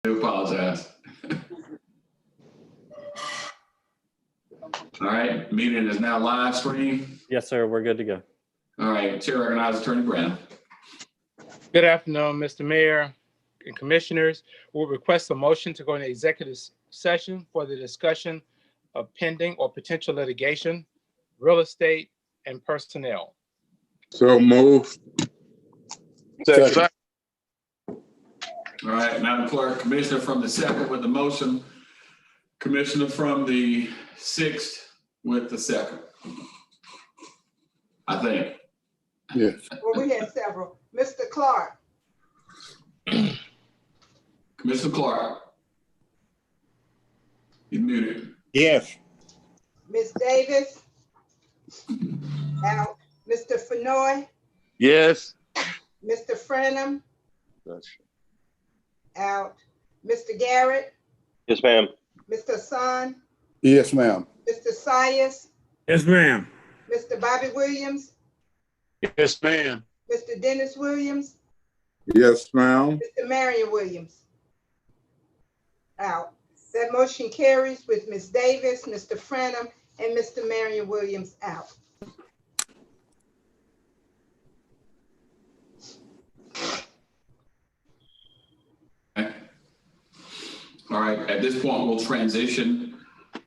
I apologize. All right, meeting is now live stream. Yes, sir. We're good to go. All right, Chair recognizes Attorney Brown. Good afternoon, Mr. Mayor and Commissioners. We'll request a motion to go into executive session for the discussion of pending or potential litigation, real estate, and personnel. So move. Second. All right, Madam Clerk, Commissioner from the 2nd with the motion, Commissioner from the 6th with the 2nd. I think. Yes. Well, we had several. Mr. Clark, Commissioner Clark. You're muted. Yes. Ms. Davis, out. Mr. Fenoy, Yes. Mr. Frenham, out. Mr. Garrett, Yes, ma'am. Mr. Hassan, Yes, ma'am. Mr. Sias, Yes, ma'am. Mr. Bobby Williams, Yes, ma'am. Mr. Dennis Williams, Yes, ma'am. Mr. Marion Williams, out. That motion carries with Ms. Davis, Mr. Frenham, and Mr. Marion Williams out. Okay. All right, at this point, we'll transition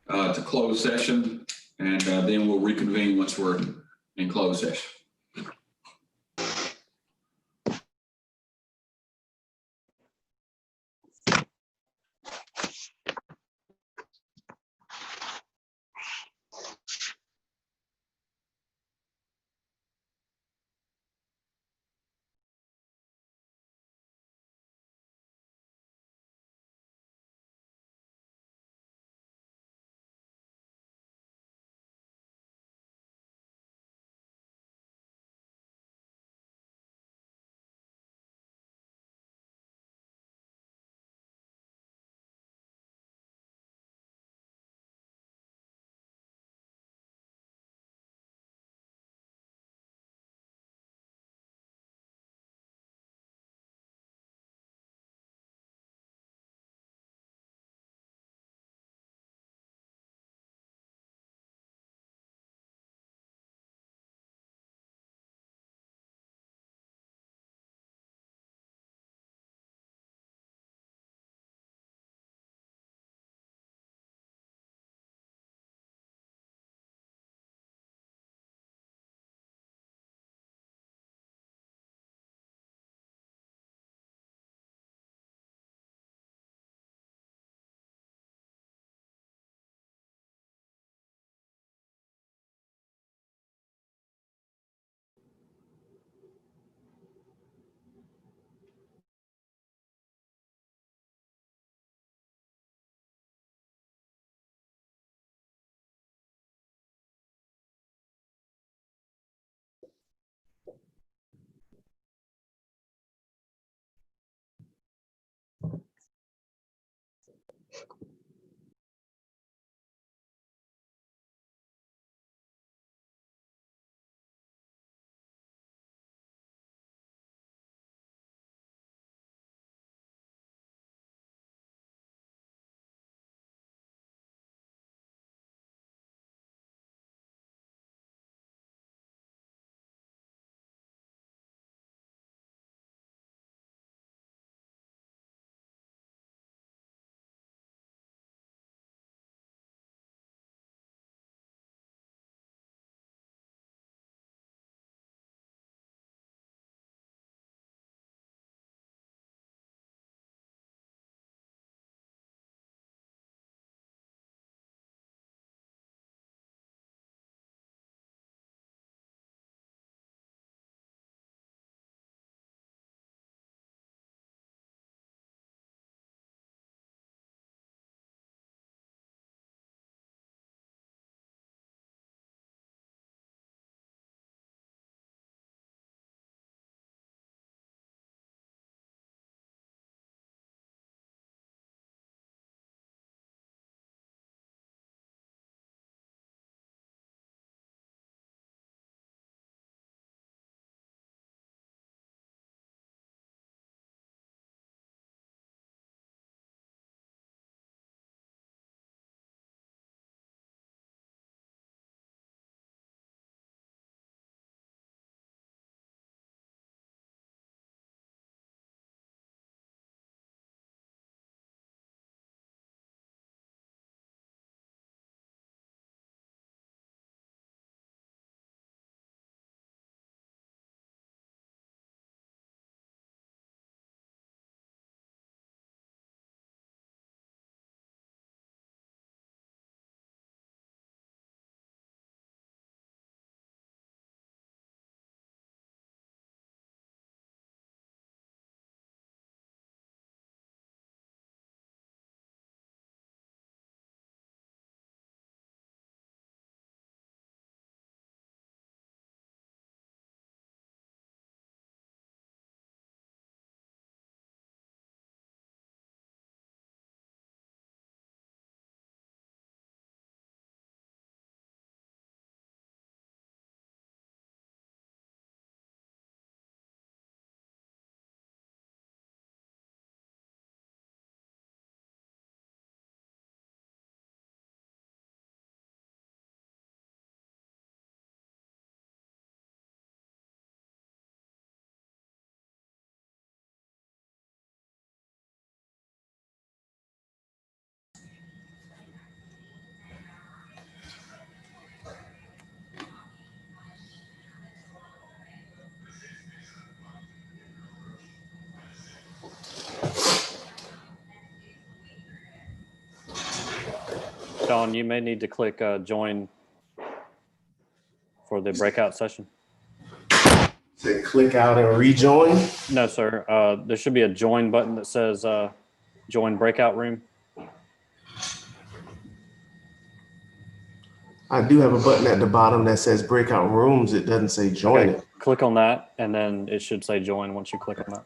to closed session, and then we'll reconvene once we're in closed session. Sean, you may need to click join for the breakout session. Say click out and rejoin. No, sir. There should be a join button that says join breakout room. I do have a button at the bottom that says breakout rooms. It doesn't say join Okay, it. click on that, and then it should say join once you click on that.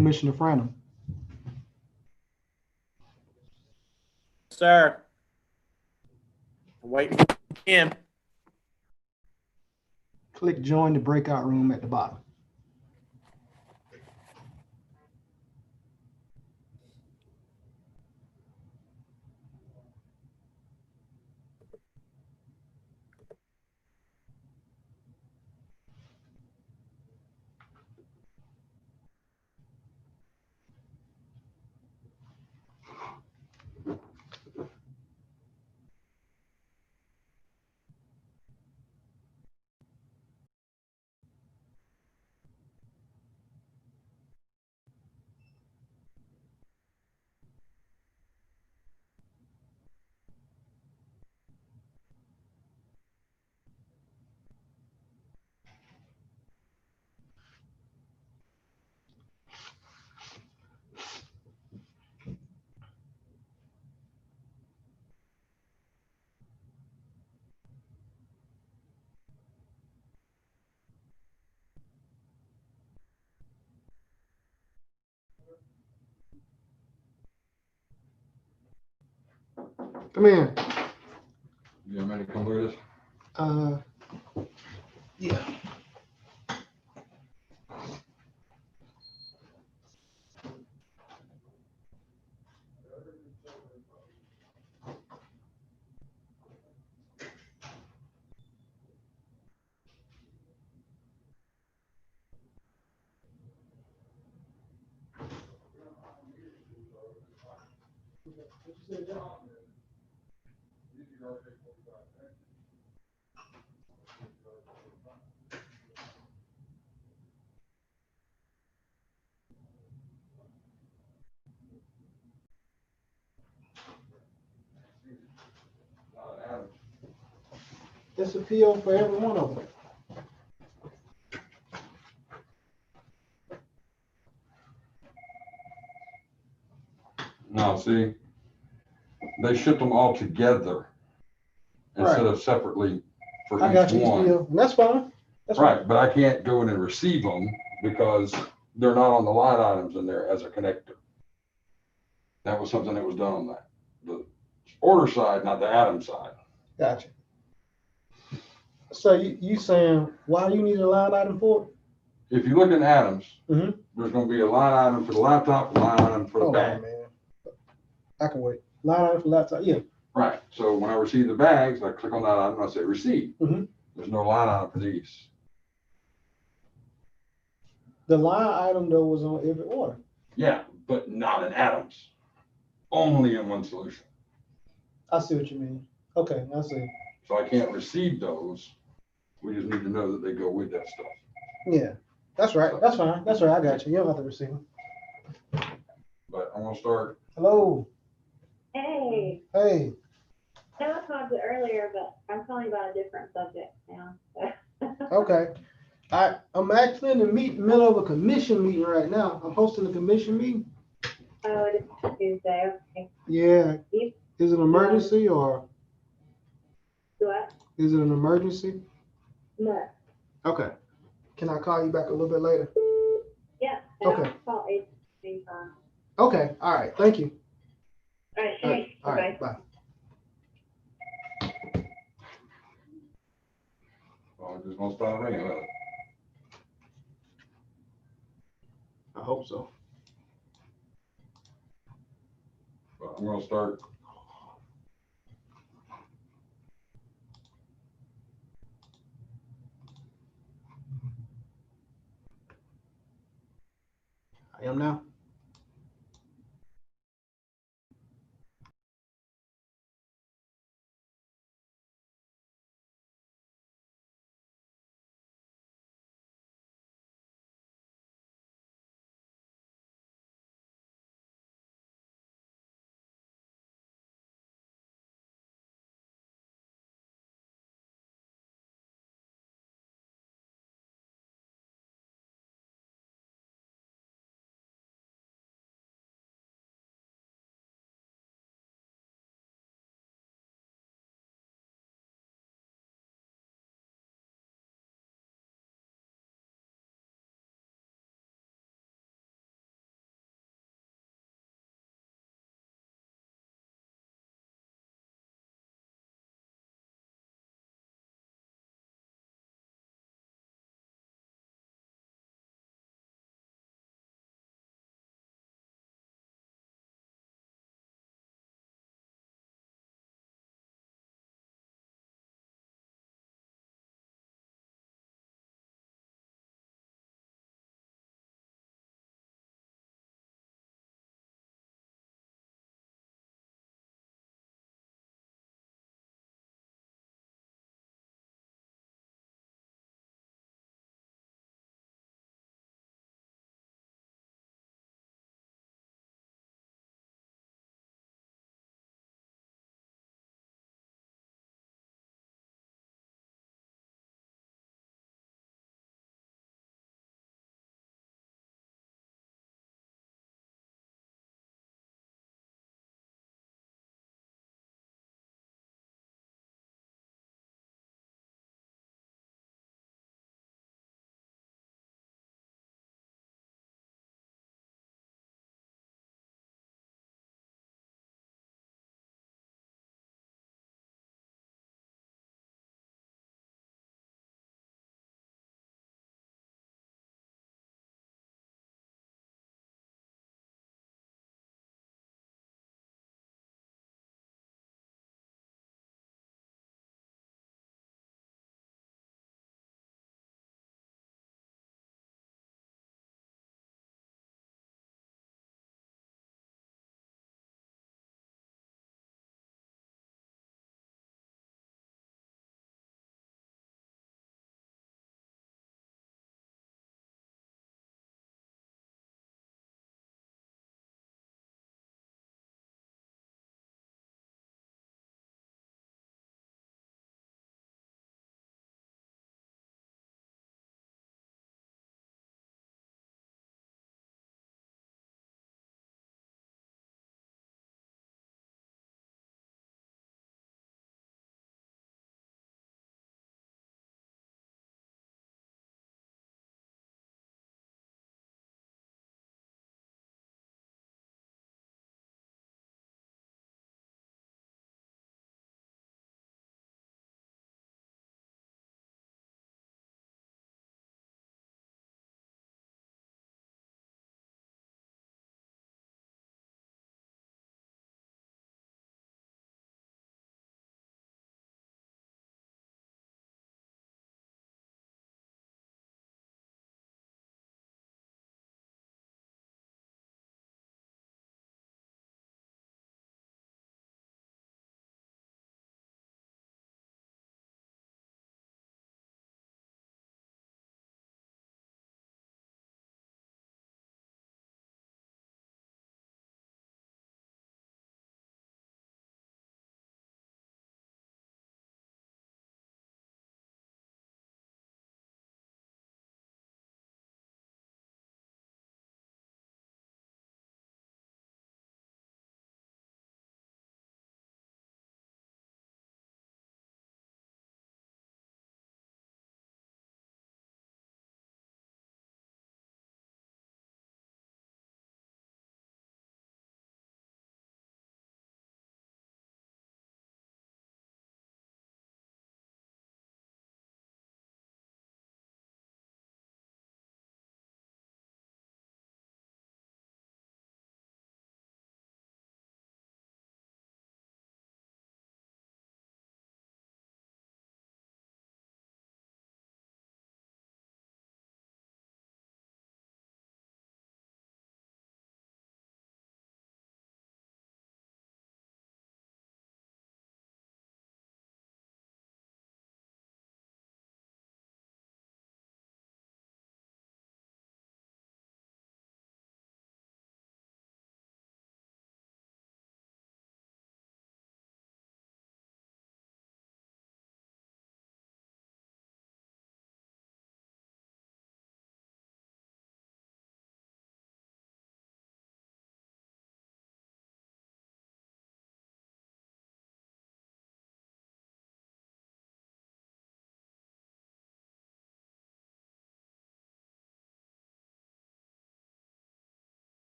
Commissioner Franum. Sir. Waiting in. Click join the breakout room at the bottom. Come in. You ready to come with us? Yeah. It's a PO for every one of them. No, see, they ship them all together instead of separately for I got each you, one. PO. And that's fine. That's Right, fine. but I can't go in and receive them because they're not on the line items in there as a connector. That was something that was done on the order side, not the Adam side. Gotcha. So you saying why you need a line item for it? If you look at Adams, Mhm. there's gonna be a line item for the laptop, a line item for the Hold bag. on, man. I can wait. Line item for laptop. Yeah. Right, so when I receive the bags, I click on that item, I say receive. Mhm. There's no line item for these. The line item though was on every order. Yeah, but not in Adams, only in one solution. I see what you mean. Okay, I see. So I can't receive those. We just need to know that they go with that stuff. Yeah, that's right. That's fine. That's right. I got you. You don't have to receive them. But I'm gonna start. Hello. Hey, Hey. I know I called you earlier, but I'm calling about a different subject now. Okay. I'm actually in the middle of a commission meeting right now. I'm hosting a commission meeting. Oh, it is Tuesday, okay. Yeah. You- Is it an emergency or What? is it an emergency? No. Okay. Can I call you back a little bit later? Yeah. and Okay. I'll call it same time. Okay. All right. Thank you. All right, All right. thanks. All right. Bye. Bye. Well, I'm just gonna start ringing. Huh? I hope so. But I'm gonna start. I am now.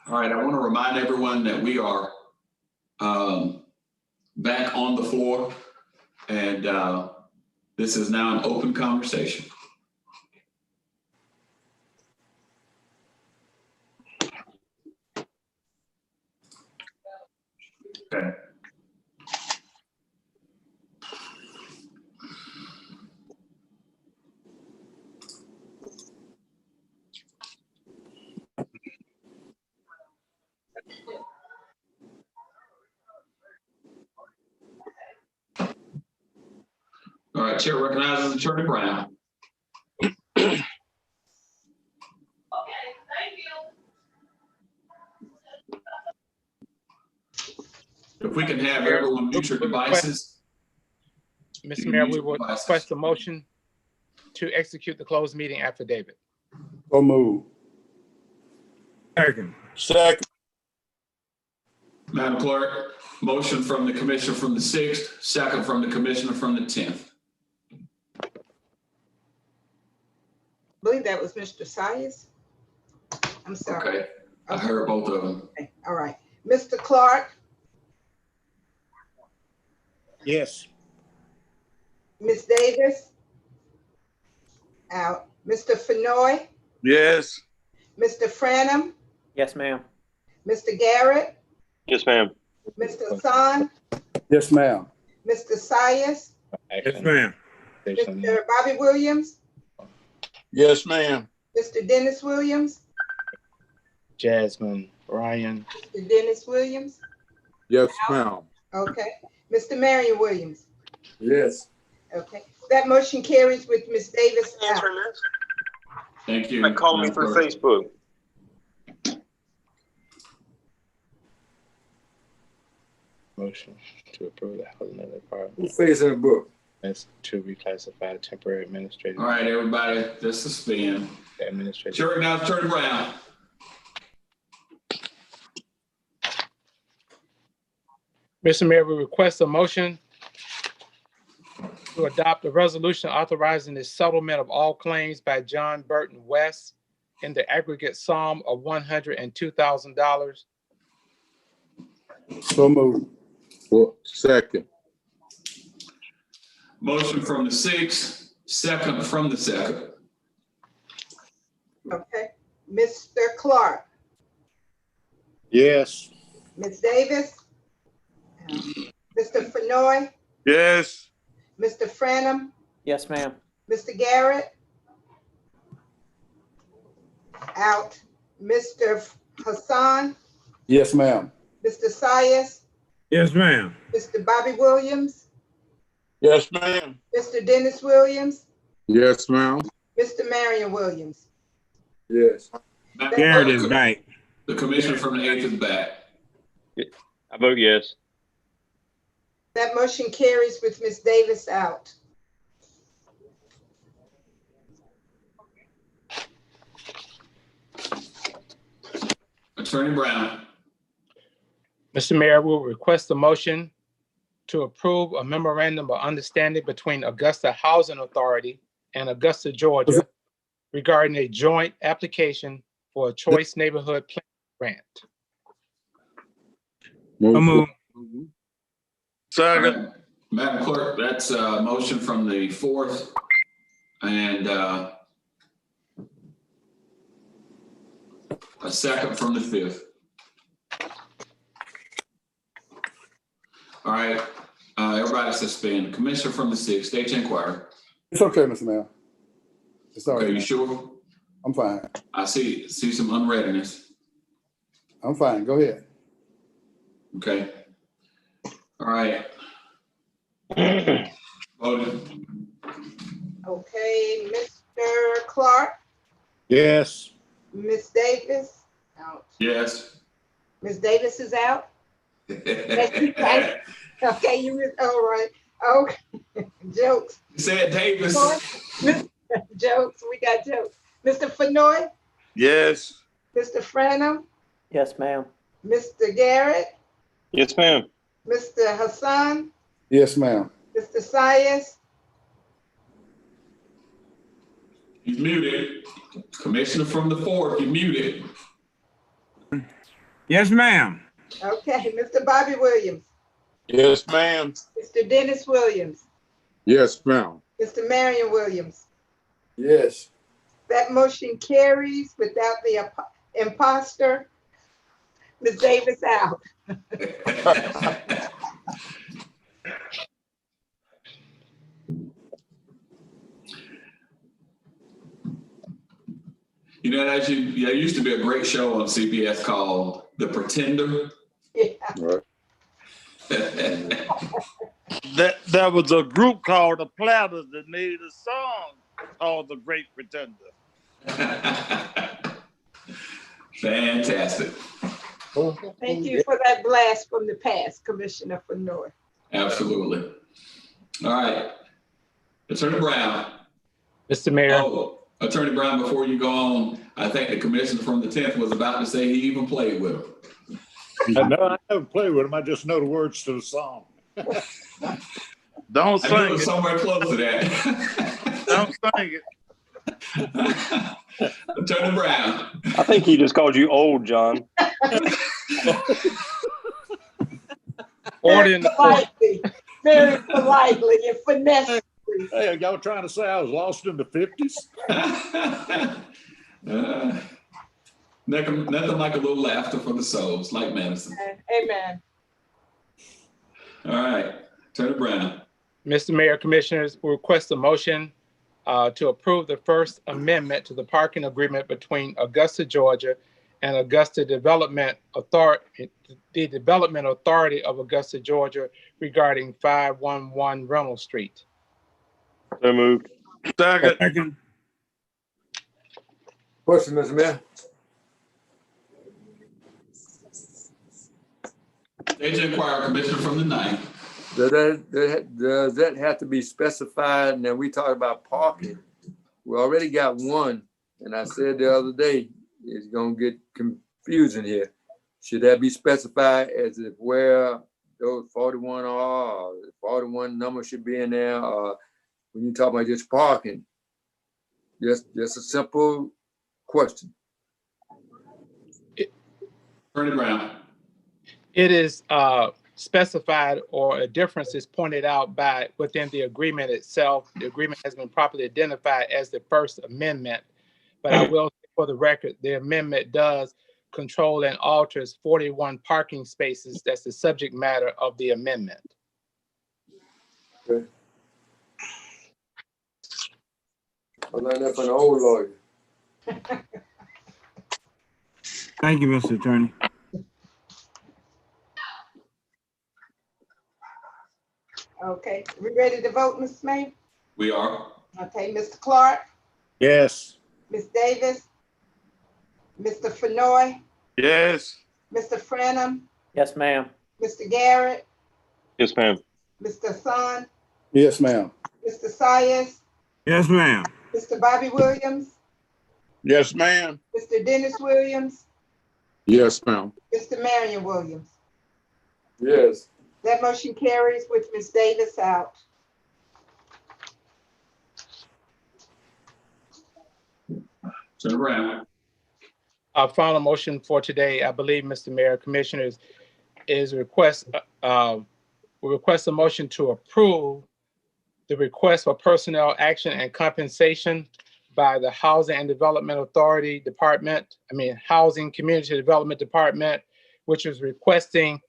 All right, I want to remind everyone that we are back on the floor, and this is now an open conversation. Okay. All right, Chair recognizes Attorney Brown. If we can have everyone mute your devices. Mr. Mayor, we will request a motion to execute the closed meeting affidavit. So move. Second. Madam Clerk, motion from the Commissioner from the 6th, second from the Commissioner from the 10th. I believe that was Mr. Sias. I'm sorry. Okay, I heard both of them. Okay, all right. Mr. Clark, Yes. Ms. Davis? Out. Mr. Fenoy? Yes. Mr. Franum? Yes, ma'am. Mr. Garrett? Yes, ma'am. Mr. Hassan? Yes, ma'am. Mr. Sias? Yes, ma'am. Mr. Bobby Williams? Yes, ma'am. Mr. Dennis Williams? Jasmine Ryan. Mr. Dennis Williams? Yes, ma'am. Okay. Mr. Marion Williams? Yes. Okay. That motion carries with Ms. Davis out. Answering this? Thank you. Call me Madam through Clerk. Facebook. Motion to approve the housing other department. Who facing the book? That's to reclassify the temporary administrative. All right, everybody, just suspend. Administrative. Chair recognizes Attorney Brown. Mr. Mayor, we request a motion to adopt a resolution authorizing the settlement of all claims by John Burton West in the aggregate sum of $102,000. So move. Well, second. Motion from the 6th, second from the 2nd. Okay. Mr. Clark? Yes. Ms. Davis? Mr. Fenoy? Yes. Mr. Franum? Yes, ma'am. Mr. Garrett? Out. Mr. Hassan? Yes, ma'am. Mr. Sias? Yes, ma'am. Mr. Bobby Williams? Yes, ma'am. Mr. Dennis Williams? Yes, ma'am. Mr. Marion Williams? Yes. Madam Garrett Clerk, is back. The Commissioner from the 8th is back. I vote yes. That motion carries with Ms. Davis out. Attorney Brown. Mr. Mayor, we'll request a motion to approve a memorandum of understanding between Augusta Housing Authority and Augusta, Georgia regarding a joint application for a choice neighborhood plan grant. Move. Second. Madam Clerk, that's a motion from the 4th and a second from the 5th. All right, everybody suspend. Commissioner from the 6th, state your inquiry. It's okay, Mr. Mayor. It's all Okay, you right. sure? I'm fine. I see some unreadiness. I'm fine. Go ahead. Okay. All right. Voting. Okay, Mr. Clark? Yes. Ms. Davis? Out. Yes. Ms. Davis is out? Okay, you was, all right. Okay, jokes. Said Davis. Jokes, we got jokes. Mr. Fenoy? Yes. Mr. Franum? Yes, ma'am. Mr. Garrett? Yes, ma'am. Mr. Hassan? Yes, ma'am. Mr. Sias? He's muted. Commissioner from the 4th, you're muted. Yes, ma'am. Okay, Mr. Bobby Williams, Yes, ma'am. Mr. Dennis Williams, Yes, ma'am. Mr. Marion Williams. Yes. That motion carries without the imposter. Ms. Davis out. You know, there used to be a great show on CBS called The Pretender. Yeah. Right. That was a group called the Platters that made a song called The Great Pretender. Fantastic. Thank you for that blast from the past, Commissioner Fenoy. Absolutely. All right. Attorney Brown. Mr. Mayor, Oh, Attorney Brown, before you go on, I think the commissioner from the 10th was about to say he even played with him. No, I never played with them. I just know the words to the song. Don't I knew it sing was it. somewhere close to that. Don't sing it. Attorney Brown. I think he just called you old, John. order in the court. Very politely and finesse. Hey, y'all trying to say I was lost in the 50s? Nothing like a little laughter for the souls, like Madison. Amen. All right, Attorney Brown. Mr. Mayor, Commissioners, we request a motion to approve the First Amendment to the parking agreement between Augusta, Georgia and Augusta Development Authority, the Development Authority of Augusta, Georgia regarding 511 Reynolds Street. So moved. Second. Question, Mr. Mayor. Agent Inquirer, Commissioner from the 9th. Does that have to be specified? And then we talk about parking. We already got one, and I said the other day, it's gonna get confusing here. Should that be specified as if where those 41 are, or the 41 number should be in there, or when you talk about just parking? Just a simple question. Attorney Brown. It is specified, or a difference is pointed out by within the agreement itself. The agreement has been properly identified as the First Amendment, but I will say for the record, the amendment does control and alters 41 parking spaces. That's the subject matter of the amendment. Okay. I learned that from the old lawyer. Thank you, Mr. Attorney. Okay, we ready to vote, Ms. May? We are. Okay, Mr. Clark, Yes. Ms. Davis, Mr. Fenoy, Yes. Mr. Frenham, Yes, ma'am. Mr. Garrett, Yes, ma'am. Mr. Son, Yes, ma'am. Mr. Sias, Yes, ma'am. Mr. Bobby Williams, Yes, ma'am. Mr. Dennis Williams, Yes, ma'am. Mr. Marion Williams. Yes. That motion carries with Ms. Davis out. Attorney Brown. Our final motion for today, I believe, Mr. Mayor, Commissioners, is request a motion to approve the request for personnel action and compensation by the Housing and Development Authority Department, Housing Community Development Department, which is requesting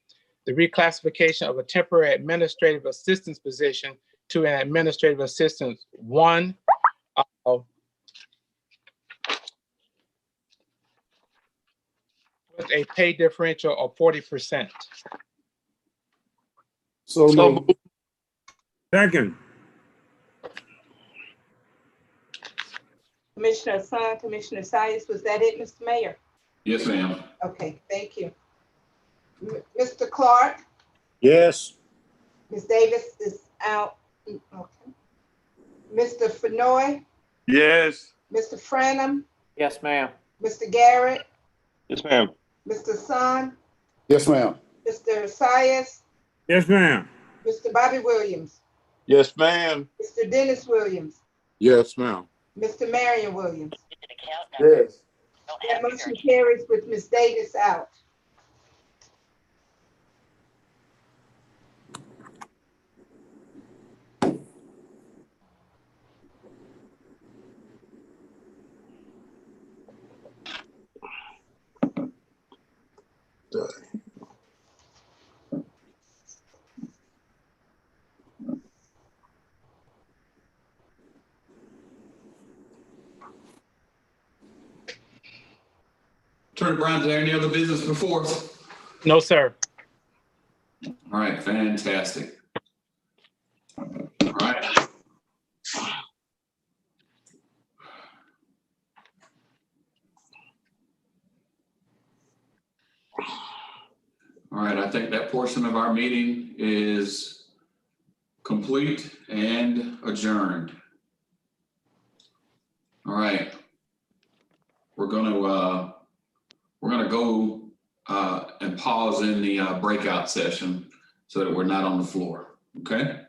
the reclassification of a temporary administrative assistance position to an administrative assistant one. With a pay differential of 40%. So moved. Second. Commissioner Son, Commissioner Sias, was that it, Mr. Mayor? Yes, ma'am. Okay, thank you. Mr. Clark, Yes. Ms. Davis is out. Okay. Mr. Fenoy, Yes. Mr. Frenham, Yes, ma'am. Mr. Garrett, Yes, ma'am. Mr. Son, Yes, ma'am. Mr. Sias, Yes, ma'am. Mr. Bobby Williams, Yes, ma'am. Mr. Dennis Williams. Yes, ma'am. Mr. Marion Williams. Yes. That motion carries with Ms. Davis out. Attorney Brown, is there any other business before us? No, sir. All right, fantastic. All right. All right, I think that portion of our meeting is complete and adjourned. All right. We're gonna go and pause in the breakout session so that we're not on the floor, okay?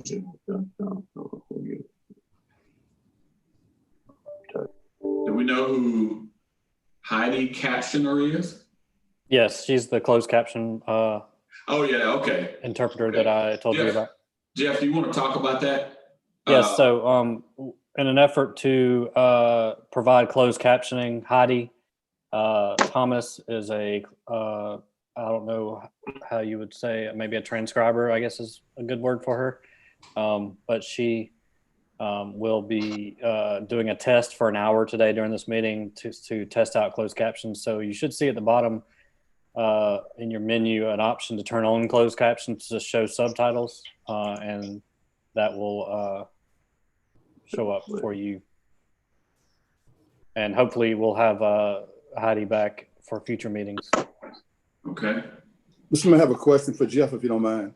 Do we know who Heidi Captioner is? Yes, she's the closed caption Oh, yeah, okay. interpreter Okay. that I told you Jeff, about. Jeff, do you want to talk about that? Yes, so in an effort to provide closed captioning, Heidi Thomas is I don't know how you would say, maybe a transcriber, I guess is a good word for her. But she will be doing a test for an hour today during this meeting to test out closed captions. So you should see at the bottom in your menu an option to turn on closed captions to show subtitles, and that will show up for you. And hopefully we'll have Heidi back for future meetings. Okay. Mr. Mayor, I have a question for Jeff, if you don't mind.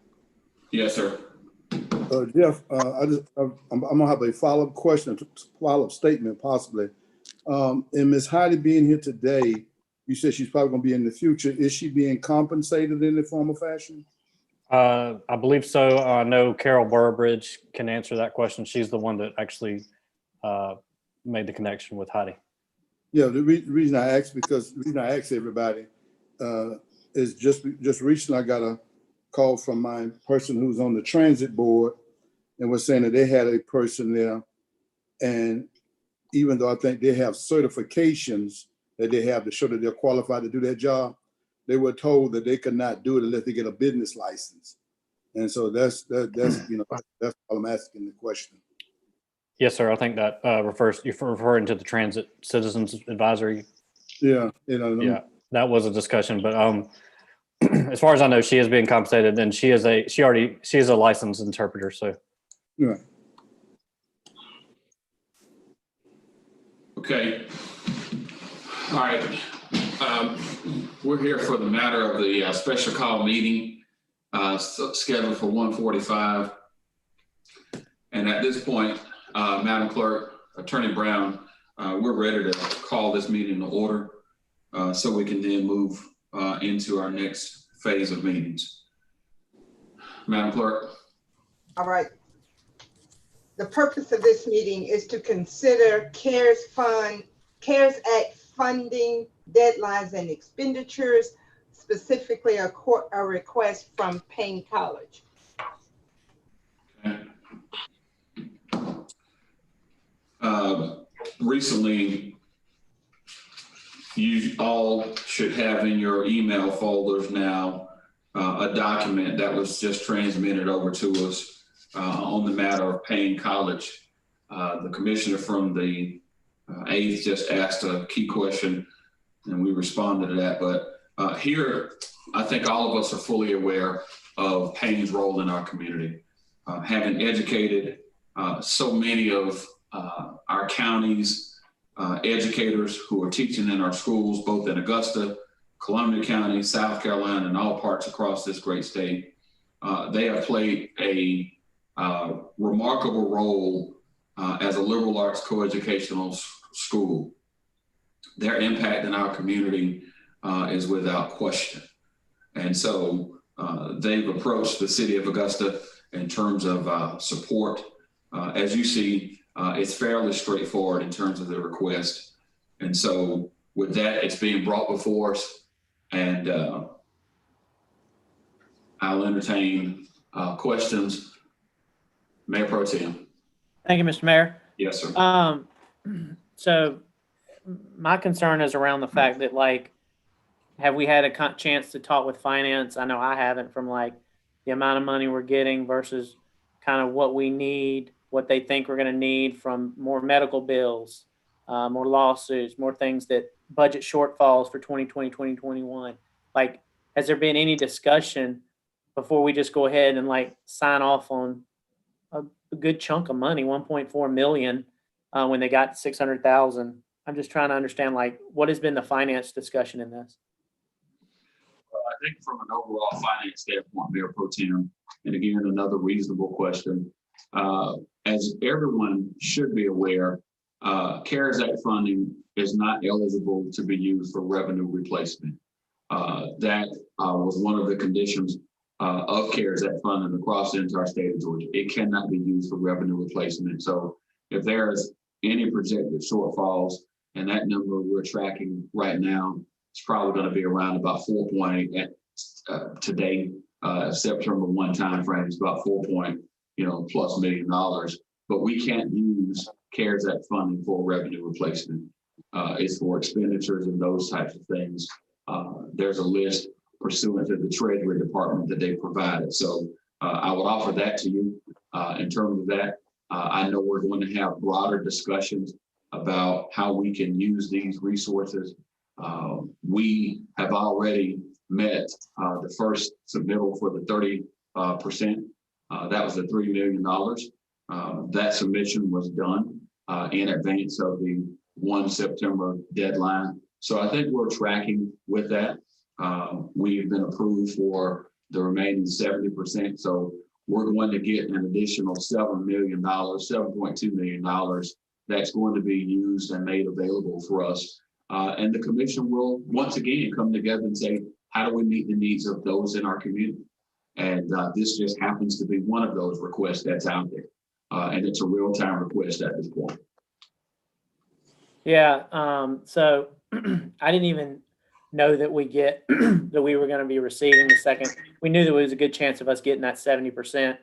Yes, sir. Jeff, I'm gonna have a follow-up question, follow-up statement possibly. And Ms. Heidi being here today, you said she's probably gonna be in the future. Is she being compensated in any form or fashion? I believe so. I know Carol Burbridge can answer that question. She's the one that actually made the connection with Heidi. Yeah, the reason I asked, because the reason I asked everybody is just recently I got a call from my person who's on the transit board and was saying that they had a person there, and even though I think they have certifications that they have to show that they're qualified to do their job, they were told that they could not do it unless they get a business license. And so that's you know, that's why I'm asking the question. Yes, sir. I think that you're referring to the Transit Citizens Advisory. Yeah, you know. Yeah, that was a discussion, but as far as I know, she is being compensated, and she is a licensed interpreter. So. Yeah. Okay. All right. We're here for the matter of the special call meeting scheduled for 1:45. And at this point, Madam Clerk, Attorney Brown, we're ready to call this meeting to order so we can then move into our next phase of meetings. Madam Clerk. All right. The purpose of this meeting is to consider CARES Act funding deadlines and expenditures, specifically a request from Payne College. Recently, you all should have in your email folders now a document that was just transmitted over to us on the matter of Payne College. The commissioner from the 8th just asked a key question and we responded to that. But here, I think all of us are fully aware of Payne's role in our community. Having educated so many of our counties, educators who are teaching in our schools, both in Augusta, Columbia County, South Carolina, and all parts across this great state. They have played a remarkable role as a liberal arts coeducational school. Their impact in our community is without question. And so they've approached the city of Augusta in terms of support. As you see, it's fairly straightforward in terms of the request. And so with that, it's being brought before us, and I'll entertain questions. Mayor Pro Tem. Thank you, Mr. Mayor. Yes, sir. So my concern is around the fact that, like, have we had a chance to talk with finance? I know I haven't, from like the amount of money we're getting versus kind of what we need, what they think we're going to need from more medical bills, more lawsuits, more things that budget shortfalls for 2020, 2021. Like, has there been any discussion before we just go ahead and like sign off on a good chunk of money, 1.4 million, when they got 600,000? I'm just trying to understand, like, what has been the finance discussion in this? Well, I think from an overall finance standpoint, Mayor Pro Tem, and again, another reasonable question, as everyone should be aware, CARES Act funding is not eligible to be used for revenue replacement. That was one of the conditions of CARES Act funding across the entire state of Georgia. It cannot be used for revenue replacement. So if there's any projected shortfalls, and that number we're tracking right now, it's probably going to be around about 4.8 at today, September 1 time frame is about 4+ million dollars. But we can't use CARES Act funding for revenue replacement. It's for expenditures and those types of things. There's a list pursuant to the Treasury Department that they provided. So I would offer that to you. In terms of that, I know we're going to have broader discussions about how we can use these resources. We have already met the first submittal for the 30%. That was the $3 million. That submission was done in advance of the 1 September deadline. So I think we're tracking with that. We've been approved for the remaining 70%. So we're going to get an additional $7 million, $7.2 million that's going to be used and made available for us. And the commission will once again come together and say, how do we meet the needs of those in our community? And this just happens to be one of those requests that's out there. And it's a real-time request at this point. Yeah, so I didn't even know that that we were going to be receiving the second. We knew there was a good chance of us getting that 70%.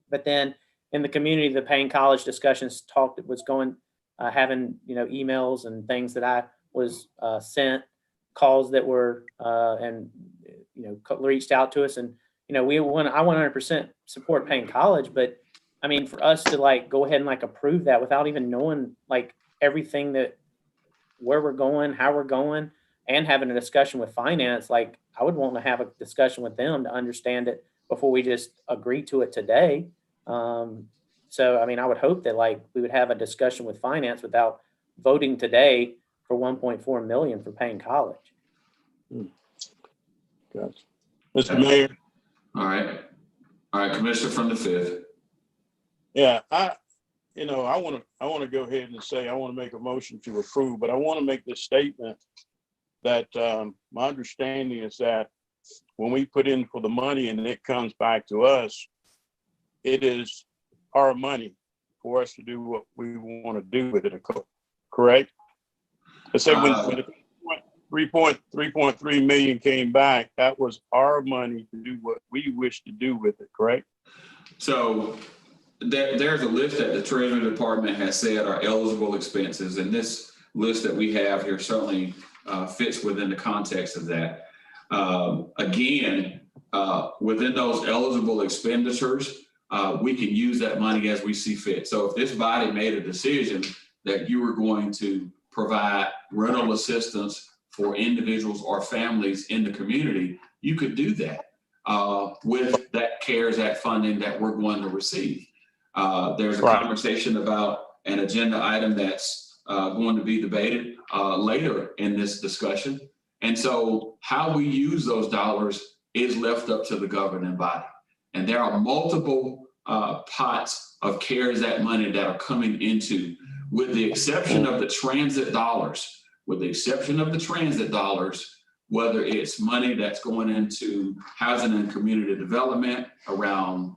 But then in the community, the Payne College discussions having, emails and things that I was sent, calls that were, reached out to us. And, I 100% support Payne College, but I mean, for us to go ahead and approve that without even knowing everything where we're going, how we're going, and having a discussion with finance, I would want to have a discussion with them to understand it before we just agree to it today. So, I mean, I would hope that we would have a discussion with finance without voting today for 1.4 million for Payne College. Gotcha. Mr. Mayor. All right, Commissioner from the 5th. Yeah, I want to go ahead and say I want to make a motion to approve, but I want to make this statement that my understanding is that when we put in for the money and it comes back to us, it is our money for us to do what we want to do with it. Correct? Let's say when the 3.3 million came back, that was our money to do what we wish to do with it. Correct? So there's a list that the Treasury Department has said are eligible expenses, and this list that we have here certainly fits within the context of that. Again, within those eligible expenditures, we can use that money as we see fit. So if this body made a decision that you were going to provide rental assistance for individuals or families in the community, you could do that with that CARES Act funding that we're going to receive. There's a conversation about an agenda item that's going to be debated later in this discussion. And so how we use those dollars is left up to the governing body. And there are multiple pots of CARES Act money that are coming into, with the exception of the transit dollars, whether it's money that's going into housing and community development around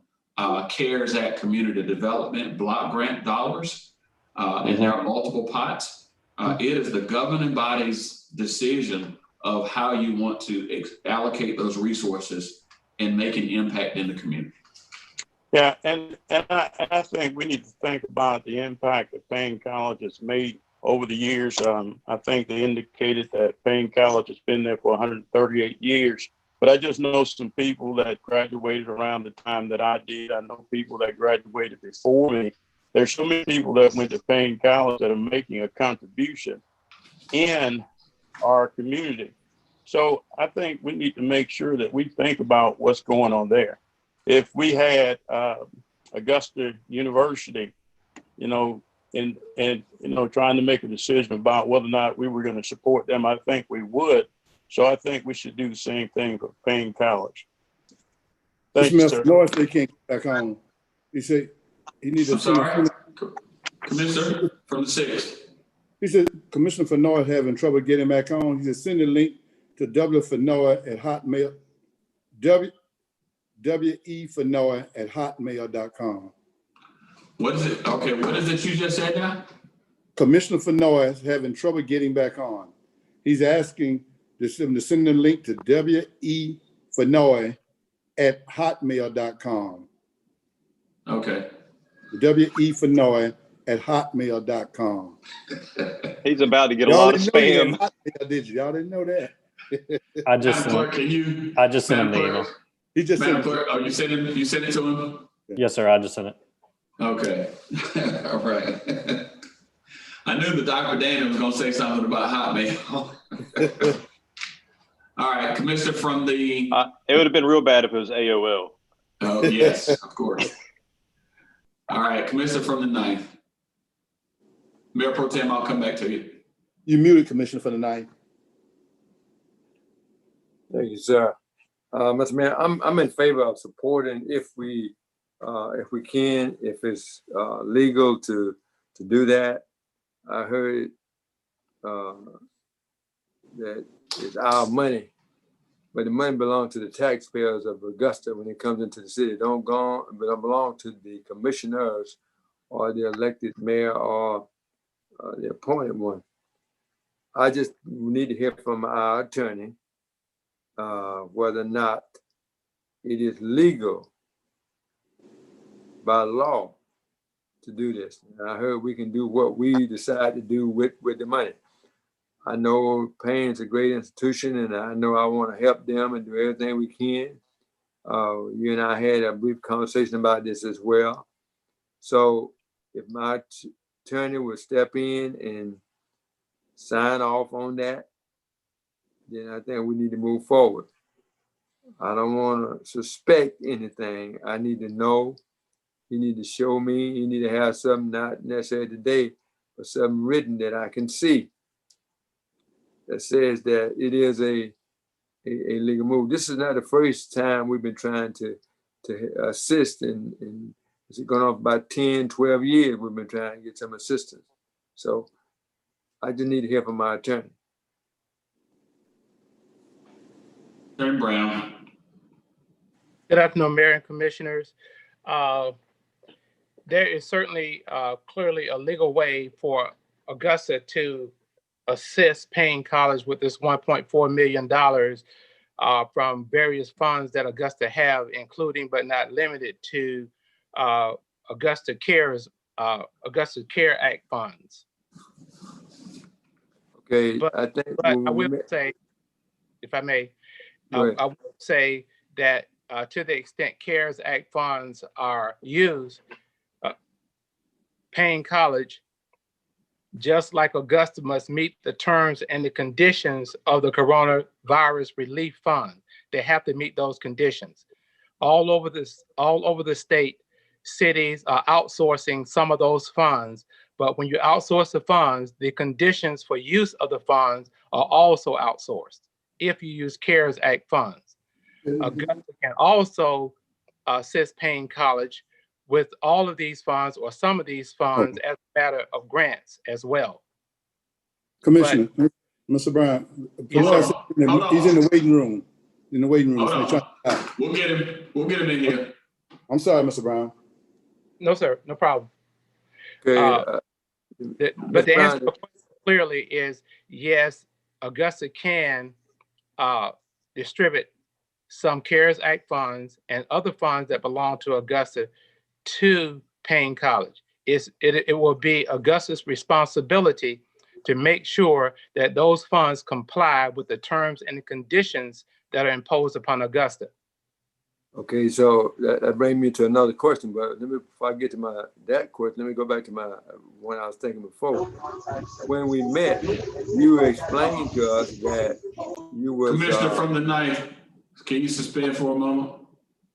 CARES Act community development block grant dollars, and there are multiple pots. It is the governing body's decision of how you want to allocate those resources and make an impact in the community. Yeah, and I think we need to think about the impact that Payne College has made over the years. I think they indicated that Payne College has been there for 138 years. But I just know some people that graduated around the time that I did. I know people that graduated before me. There's so many people that went to Payne College that are making a contribution in our community. So I think we need to make sure that we think about what's going on there. If we had Augusta University, and trying to make a decision about whether or not we were going to support them, I think we would. So I think we should do the same thing for Payne College. Thank you, sir. North, they can't get back on. He said he needs to. Commissioner from the 6th. He said Commissioner Fennoy having trouble getting back on. He said send a link to W Fennoy at Hotmail. wefenoy@hotmail.com. What is it? Okay, what is it you just said now? Commissioner Fenoy is having trouble getting back on. He's asking to send the link to wefenoy@hotmail.com. Okay. wefenoy@hotmail.com. He's about to get a Y'all lot of didn't know he had spam. Hotmail, did you? Y'all didn't know that. I just Madam Clerk, can you? I just sent him Madam the email. Clerk, He just Madam sent it. Clerk, oh, you sent it to him? Yes, sir. I just sent it. Okay. All right. I knew that Dr. Daniel was gonna say something about Hotmail. All right, Commissioner from the. It would have been real bad if it was AOL. Oh, yes, of course. All right, Commissioner from the 9th. Mayor Pro Tem, I'll come back to you. You muted, Commissioner, for the 9th. Thank you, sir. Mr. Mayor, I'm in favor of supporting if we can, if it's legal to do that. I heard that it's our money, but the money belongs to the taxpayers of Augusta when it comes into the city. It don't belong to the commissioners or the elected mayor or the appointed one. I just need to hear from our attorney whether or not it is legal by law to do this. And I heard we can do what we decide to do with the money. I know Payne's a great institution, and I know I want to help them and do everything we can. You and I had a brief conversation about this as well. So if my attorney would step in and sign off on that, then I think we need to move forward. I don't want to suspect anything. I need to know. You need to show me. You need to have something, not necessarily today, but something written that I can see that says that it is a legal move. This is not the first time we've been trying to assist in it's going on for about 10, 12 years. We've been trying to get some assistance. So I just need to hear from my attorney. Attorney Brown. Good afternoon, Mayor and Commissioners. There is certainly clearly a legal way for Augusta to assist Payne College with this $1.4 million from various funds that Augusta have, including but not limited to Augusta Care Act funds. Okay, But I think I will say, if I may, I will say that to the extent CARES Act funds are used, Payne College, just like Augusta, must meet the terms and the conditions of the Coronavirus Relief Fund. They have to meet those conditions. All over the state, cities are outsourcing some of those funds, but when you outsource the funds, the conditions for use of the funds are also outsourced if you use CARES Act funds. Augusta can also assist Payne College with all of these funds or some of these funds as a matter of grants as well. Commissioner, Mr. Brown, Yes, he's in the waiting room. In the waiting room. We'll get him in here. I'm sorry, Mr. Brown. No, sir, no problem. Okay, but the answer clearly is yes, Augusta can distribute some CARES Act funds and other funds that belong to Augusta to Payne College. It will be Augusta's responsibility to make sure that those funds comply with the terms and the conditions that are imposed upon Augusta. Okay, so that brings me to another question, but before I get to that question, let me go back to my one I was thinking before. When we met, you explained to us that you were Commissioner from the 9th, can you suspend for a moment?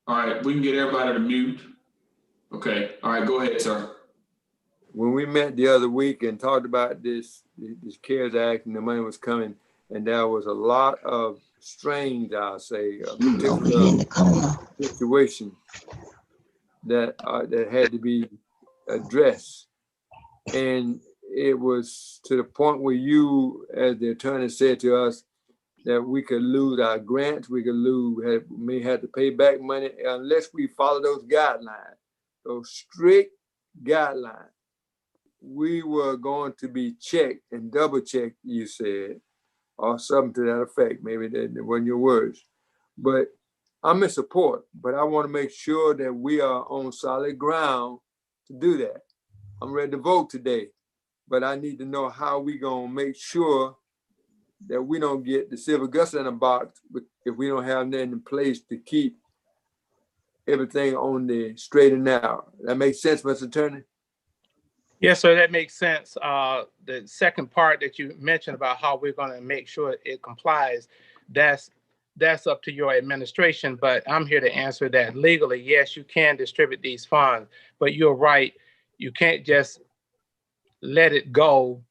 All right, we can get everybody to mute. Okay, all right, go ahead, sir. When we met the other week and talked about this CARES Act and the money was coming, and there was a lot of strange, I'll say, particular situation that had to be addressed. And it was to the point where you, as the attorney, said to us that we could lose our grants, we could may have to pay back money unless we follow those guidelines, those strict guidelines. We were going to be checked and double checked, you said, or something to that effect. Maybe that wasn't your words. But I'm in support, but I want to make sure that we are on solid ground to do that. I'm ready to vote today, but I need to know how we gonna make sure that we don't get the civil guts in a box if we don't have nothing in place to keep everything on the straight and narrow. That makes sense, Mr. Attorney? Yes, sir, that makes sense. The second part that you mentioned about how we're going to make sure it complies, that's up to your administration, but I'm here to answer that legally. Yes, you can distribute these funds, but you're right. You can't just let it go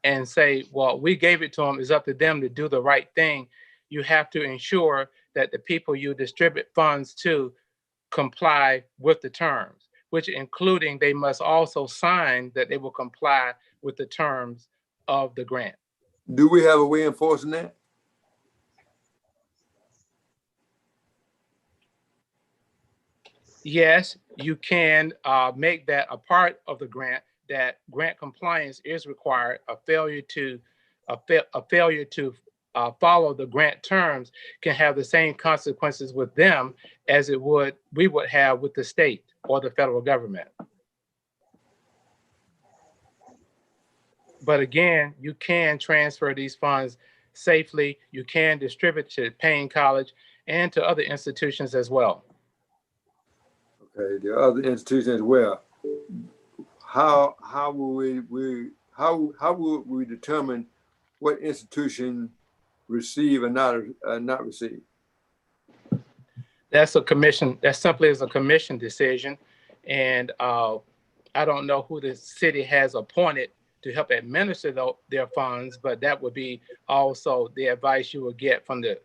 and say, well, we gave it to them. It's up to them to do the right thing. You have to ensure that the people you distribute funds to comply with the terms, which including they must also sign that they will comply with the terms of the grant. Do we have a way of enforcing that? Yes, you can make that a part of the grant, that grant compliance is required. A failure to follow the grant terms can have the same consequences with them as we would have with the state or the federal government. But again, you can transfer these funds safely. You can distribute to Payne College and to other institutions as well. Okay, the other institutions as well. How would we determine what institution receive or not receive? That's a commission. That simply is a commission decision, and I don't know who the city has appointed to help administer their funds, but that would be also the advice you would get from the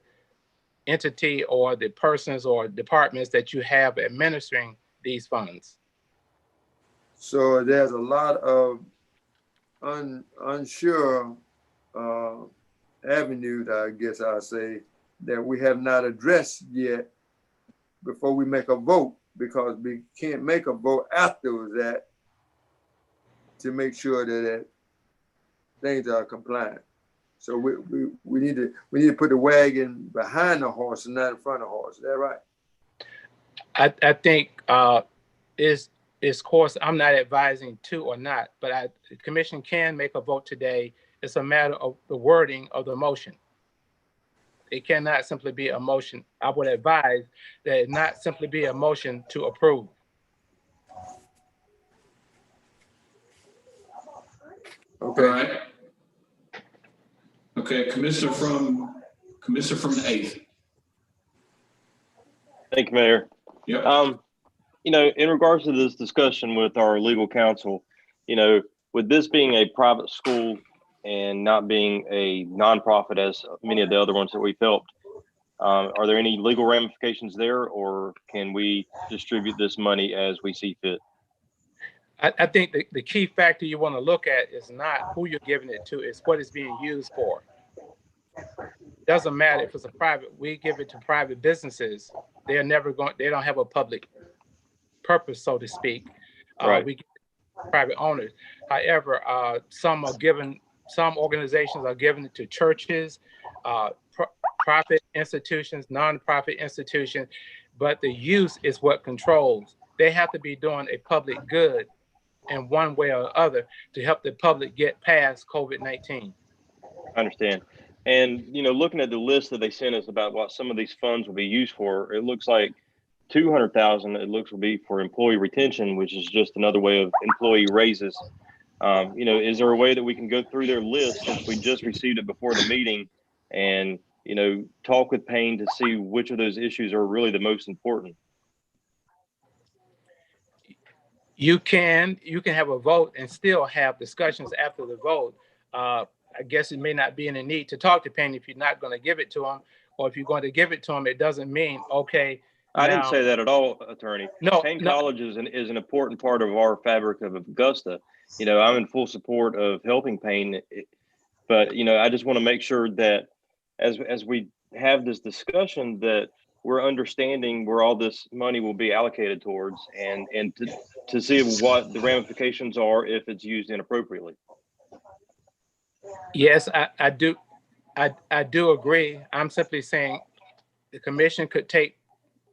entity or the persons or departments that you have administering these funds. So there's a lot of unsure avenues, I guess I'll say, that we have not addressed yet before we make a vote, because we can't make a vote after that to make sure that things are compliant. So we need to put the wagon behind the horse and not in front of the horse. Is that right? I think it's course I'm not advising to or not, but the commission can make a vote today. It's a matter of the wording of the motion. It cannot simply be a motion. I would advise that it not simply be a motion to approve. Okay. All right. Okay, Commissioner from the 8th. Thank you, Mayor. Yep. In regards to this discussion with our legal counsel, with this being a private school and not being a nonprofit as many of the other ones that we've helped, are there any legal ramifications there, or can we distribute this money as we see fit? I think the key factor you want to look at is not who you're giving it to, it's what it's being used for. Doesn't matter if it's a private, we give it to private businesses. They don't have a public purpose, so to speak. Right. We give it to private owners. However, some organizations are giving it to churches, profit institutions, nonprofit institutions, but the use is what controls. They have to be doing a public good in one way or other to help the public get past COVID-19. I understand. And, looking at the list that they sent us about what some of these funds will be used for, it looks like 200,000 will be for employee retention, which is just another way of employee raises. Is there a way that we can go through their list, since we just received it before the meeting, and, talk with Payne to see which of those issues are really the most important? You can have a vote and still have discussions after the vote. I guess it may not be any need to talk to Payne if you're not going to give it to him, or if you're going to give it to him, it doesn't mean, okay. I didn't say that at all, Attorney. No, Payne College is an important part of our fabric of Augusta. I'm in full support of helping Payne, but I just want to make sure that as we have this discussion, that we're understanding where all this money will be allocated towards, and to see what the ramifications are if it's used inappropriately. Yes, I do. I do agree. I'm simply saying the commission could take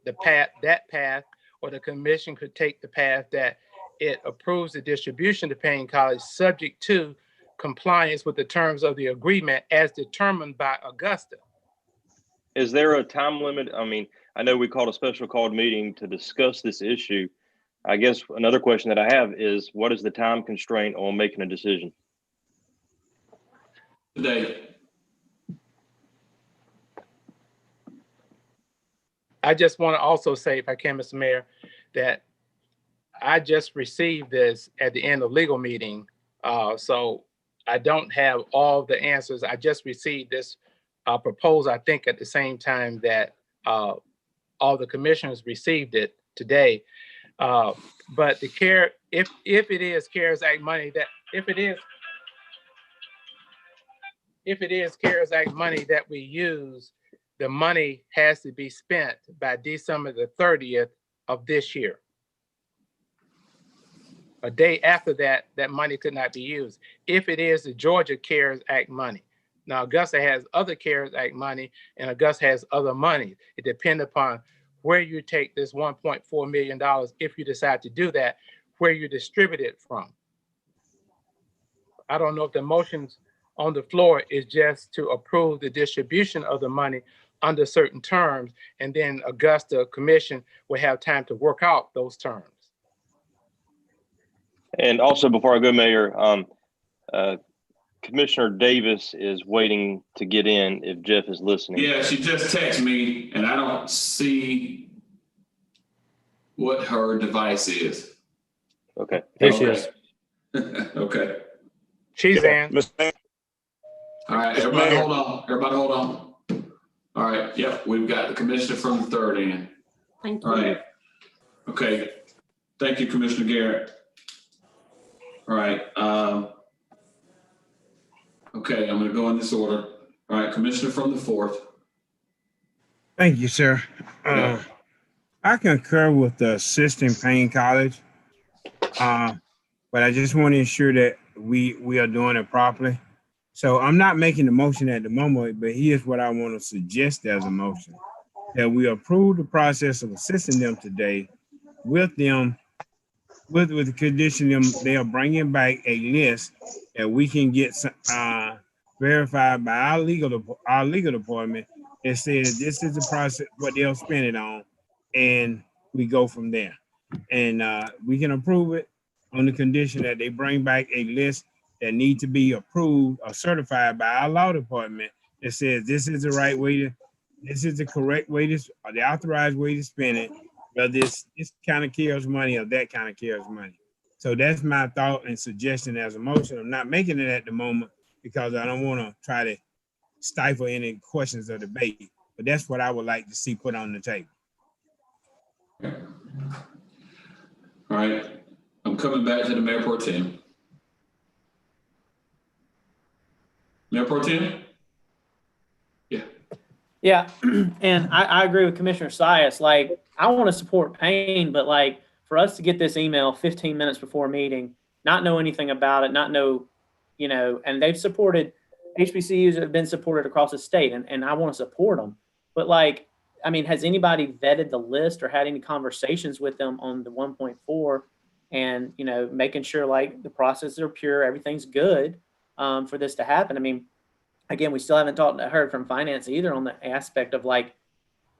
that path, or the commission could take the path that it approves the distribution to Payne College subject to compliance with the terms of the agreement as determined by Augusta. Is there a time limit? I mean, I know we called a special called meeting to discuss this issue. I guess another question that I have is, what is the time constraint on making a decision? Today. I just want to also say, if I can, Mr. Mayor, that I just received this at the end of legal meeting. So I don't have all the answers. I just received this proposal, I think, at the same time that all the commissioners received it today. But the if it is CARES Act money, if it is CARES Act money that we use, the money has to be spent by December the 30th of this year. A day after that, that money could not be used. If it is the Georgia CARES Act money. Now, Augusta has other CARES Act money, and Augusta has other money. It depends upon where you take this $1.4 million, if you decide to do that, where you distribute it from. I don't know if the motions on the floor is just to approve the distribution of the money under certain terms, and then Augusta Commission will have time to work out those terms. And also, before I go, Mayor, Commissioner Davis is waiting to get in if Jeff is listening. Yeah, she just texted me, and I don't see what her device is. Okay. Here she is. Okay. She's in. All right, everybody hold on. Everybody hold on. All right, yep, we've got the commissioner from the third in. Thank you. All right. Okay. Thank you, Commissioner Garrett. All right. Okay, I'm going to go in this order. All right, Commissioner from the fourth. Thank you, sir. Yeah. I concur with the assistant Payne College, but I just want to ensure that we are doing it properly. So I'm not making the motion at the moment, but here's what I want to suggest as a motion: that we approve the process of assisting them today with them, with the condition they are bringing back a list that we can get verified by our legal department that says this is the process, what they'll spend it on, and we go from there. And we can approve it on the condition that they bring back a list that need to be approved or certified by our law department that says this is the right way to, this is the correct way to, or the authorized way to spend it, whether this kind of CARES money or that kind of CARES money. So that's my thought and suggestion as a motion. I'm not making it at the moment because I don't want to try to stifle any questions or debate, but that's what I would like to see put on the table. All right, I'm coming back to the Mayor Pro Tem. Mayor Pro Tem? Yeah. Yeah, and I agree with Commissioner Sias. Like, I want to support Payne, but like for us to get this email 15 minutes before a meeting, not know anything about it, not know, you know, and they've supported, HBCUs have been supported across the state, and I want to support them. But like, I mean, has anybody vetted the list or had any conversations with them on the 1.4 and, you know, making sure like the processes are pure, everything's good for this to happen? I mean, again, we still haven't heard from finance either on the aspect of like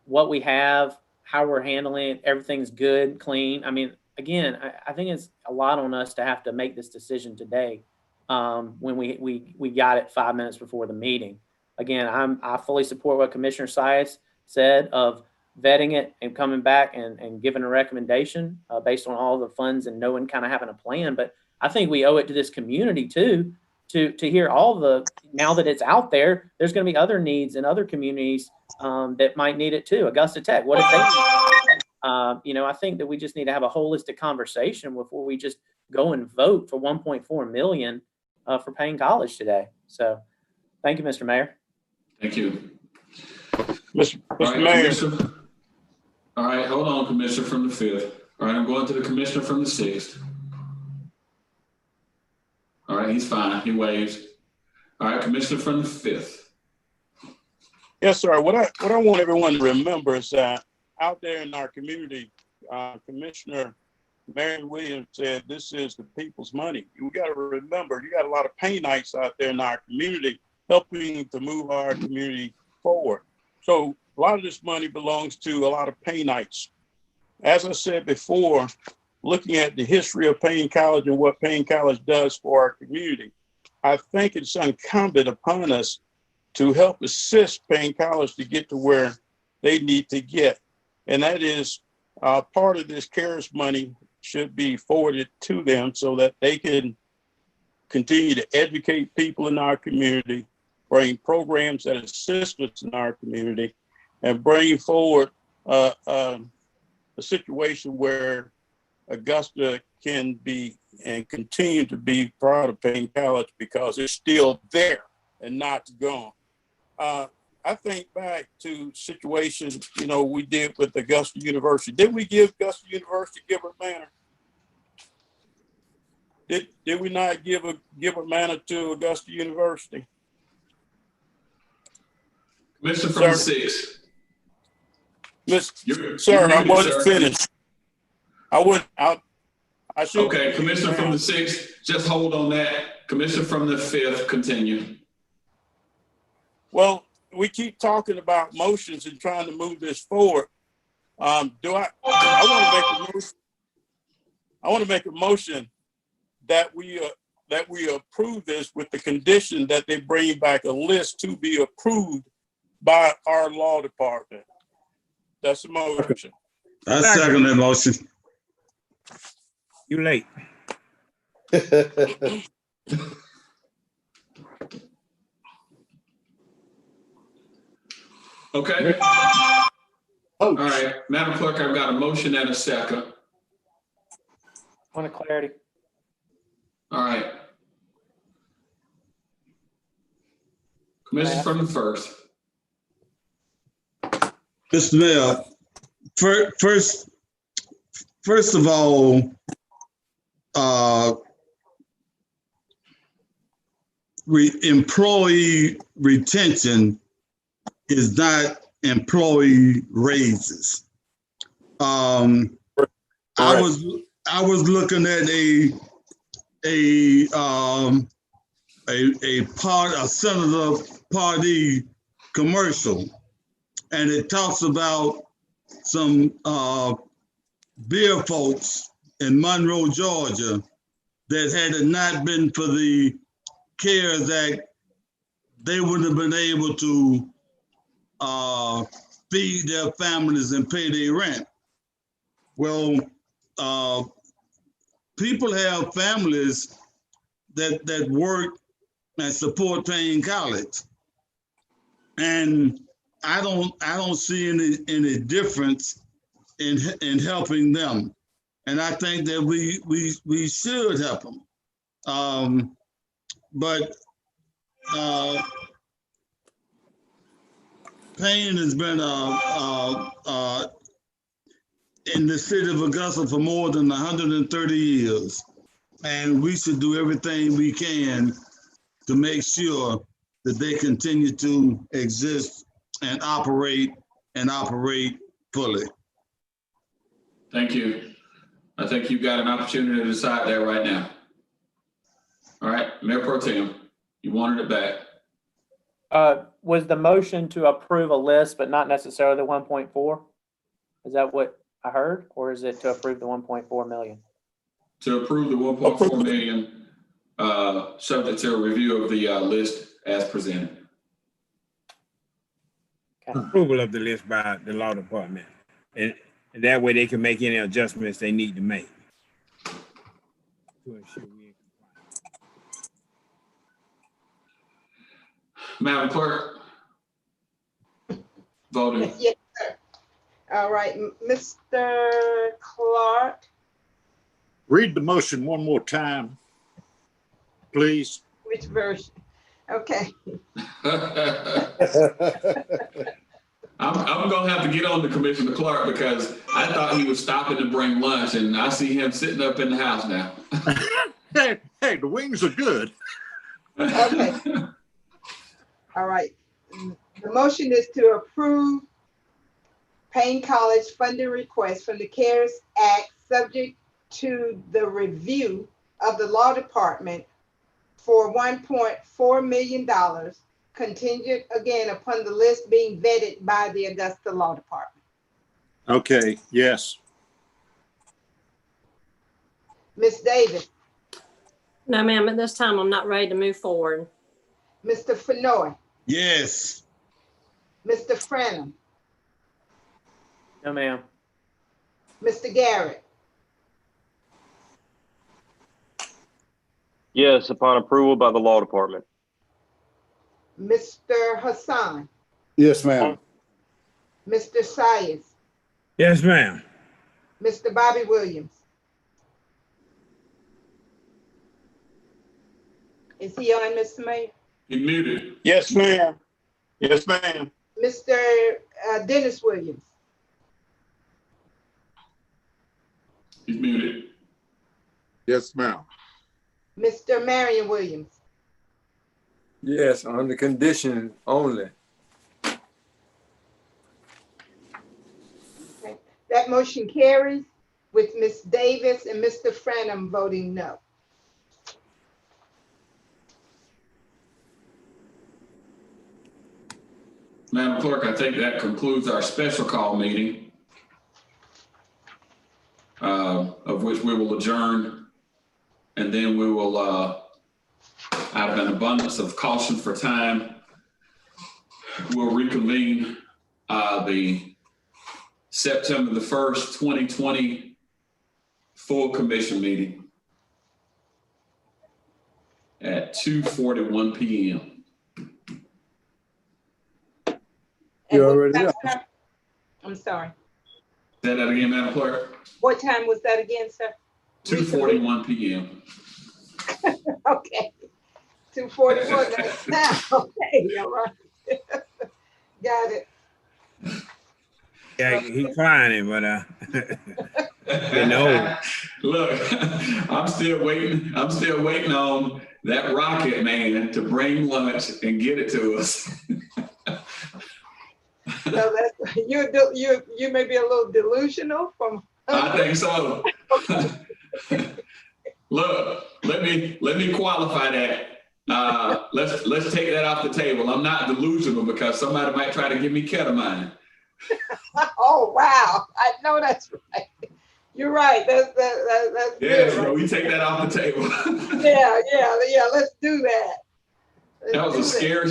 what we have, how we're handling it, everything's good, clean. I mean, again, I think it's a lot on us to have to make this decision today when we got it 5 minutes before the meeting. Again, I fully support what Commissioner Sias said of vetting it and coming back and giving a recommendation based on all the funds and knowing kind of having a plan. But I think we owe it to this community too, to hear all the, now that it's out there, there's going to be other needs in other communities that might need it too. Augusta Tech, what if they need you know, I think that we just need to have a holistic conversation before we just go and vote for 1.4 million for Payne College today. So thank you, Mr. Mayor. Thank you. Mr. All right, Mayor. Commissioner. All right, hold on, Commissioner from the 5th. All right, I'm going to the Commissioner from the 6th. All right, he's fine. He waves. All right, Commissioner from the 5th. Yes, sir. What I want everyone to remember is that out there in our community, Commissioner Marion Williams said, this is the people's money. We got to remember, you got a lot of Paynites out there in our community helping to move our community forward. So a lot of this money belongs to a lot of Paynites. As I said before, looking at the history of Payne College and what Payne College does for our community, I think it's incumbent upon us to help assist Payne College to get to where they need to get. And that is part of this CARES money should be forwarded to them so that they can continue to educate people in our community, bring programs that assist us in our community, and bring forward a situation where Augusta can be and continue to be proud of Payne College because it's still there and not gone. I think back to situations, we did with Augusta University. Did we give Augusta University Gilbert Manor? Did we not give a Gilbert Manor to Augusta University? Commissioner from the 6th. Sir, I wasn't finished. I should. Okay, Commissioner from the 6th, just hold on that. Commissioner from the 5th, continue. Well, we keep talking about motions and trying to move this forward. I want to make a motion that we approve this with the condition that they bring back a list to be approved by our law department. That's a motion. I second that motion. You late. Okay. All right, Madam Clerk, I've got a motion and a second. Point of clarity. All right. Commissioner from the 1st. Mr. Mayor, first of all, employee retention is not employee raises. I was looking at a Senator Party commercial, and it talks about some beer folks in Monroe, Georgia, that had it not been for the CARES Act, they wouldn't have been able to feed their families and pay their rent. Well, people have families that work and support Payne College, and I don't see any difference in helping them, and I think that we should help them. But Payne has been in the city of Augusta for more than 130 years, and we should do everything we can to make sure that they continue to exist and operate fully. Thank you. I think you've got an opportunity to decide that right now. All right, Mayor Pro Tem, you wanted it back. Was the motion to approve a list, but not necessarily the 1.4? Is that what I heard, or is it to approve the 1.4 million? To approve the 1.4 million, subject to a review of the list as presented. Okay. Approval of the list by the law department, and that way they can make any adjustments they need to make to ensure we in compliance. Madam Clerk, voting. Yes, sir. All right, Mr. Clark. Read the motion one more time, please. Which version? Okay. I'm gonna have to get on the Commissioner Clark because I thought he was stopping to bring lunch, and I see him sitting up in the house now. Hey, the wings are good. Okay. All right. The motion is to approve Payne College funding request from the CARES Act, subject to the review of the law department for $1.4 million, contingent again upon the list being vetted by the Augusta Law Department. Okay, yes. Ms. Davis, No, ma'am, at this time, I'm not ready to move forward. Mr. Fenoy, Yes. Mr. Frenham, No, ma'am. Mr. Garrett, Yes, upon approval by the law department. Mr. Hassan, Yes, ma'am. Mr. Sayers, Yes, ma'am. Mr. Bobby Williams. Is he on, Mr. Mayor? He muted. Yes, ma'am. Yes, ma'am. Mr. Dennis Williams, He's muted. Yes, ma'am. Mr. Marion Williams, Yes, on the condition only. okay. That motion carries with Ms. Davis and Mr. Frenham voting no. Madam Clerk, I think that concludes our special call meeting, of which we will adjourn, and then we will, out of an abundance of caution for time, we'll reconvene the September the 1st, 2020 full commission meeting at 2:41 p.m. You already know. I'm sorry. Say that again, Madam Clerk. What time was that again, sir? 2:41 p.m. Okay. 2:41 that's now. Okay, all right. Got it. Yeah, he climbing, but you know. Look, I'm still waiting. I'm still waiting on that rocket man to bring lunch and get it to us. So that's you may be a little delusional from. I think so. Look, let me qualify that. Let's take that off the table. I'm not delusional because somebody might try to give me ketamine. Oh wow! I know that's right. You're right. That's Yeah, good. so Right? we take that off the table. Yeah. Let's do that. That was a scary.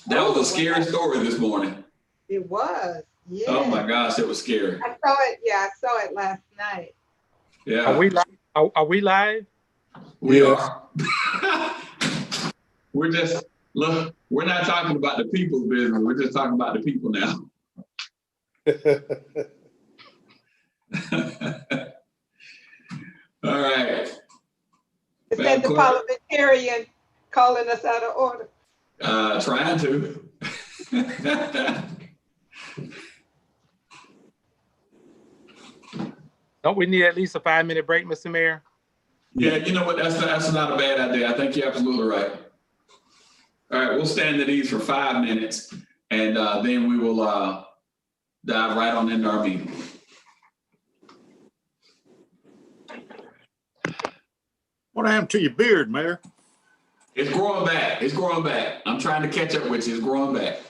That was a scary story this morning. It was. Yeah. Oh my gosh, it was scary. I saw it. Yeah, I saw it last night. Yeah. Are we live? Are we live? We are. We're just look. We're not talking about the people's business. We're just talking about the people now. All right. Is that the parliamentarian calling us out of order? Trying to. Don't we need at least a 5-minute break, Mr. Mayor? Yeah, you know what? That's not a bad idea. I think you're absolutely right. All right, we'll stand at ease for 5 minutes, and then we will dive right on into our meeting. What happened to your beard, Mayor? It's growing back. It's growing back. I'm trying to catch up with you. It's growing back.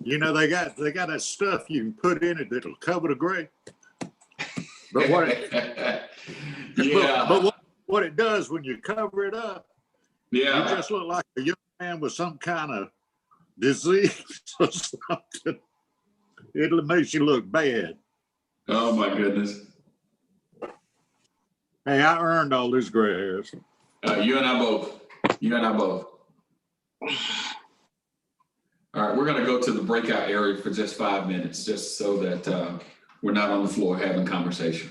You know, they got that stuff you can put in it that'll cover the gray. But what it, yeah. but what it does when you cover it up, yeah, you just look like a young man with some kind of disease or something. It'll make you look bad. Oh my goodness. Hey, I earned all these gray hairs. You and I both. You and I both. All right, we're going to go to the breakout area for just 5 minutes, just so that we're not on the floor having conversation.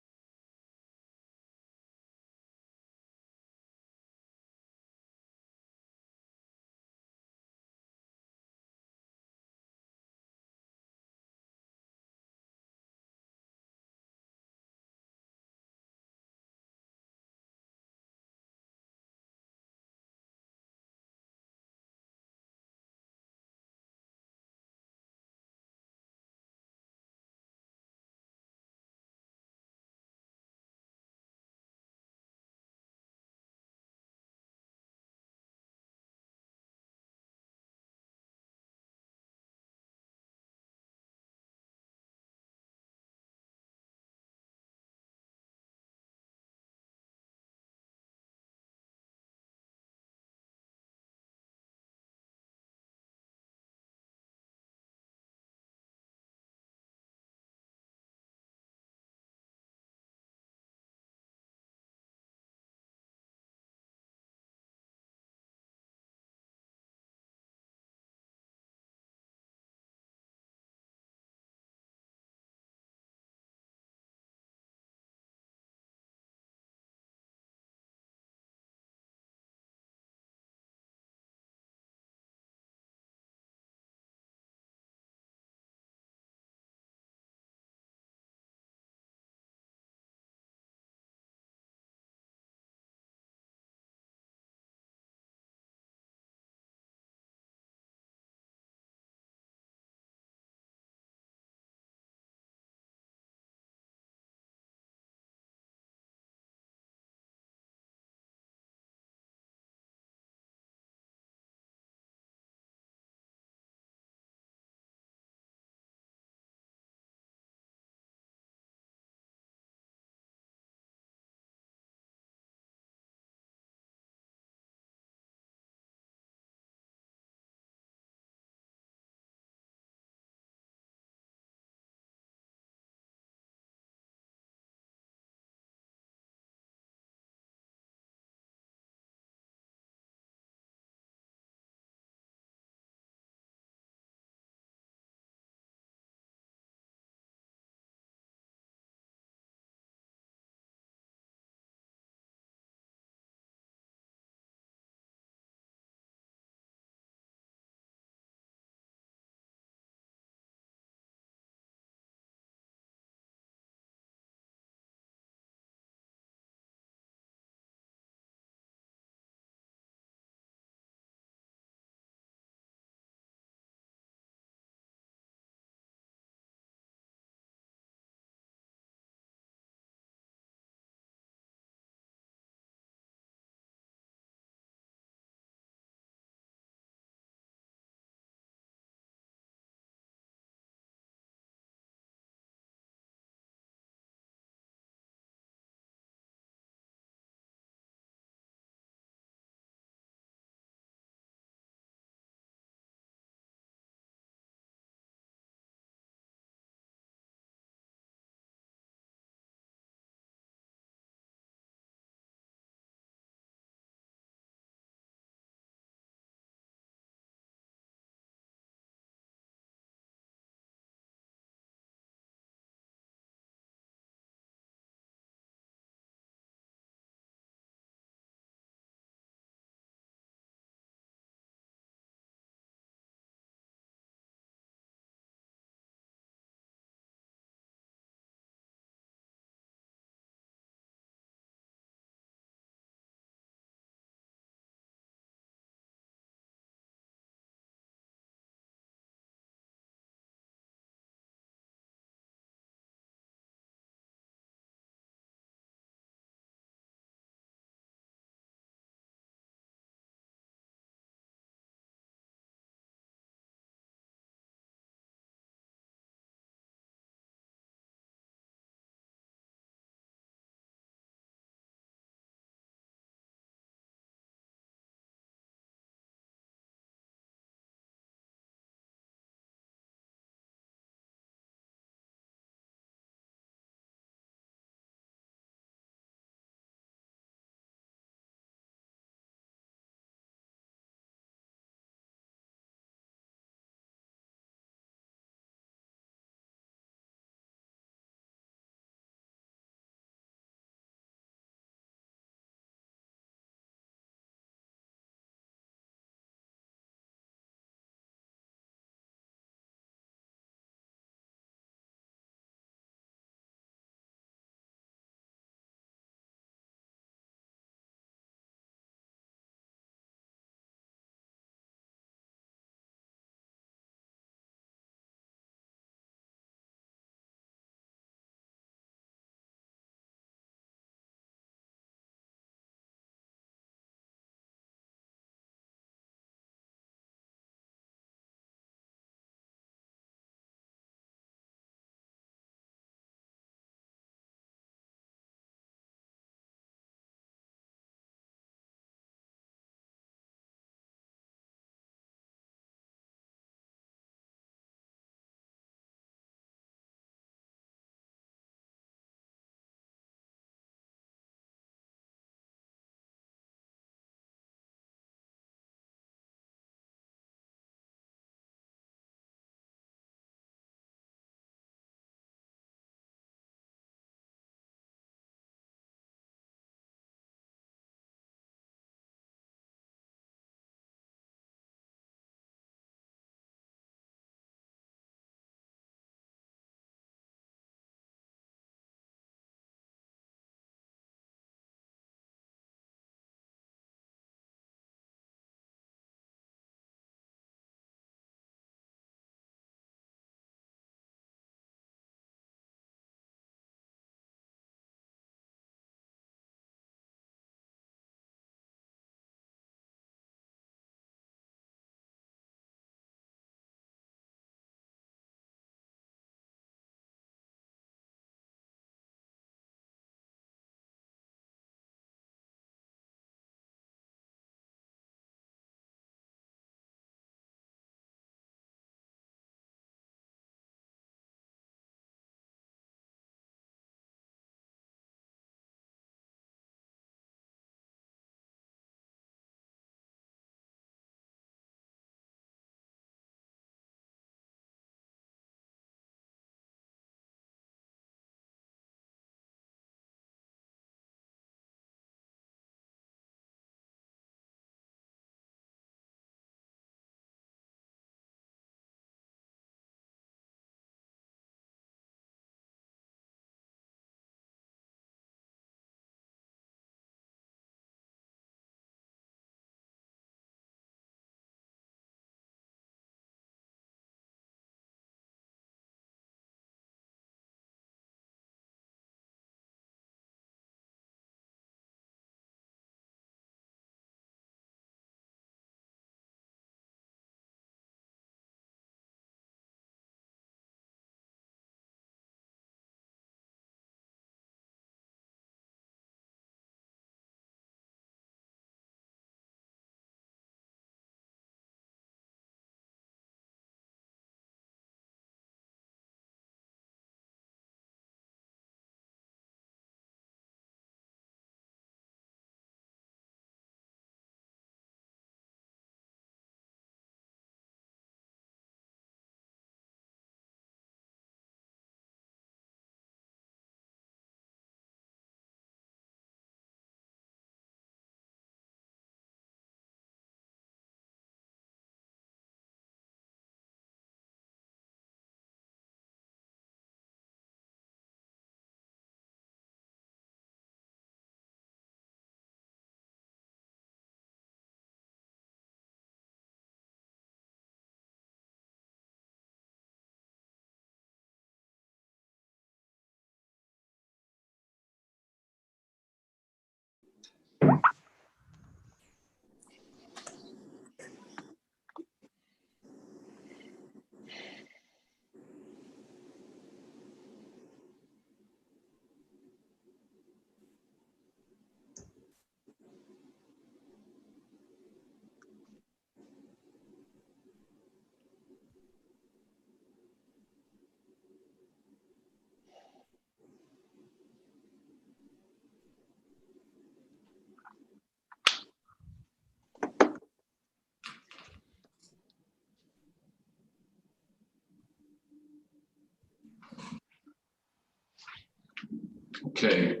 Okay.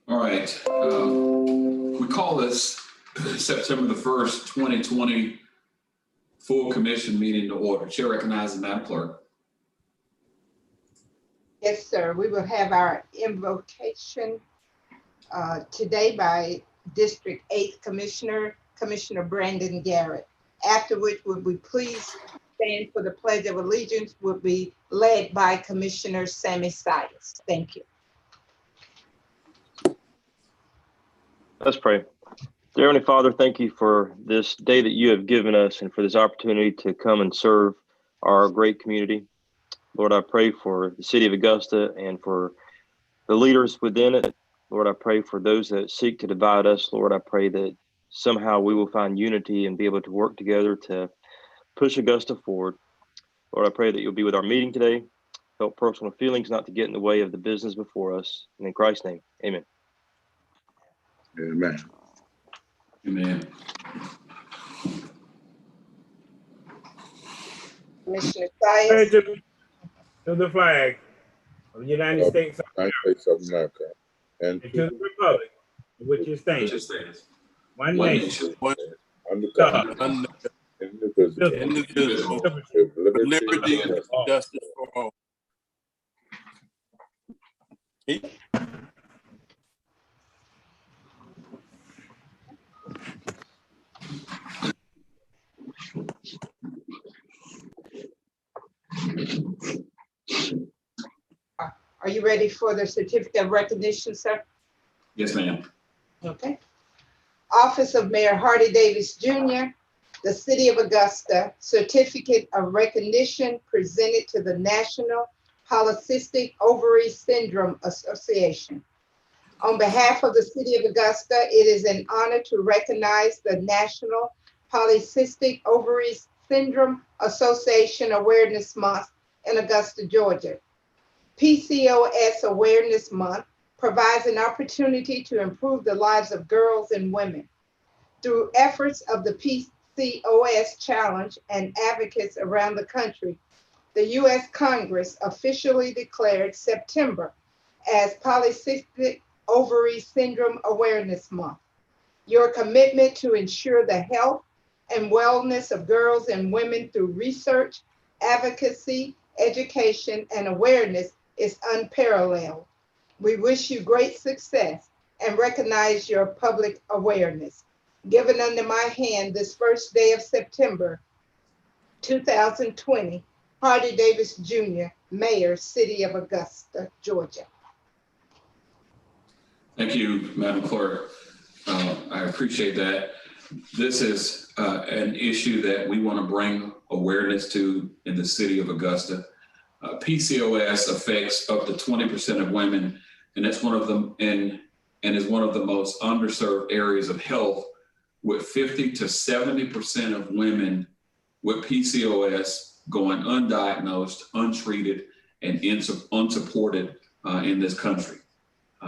All right. We call this September the 1st, 2020 full commission meeting to order. Chair recognizes Madam Clerk. Yes, sir. We will have our invocation today by District 8th Commissioner, Commissioner Brandon Garrett. After which, would we please stand for the Pledge of Allegiance, will be led by Commissioner Sammy Sias. Thank you. Let's pray. Dear Heavenly Father, thank you for this day that you have given us and for this opportunity to come and serve our great community. Lord, I pray for the city of Augusta and for the leaders within it. Lord, I pray for those that seek to divide us. Lord, I pray that somehow we will find unity and be able to work together to push Augusta forward. Lord, I pray that you'll be with our meeting today. Help personal feelings not to get in the way of the business before us. And in Christ's name, amen. Amen. Amen. Commissioner Sias. To the flag of the United States of America, and to the republic in which it stands, one nation, Under God, God, indivisible, indivisible, with liberty and justice for all. Are you ready for the certificate of recognition, sir? Yes, ma'am. Okay. Office of Mayor Hardy Davis Jr., the City of Augusta, certificate of recognition presented to the National Polycystic Ovary Syndrome Association. On behalf of the City of Augusta, it is an honor to recognize the National Polycystic Ovary Syndrome Association Awareness Month in Augusta, Georgia. PCOS Awareness Month provides an opportunity to improve the lives of girls and women. Through efforts of the PCOS Challenge and advocates around the country, the U.S. Congress officially declared September as Polycystic Ovary Syndrome Awareness Month. Your commitment to ensure the health and wellness of girls and women through research, advocacy, education, and awareness is unparalleled. We wish you great success and recognize your public awareness. Given under my hand this first day of September 2020, Hardy Davis Jr., Mayor, City of Augusta, Georgia. Thank you, Madam Clerk. I appreciate that. This is an issue that we want to bring awareness to in the City of Augusta. PCOS affects up to 20% of women, and that's one of them, and is one of the most underserved areas of health, with 50 to 70% of women with PCOS going undiagnosed, untreated, and unsupported in this country.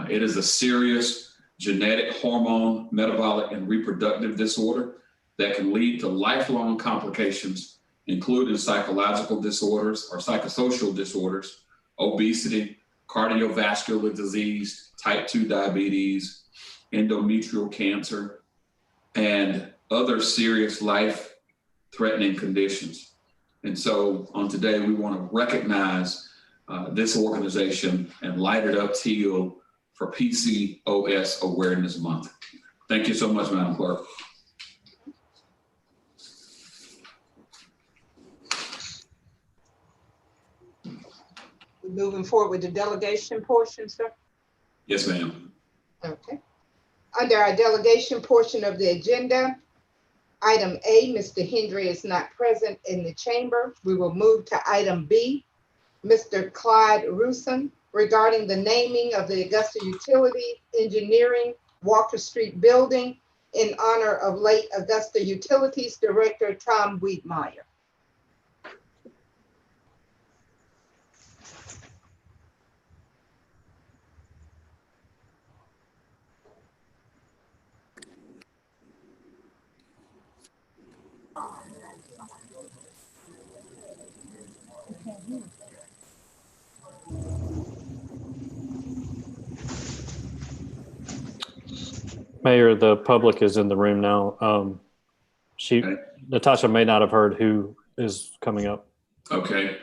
It is a serious genetic, hormone, metabolic, and reproductive disorder that can lead to lifelong complications, including psychological disorders or psychosocial disorders, obesity, cardiovascular disease, type 2 diabetes, endometrial cancer, and other serious life-threatening conditions. And so on today, we want to recognize this organization and light it up teal for PCOS Awareness Month. Thank you so much, Madam Clerk. We're moving forward with the delegation portion, sir. Yes, ma'am. Okay. Under our delegation portion of the agenda, item A, Mr. Hendry is not present in the chamber. We will move to item B, Mr. Clyde Rusin, regarding the naming of the Augusta Utility Engineering Walker Street Building in honor of late Augusta Utilities Director Tom Wiedmeyer. Mayor, the public is in the room now. Natasha may not have heard who is coming up. Okay.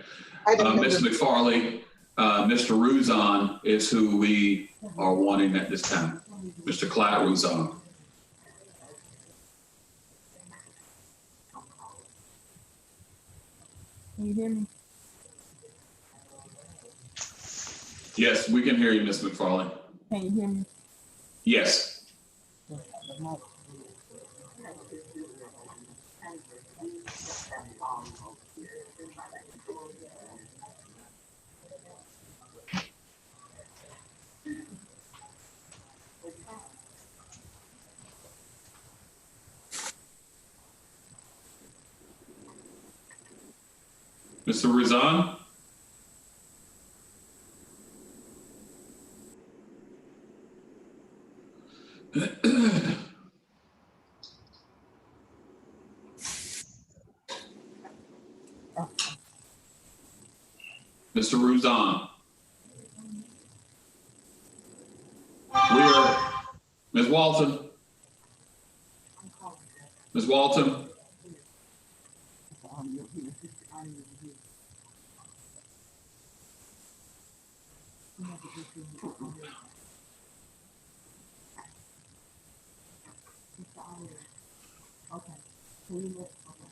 Ms. McFarley, Mr. Ruzon is who we are wanting at this time. Mr. Clyde Ruzon. Can you hear me? Yes, we can hear you, Ms. McFarley. Can you hear me? Yes. Mr. Ruzon? Mr. Ruzon? We're, Ms. Walton? Ms. Walton?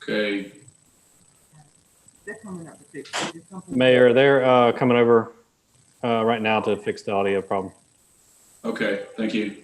Okay. Mayor, they're coming over right now to fix the audio problem. Okay, thank you.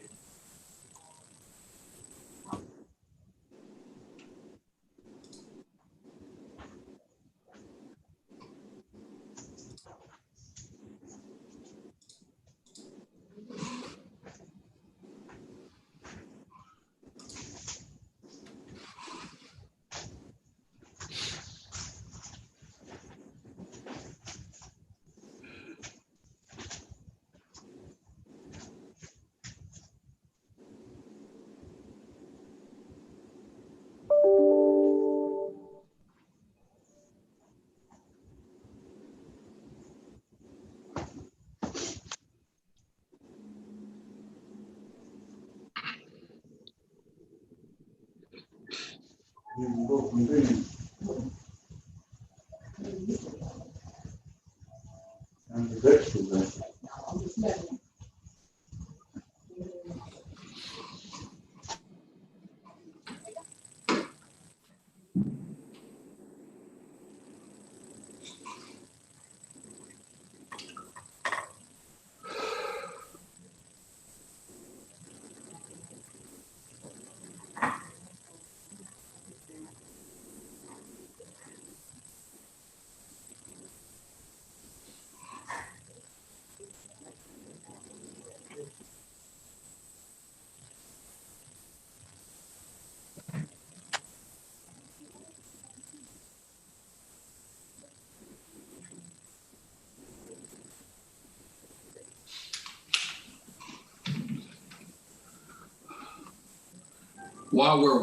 While we're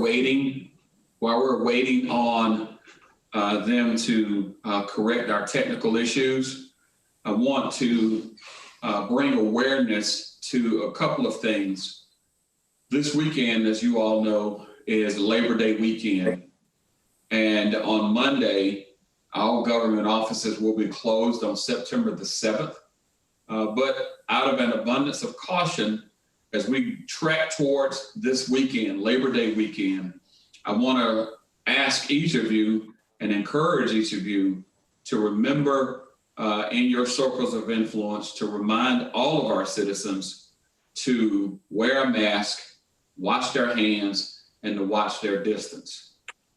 waiting on them to correct our technical issues, I want to bring awareness to a couple of things. This weekend, as you all know, is Labor Day weekend. And on Monday, all government offices will be closed on September the 7th. But out of an abundance of caution, as we trek towards this weekend, Labor Day weekend, I want to ask each of you and encourage each of you to remember in your circles of influence to remind all of our citizens to wear a mask, wash their hands, and to watch their distance.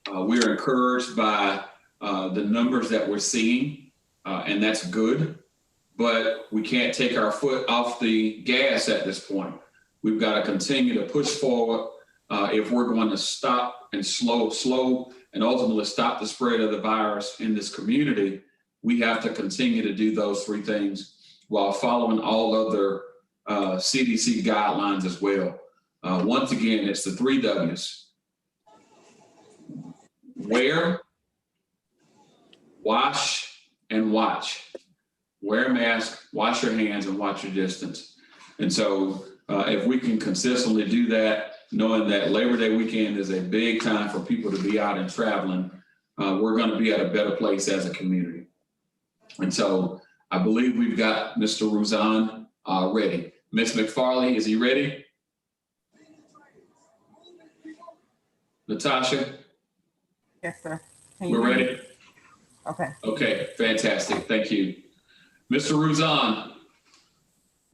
We're encouraged by the numbers that we're seeing, and that's good, but we can't take our foot off the gas at this point. We've got to continue to push forward if we're going to stop and slow and ultimately stop the spread of the virus in this community. We have to continue to do those three things while following all other CDC guidelines as well. Once again, it's the 3 W's. Wear, wash, and watch. Wear a mask, wash your hands, and watch your distance. And so if we can consistently do that, knowing that Labor Day weekend is a big time for people to be out and traveling, we're going to be at a better place as a community. And so I believe we've got Mr. Ruzan ready. Ms. McFarley, is he ready? Natasha? Yes, sir. We're ready? Okay. Okay, fantastic. Thank you. Mr. Ruzan.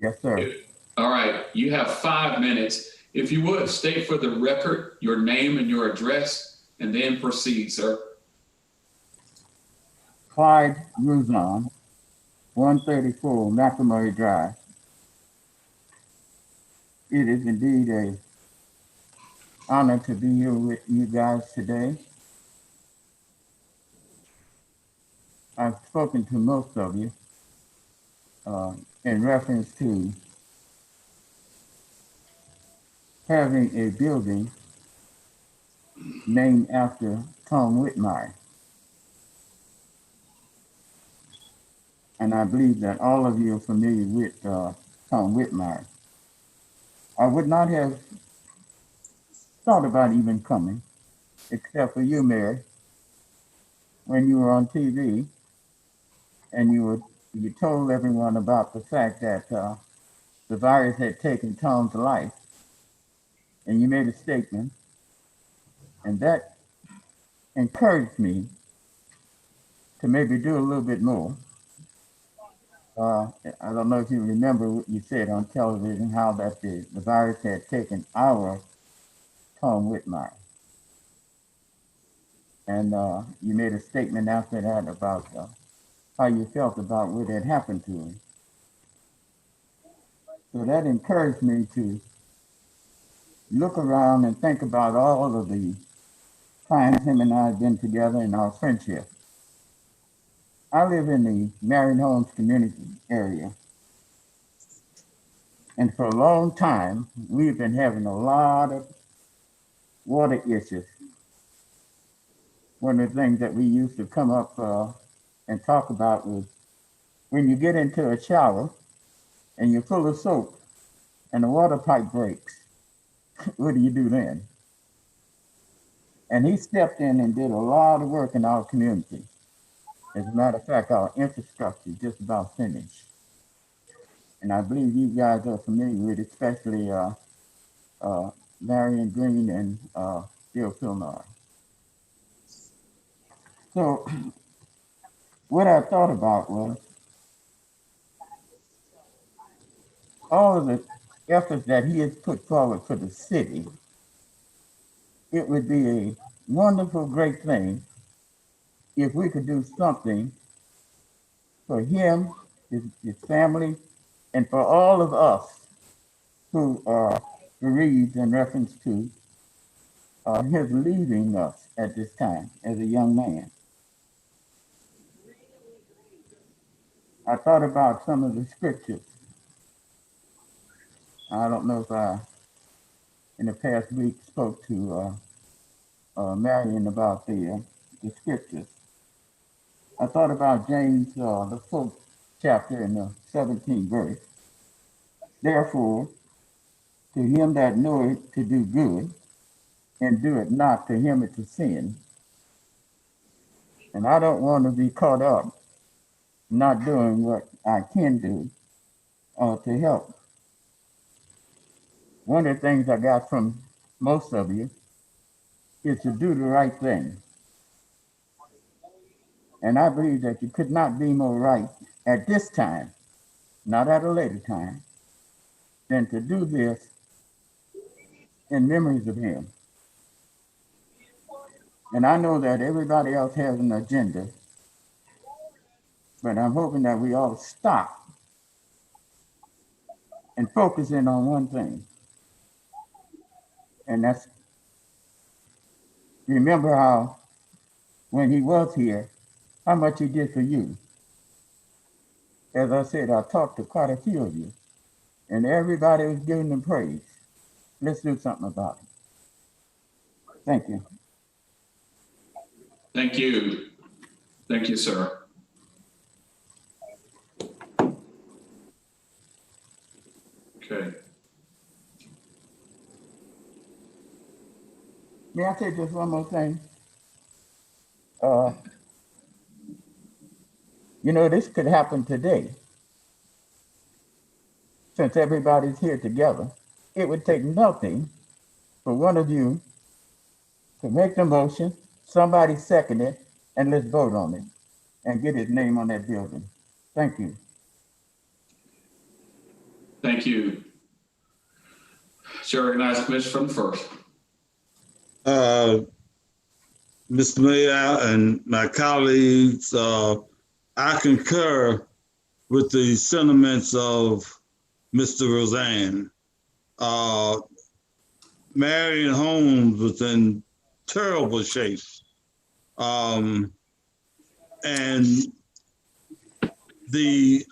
Yes, sir. All right, you have 5 minutes. If you would, state for the record your name and your address, and then proceed, sir. Clyde Ruzon, 134 McElmurray Drive. It is indeed an honor to be here with you guys today. I've spoken to most of you in reference to having a building named after Tom Whitmire. And I believe that all of you are familiar with Tom Whitmire. I would not have thought about even coming, except for you, Mary, when you were on TV and you told everyone about the fact that the virus had taken Tom's life, and you made a statement, and that encouraged me to maybe do a little bit more. I don't know if you remember what you said on television, how that the virus had taken our Tom Whitmire. And you made a statement after that about how you felt about what had happened to him. So that encouraged me to look around and think about all of the times him and I have been together in our friendship. I live in the Marion Homes community area. And for a long time, we've been having a lot of water issues. One of the things that we used to come up and talk about was when you get into a shower and you're full of soap and the water pipe breaks, what do you do then? And he stepped in and did a lot of work in our community. As a matter of fact, our infrastructure is just about finished. And I believe you guys are familiar with it, especially Marion Green and Bill Filnar. So what I thought about was all of the efforts that he has put forward for the city. It would be a wonderful, great thing if we could do something for him, his family, and for all of us who are bereaved in reference to his leaving us at this time as a young man. I thought about some of the scriptures. I don't know if I, in the past week, spoke to Marion about the scriptures. I thought about James, the 4th chapter and the 17th verse. Therefore, to him that knoweth to do good and do it not, to him it's a sin. And I don't want to be caught up not doing what I can do to help. one of the things I got from most of you is to do the right thing. And I believe that you could not be more right at this time, not at a later time, than to do this in memories of him. And I know that everybody else has an agenda, but I'm hoping that we all stop and focus in on one thing. And that's remember how when he was here, how much he did for you. As I said, I talked to quite a few of you, and everybody was giving them praise. Let's do something about it. Thank you. Thank you. Thank you, sir. Okay. May I say just one more thing? You know, this could happen today. Since everybody's here together, it would take nothing for one of you to make the motion, somebody second it, and let's vote on it and get his name on that building. Thank you. Thank you. Chair recognizes Commissioner from the first. Mr. Mayor and my colleagues, I concur with the sentiments of Mr. Roseanne. Marion Holmes was in terrible shape. And the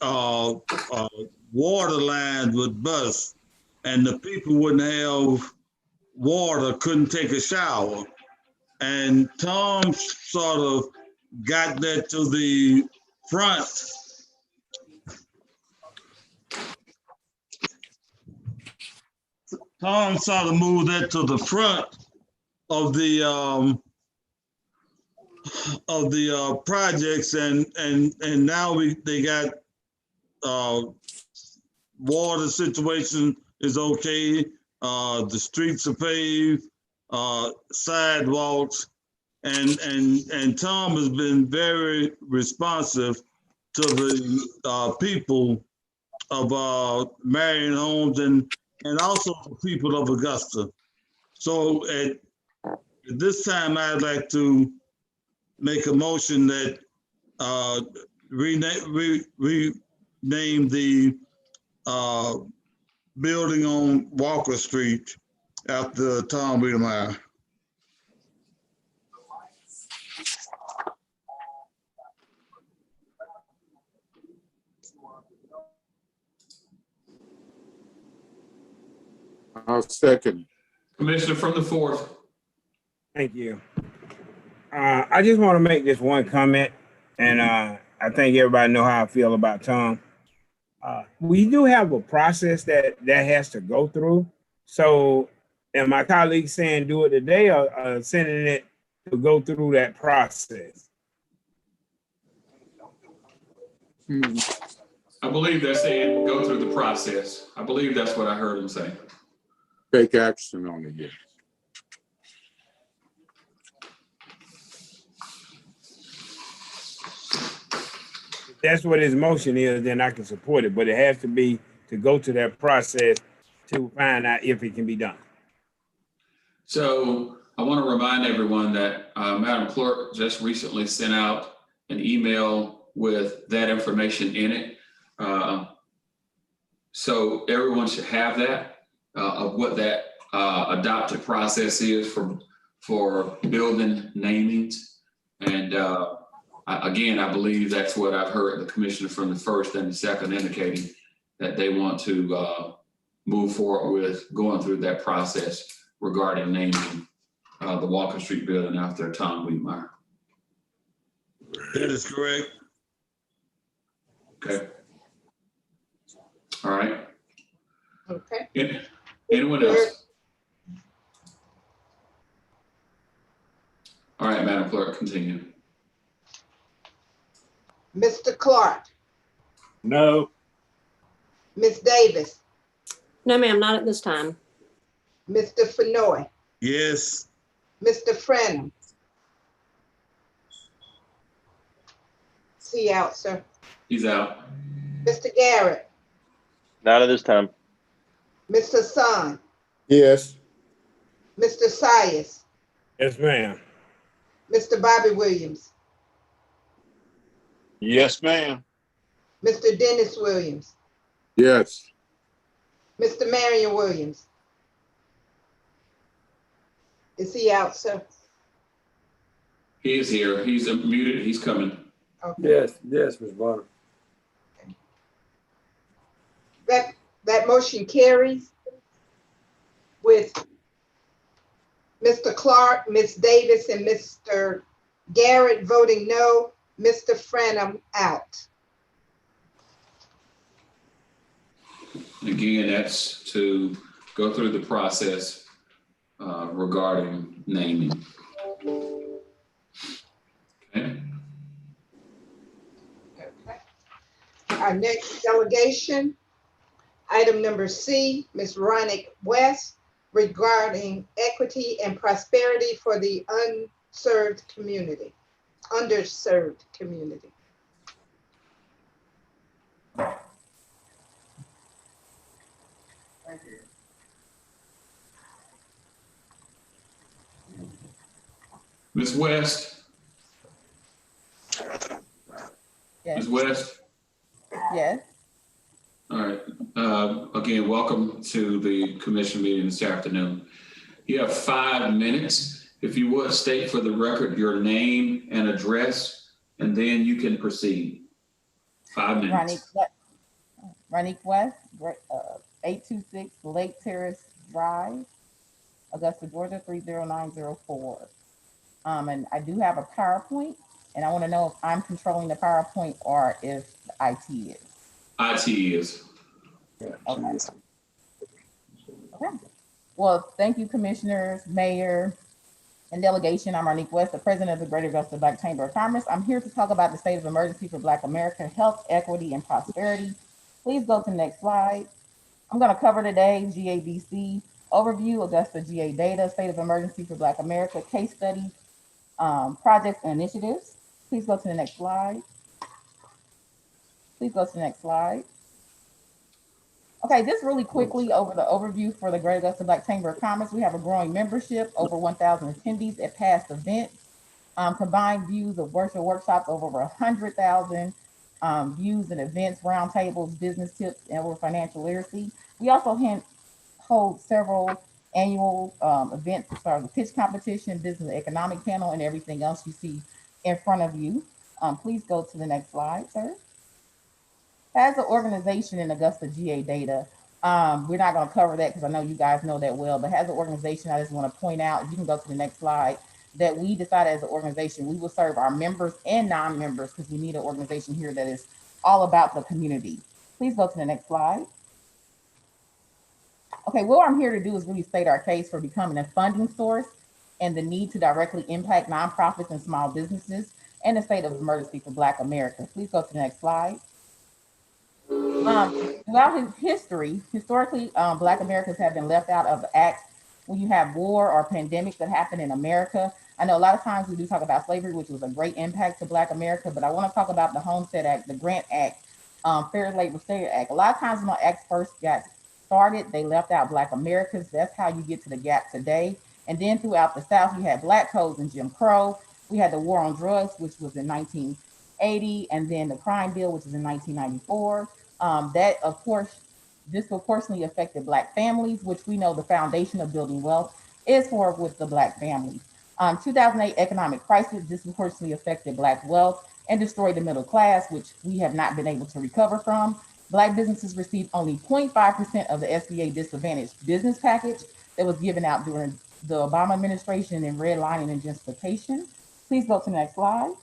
water lines would bust and the people wouldn't have water, couldn't take a shower. And Tom sort of got that to the front. Tom sort of moved that to the front of the projects, and now they got water situation is okay. The streets are paved, sidewalks, and Tom has been very responsive to the people of Marion Homes and also the people of Augusta. So at this time, I'd like to make a motion that rename the building on Walker Street after Tom Wiedemeyer. I'll second. Commissioner from the fourth. Thank you. I just want to make this one comment, and I think everybody know how I feel about Tom. We do have a process that has to go through. So, and my colleagues saying do it today or sending it to go through that process. I believe they're saying go through the process. I believe that's what I heard him say. Take action on it, yes. If that's what his motion is, then I can support it, but it has to be to go to that process to find out if it can be done. So I want to remind everyone that Madam Clerk just recently sent out an email with that information in it. So everyone should have that of what that adopted process is for building namings. And again, I believe that's what I've heard the commissioner from the first and the second indicating that they want to move forward with going through that process regarding naming the Walker Street building after Tom Wiedemeyer. That is correct. Okay. All right. Okay. Anyone else? All right, Madam Clerk, continue. Mr. Clark, No. Ms. Davis, No, ma'am, not at this time. Mr. Fenoy, Yes. Mr. Frenham. See you out, sir. He's out. Mr. Garrett, Not at this time. Mr. Son, Yes. Mr. Sias, Yes, ma'am. Mr. Bobby Williams, Yes, ma'am. Mr. Dennis Williams, Yes. Mr. Marion Williams. Is he out, sir? He is here. He's muted. He's coming. Okay. Yes, Ms. Bonner. That motion carries with Mr. Clark, Ms. Davis, and Mr. Garrett voting no, Mr. Frenham out. Again, that's to go through the process regarding naming. Okay. Our next delegation, item number C, Ms. Ronick West, regarding equity and prosperity for the underserved community. Ms. West? Yes. Ms. West? Yes. All right. Again, welcome to the commission meeting this afternoon. You have 5 minutes. If you would state for the record your name and address, and then you can proceed. 5 minutes. Ronick West, 826 Lake Terrace Drive, Augusta, Georgia, 30904. And I do have a PowerPoint, and I want to know if I'm controlling the PowerPoint or if IT is. IT is. Okay. Okay. Well, thank you, commissioners, mayor, and delegation. I'm Ronick West, the president of the Greater Augusta Black Chamber of Commerce. I'm here to talk about the state of emergency for Black America, health, equity, and prosperity. Please go to the next slide. I'm going to cover today GABC overview, Augusta GA data, state of emergency for Black America, case studies, projects and initiatives. Please go to the next slide. Please go to the next slide. Okay, just really quickly over the overview for the Greater Augusta Black Chamber of Commerce. We have a growing membership, over 1,000 attendees at past events, combined views of virtual workshops over 100,000 views and events, roundtables, business tips, and over financial literacy. We also hold several annual events as far as the pitch competition, business and economic panel, and everything else you see in front of you. Please go to the next slide, sir. As an organization in Augusta GA data, we're not going to cover that because I know you guys know that well, but as an organization, I just want to point out, you can go to the next slide, that we decided as an organization, we will serve our members and non-members because we need an organization here that is all about the community. Please go to the next slide. Okay, what I'm here to do is really state our case for becoming a funding source and the need to directly impact nonprofits and small businesses and the state of emergency for Black America. Please go to the next slide. Throughout historically, Black Americans have been left out of the acts when you have war or pandemics that happen in America. I know a lot of times we do talk about slavery, which was a great impact to Black America, but I want to talk about the Homestead Act, the Grant Act, Fair Labor Standards Act. A lot of times when acts first got started, they left out Black Americans. That's how you get to the gap today. And then throughout the South, you had Black codes and Jim Crow. We had the War on Drugs, which was in 1980, and then the Crime Bill, which was in 1994. That, of course, disproportionately affected Black families, which we know the foundation of building wealth is with the Black family. 2008 economic crisis disproportionately affected Black wealth and destroyed the middle class, which we have not been able to recover from. Black businesses received only 0.5% of the SBA disadvantaged business package that was given out during the Obama administration in redlining and gentrification. Please go to the next slide.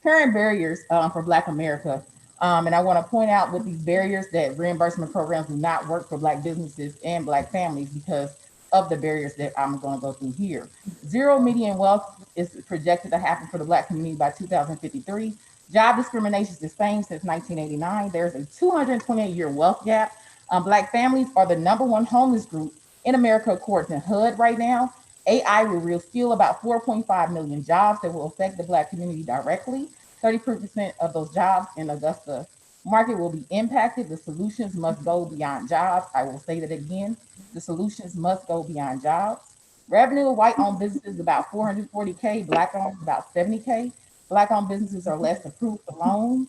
Current barriers for Black America. And I want to point out with these barriers that reimbursement programs do not work for Black businesses and Black families because of the barriers that I'm going to go through here. Zero median wealth is projected to happen for the Black community by 2053. Job discrimination is the same since 1989. There's a 228-year wealth gap Black families are the #1 homeless group in America according to HUD right now. AI will reveal about 4.5 million jobs that will affect the Black community directly. 30% of those jobs in Augusta market will be impacted. The solutions must go beyond jobs. I will say that again. The solutions must go beyond jobs. Revenue of white-owned businesses about 440K, Black-owned about 70K. Black-owned businesses are less approved for loans.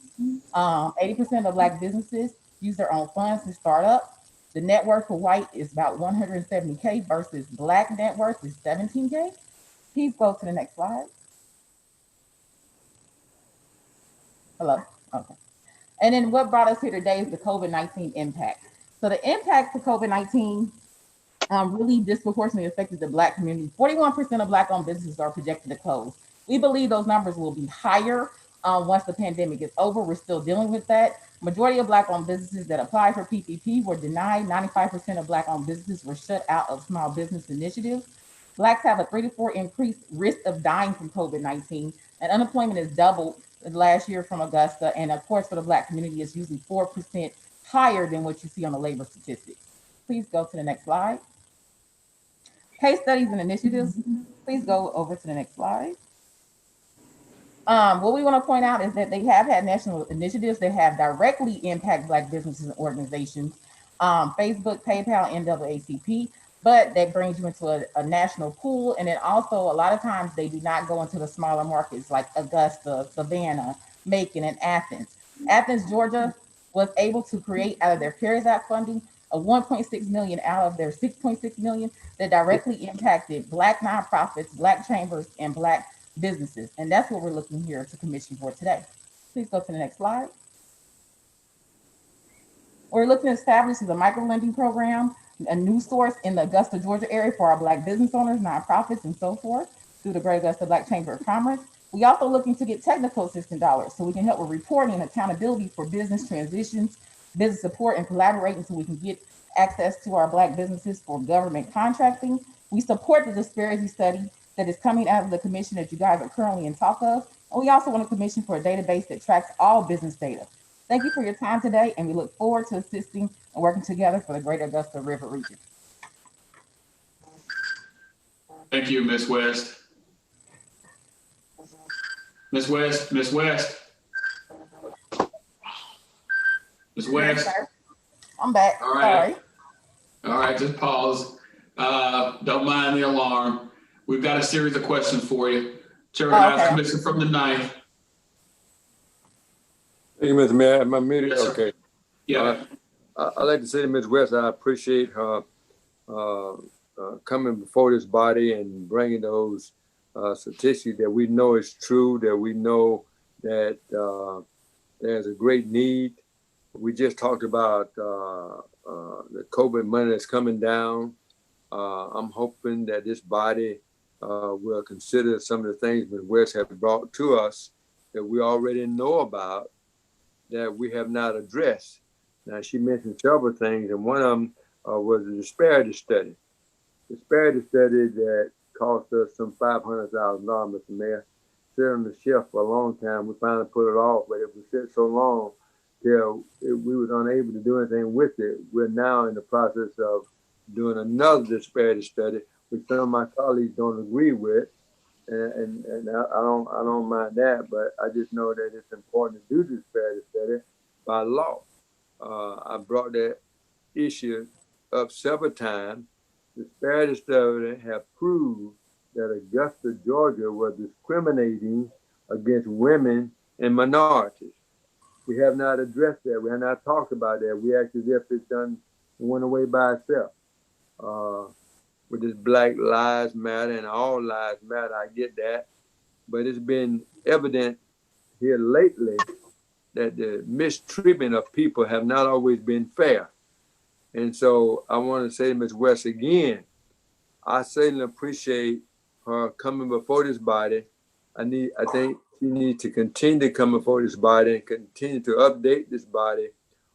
80% of Black businesses use their own funds to start up. The net worth for white is about 170K versus Black net worth is 17K. Please go to the next slide. Hello, okay. And then what brought us here today is the COVID-19 impact. So the impact for COVID-19 really disproportionately affected the Black community. 41% of Black-owned businesses are projected to close. We believe those numbers will be higher once the pandemic is over. We're still dealing with that. Majority of Black-owned businesses that applied for PPP were denied. 95% of Black-owned businesses were shut out of small business initiatives. Blacks have a 3 to 4 increased risk of dying from COVID-19, and unemployment is doubled last year from Augusta. And of course, for the Black community, it's usually 4% higher than what you see on the labor statistics. Please go to the next slide. Case studies and initiatives. Please go over to the next slide. What we want to point out is that they have had national initiatives that have directly impact Black businesses and organizations. Facebook, PayPal, NAACP, but that brings you into a national pool. And then also a lot of times they do not go into the smaller markets like Augusta, Savannah, Macon, and Athens. Athens, Georgia was able to create out of their CARES Act funding a 1.6 million out of their 6.6 million that directly impacted Black nonprofits, Black chambers, and Black businesses. And that's what we're looking here to commission for today. Please go to the next slide. We're looking to establish a micro lending program, a new source in the Augusta, Georgia area for our Black business owners, nonprofits, and so forth through the Great Augusta Black Chamber of Commerce. We also looking to get technical assistance dollars so we can help with reporting and accountability for business transitions, business support, and collaborating so we can get access to our Black businesses for government contracting. We support the disparity study that is coming out of the commission that you guys are currently in talk of. And we also want a commission for a database that tracks all business data. Thank you for your time today, and we look forward to assisting and working together for the Greater Augusta River region. Thank you, Ms. West. Ms. West, Ms. West. Ms. West. Yes, I'm back. All right. All right, just pause. Don't mind the alarm. We've got a series of questions for you. Chair recognizes Commissioner from the 9th. Thank you, Mr. Mayor. Am I muted? Yes, okay. Yeah. I'd like to say to Ms. West, I appreciate her coming before this body and bringing those statistics that we know is true, that we know that there's a great need. We just talked about the COVID money that's coming down. I'm hoping that this body will consider some of the things Ms. West has brought to us that we already know about that we have not addressed. Now, she mentioned several things, and one of them was the disparity study. Disparity study that cost us some $500,000, Mr. Mayor. Sit on the shelf for a long time. We finally put it off, but it was sit so long till we was unable to do anything with it. We're now in the process of doing another disparity study, which some of my colleagues don't agree with, and I don't mind that, but I just know that it's important to do disparity study by law. I brought that issue up several times. Disparity study have proved that Augusta, Georgia was discriminating against women and minorities. We have not addressed that. We have not talked about that. We act as if it's went away by itself. With this Black Lives Matter and all lives matter, I get that. But it's been evident here lately that the mistreatment of people have not always been fair. And so I want to say to Ms. West again, I certainly appreciate her coming before this body. I think she needs to continue to come before this body and continue to update this body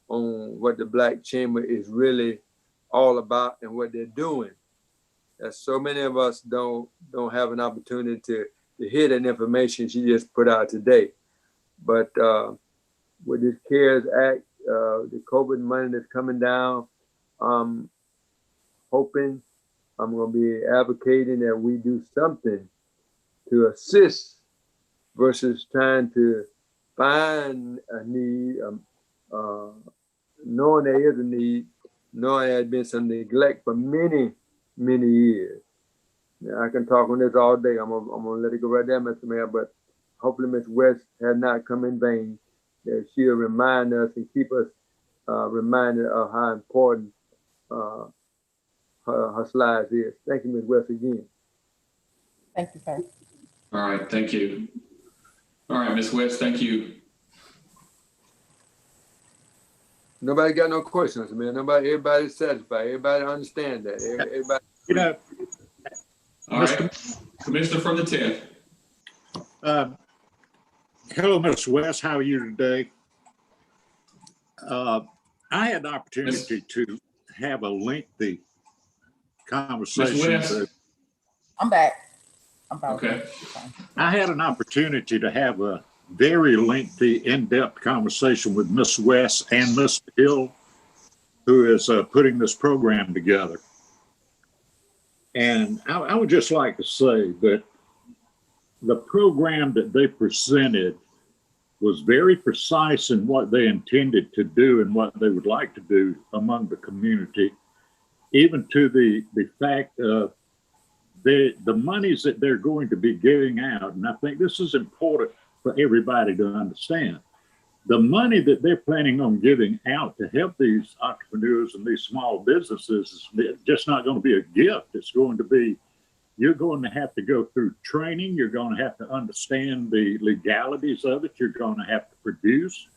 on what the Black Chamber is really all about and what they're doing. As so many of us don't have an opportunity to hear that information she just put out today. But with this CARES Act, the COVID money that's coming down, I'm hoping, I'm going to be advocating that we do something to assist versus trying to find a need, knowing there is a need, knowing there has been some neglect for many, many years. Now, I can talk on this all day. I'm gonna let it go right there, Mr. Mayor, but hopefully Ms. West has not come in vain, that she'll remind us and keep us reminded of how important her slides is. Thank you, Ms. West, again. Thank you, sir. All right, thank you. All right, Ms. West, thank you. Nobody got no questions, man. Everybody's satisfied. Everybody understand that. Everybody. You know, all right, Commissioner from the 10th. Hello, Ms. West. How are you today? I had the opportunity to have a lengthy conversation. I'm back. I'm back. Okay. I had an opportunity to have a very lengthy, in-depth conversation with Ms. West and Mr. Hill, who is putting this program together. And I would just like to say that the program that they presented was very precise in what they intended to do and what they would like to do among the community, even to the fact of the monies that they're going to be giving out. And I think this is important for everybody to understand. The money that they're planning on giving out to help these entrepreneurs and these small businesses is just not going to be a gift. It's going to be, you're going to have to go through training. You're going to have to understand the legalities of it. You're going to have to produce.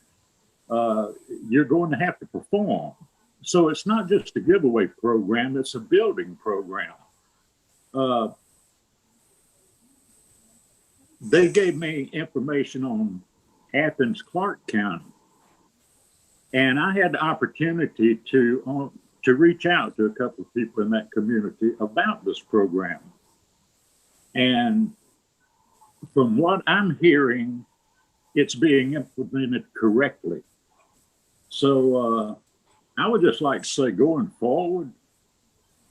You're going to have to perform. So it's not just a giveaway program, it's a building program. They gave me information on Athens, Clark County. And I had the opportunity to reach out to a couple of people in that community about this program. And from what I'm hearing, it's being implemented correctly. So I would just like to say, going forward,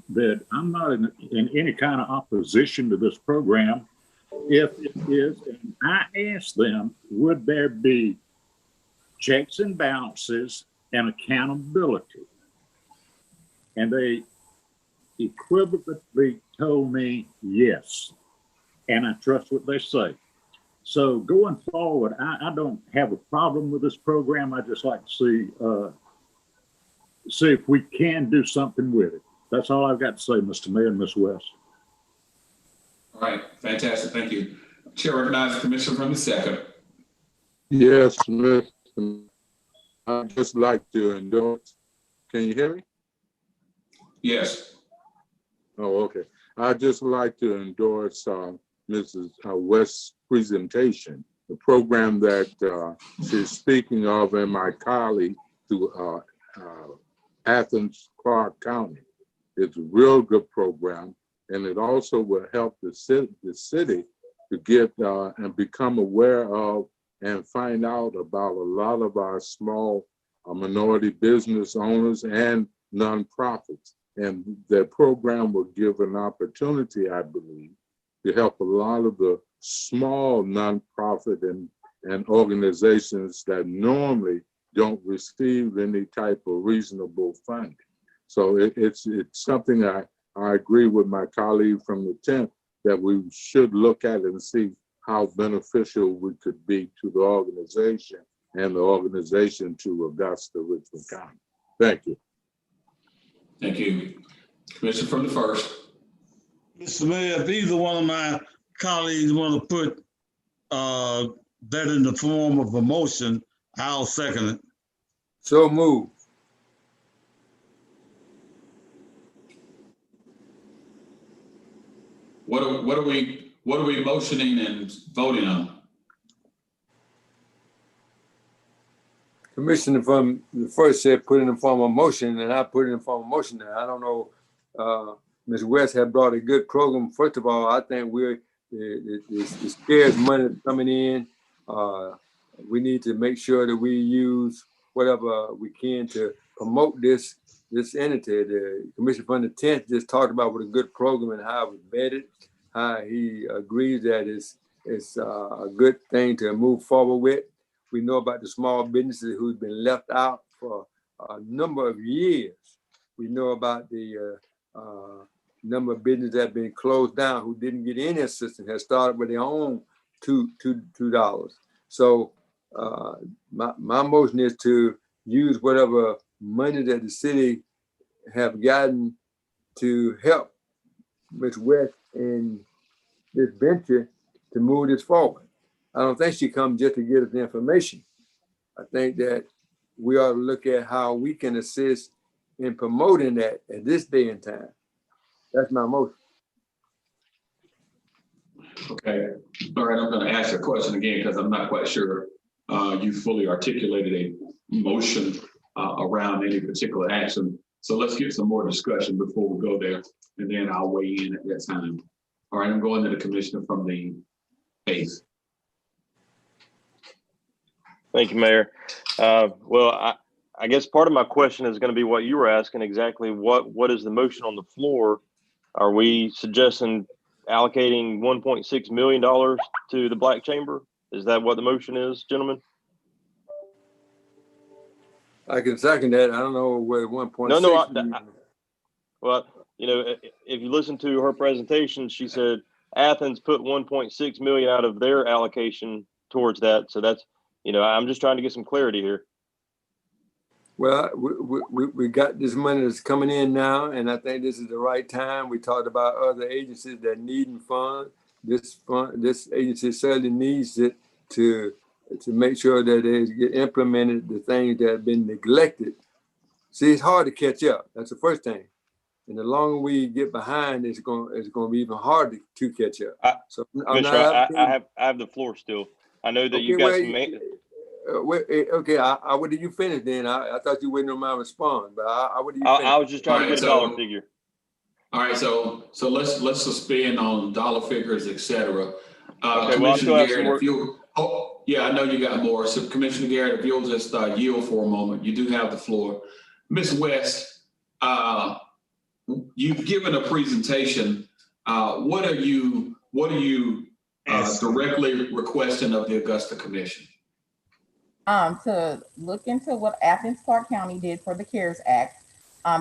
that I'm not in any kind of opposition to this program. If it is, and I asked them, would there be checks and balances and accountability? And they equivocally told me yes. And I trust what they say. So going forward, I don't have a problem with this program. I just like to see if we can do something with it. That's all I've got to say, Mr. Mayor and Ms. West. All right, fantastic, thank you. Chair recognizes the Commissioner from the 2nd. Yes, Mr. I'd just like to endorse. Can you hear me? Yes. Oh, okay. I'd just like to endorse Mrs. West's presentation. The program that she's speaking of and my colleague through Athens, Clark County. It's a real good program, and it also will help the city to get and become aware of and find out about a lot of our small minority business owners and nonprofits. And that program will give an opportunity, I believe, to help a lot of the small nonprofit and organizations that normally don't receive any type of reasonable funding. So it's something I agree with my colleague from the 10th that we should look at and see how beneficial we could be to the organization and the organization to Augusta, Richmond County. Thank you. Thank you. Commissioner from the 1st. Mr. Mayor, if either one of my colleagues want to put that in the form of a motion, I'll second it. So move. What are we motioning and voting on? Commissioner from the 1st said put it in the form of motion, and I put it in the form of motion. Now, I don't know, Ms. West had brought a good program. First of all, I think the scarce money coming in. We need to make sure that we use whatever we can to promote this this entity, the Commission from the 10th, just talked about what a good program and how it was vetted, how he agrees that it's a good thing to move forward with. We know about the small businesses who've been left out for a number of years. We know about the number of businesses that have been closed down who didn't get any assistance, have started with their own $2. So my motion is to use whatever money that the city have gotten to help Ms. West in this venture to move this forward. I don't think she come just to get us the information. I think that we ought to look at how we can assist in promoting that at this day and time. That's my motion. Okay. All right, I'm going to ask a question again because I'm not quite sure you fully articulated a motion around any particular action. So let's get some more discussion before we go there, and then I'll weigh in at that time. All right, I'm going to the commissioner from the 8th. Thank you, Mayor. Well, I guess part of my question is going to be what you were asking exactly. What is the motion on the floor? Are we suggesting allocating $1.6 million to the Black Chamber? Is that what the motion is, gentlemen? I can second that. I don't know where 1.6. No, well, you know, if you listen to her presentation, she said Athens put 1.6 million out of their allocation towards that. So that's, you know, I'm just trying to get some clarity here. Well, we got this money that's coming in now, and I think this is the right time. We talked about other agencies that need funds. This agency certainly needs it to make sure that they get implemented, the things that have been neglected. See, it's hard to catch up. That's the first thing. And the longer we get behind, it's going to be even harder to catch up. So I have the floor still. I know that okay, you got okay, what did you finish then? I thought you waiting on my response, but what did you finish? I was just trying to get a dollar figure. All right, so let's suspend on dollar figures, etc. Okay, Commissioner Garrett, if you, yeah, I know you got more. So Commissioner Garrett, if you'll just yield for a moment, you do have the floor. Ms. West, you've given a presentation. What are you directly requesting of the Augusta Commission? To look into what Athens Clarke County did for the CARES Act.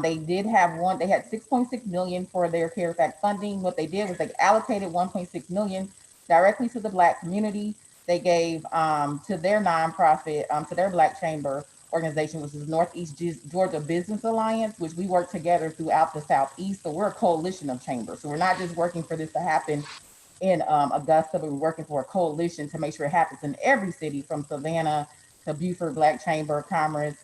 They did have they had 6.6 million for their CARES Act funding. What they did was they allocated 1.6 million directly to the Black community. They gave to their nonprofit, to their Black Chamber organization, which is Northeast Georgia Business Alliance, which we work together throughout the Southeast. So we're a coalition of chambers. So we're not just working for this to happen in Augusta, but we're working for a coalition to make sure it happens in every city from Savannah to Beaufort, Black Chamber of Commerce,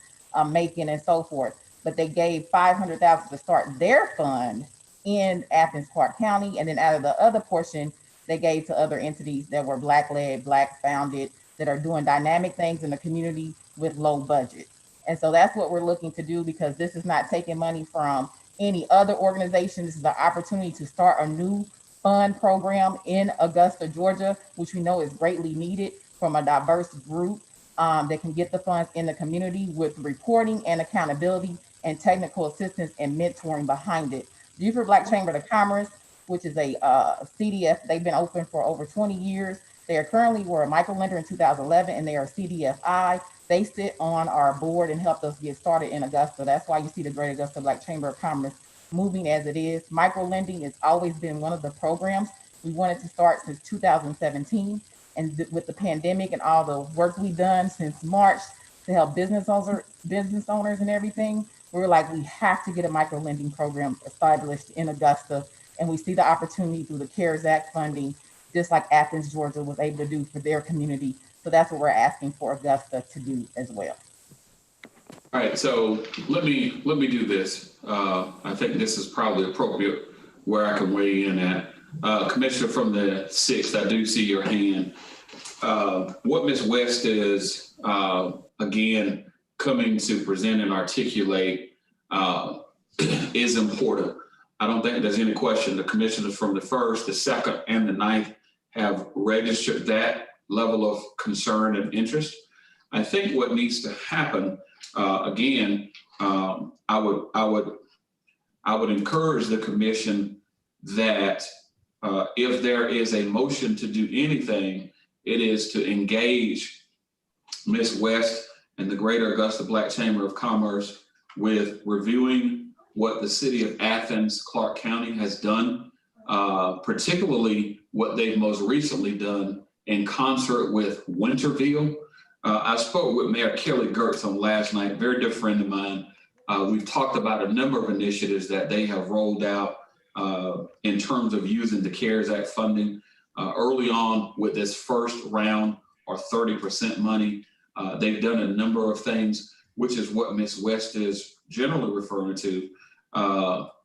Macon, and so forth. But they gave $500,000 to start their fund in Athens Clarke County, and then out of the other portion, they gave to other entities that were Black-led, Black-founded, that are doing dynamic things in the community with low budget. And so that's what we're looking to do, because this is not taking money from any other organization. This is an opportunity to start a new fund program in Augusta, Georgia, which we know is greatly needed from a diverse group that can get the funds in the community with reporting and accountability and technical assistance and mentoring behind it. Beaufort Black Chamber of Commerce, which is a CDF, they've been open for over 20 years. They were a microlender in 2011, and they are CDFI. They sit on our board and helped us get started in Augusta. That's why you see the Great Augusta Black Chamber of Commerce moving as it is. Microlending has always been one of the programs we wanted to start since 2017. And with the pandemic and all the work we've done since March to help business owners and everything, we were like, we have to get a microlending program established in Augusta. And we see the opportunity through the CARES Act funding, just like Athens, Georgia was able to do for their community. So that's what we're asking for Augusta to do as well. All right, so let me do this. I think this is probably appropriate where I can weigh in at. Commissioner from the 6th, I do see your hand. What Ms. West is, again, coming to present and articulate is important. I don't think there's any question. The commissioners from the 1st, the 2nd, and the 9th have registered that level of concern and interest. I think what needs to happen, again, I I would encourage the commission that if there is a motion to do anything, it is to engage Ms. West and the Greater Augusta Black Chamber of Commerce with reviewing what the city of Athens, Clark County has done, particularly what they've most recently done in concert with Winterville. I spoke with Mayor Kelly Gertz on last night, a very dear friend of mine. We've talked about a number of initiatives that they have rolled out in terms of using the CARES Act funding early on with this first round or 30% money. They've done a number of things, which is what Ms. West is generally referring to.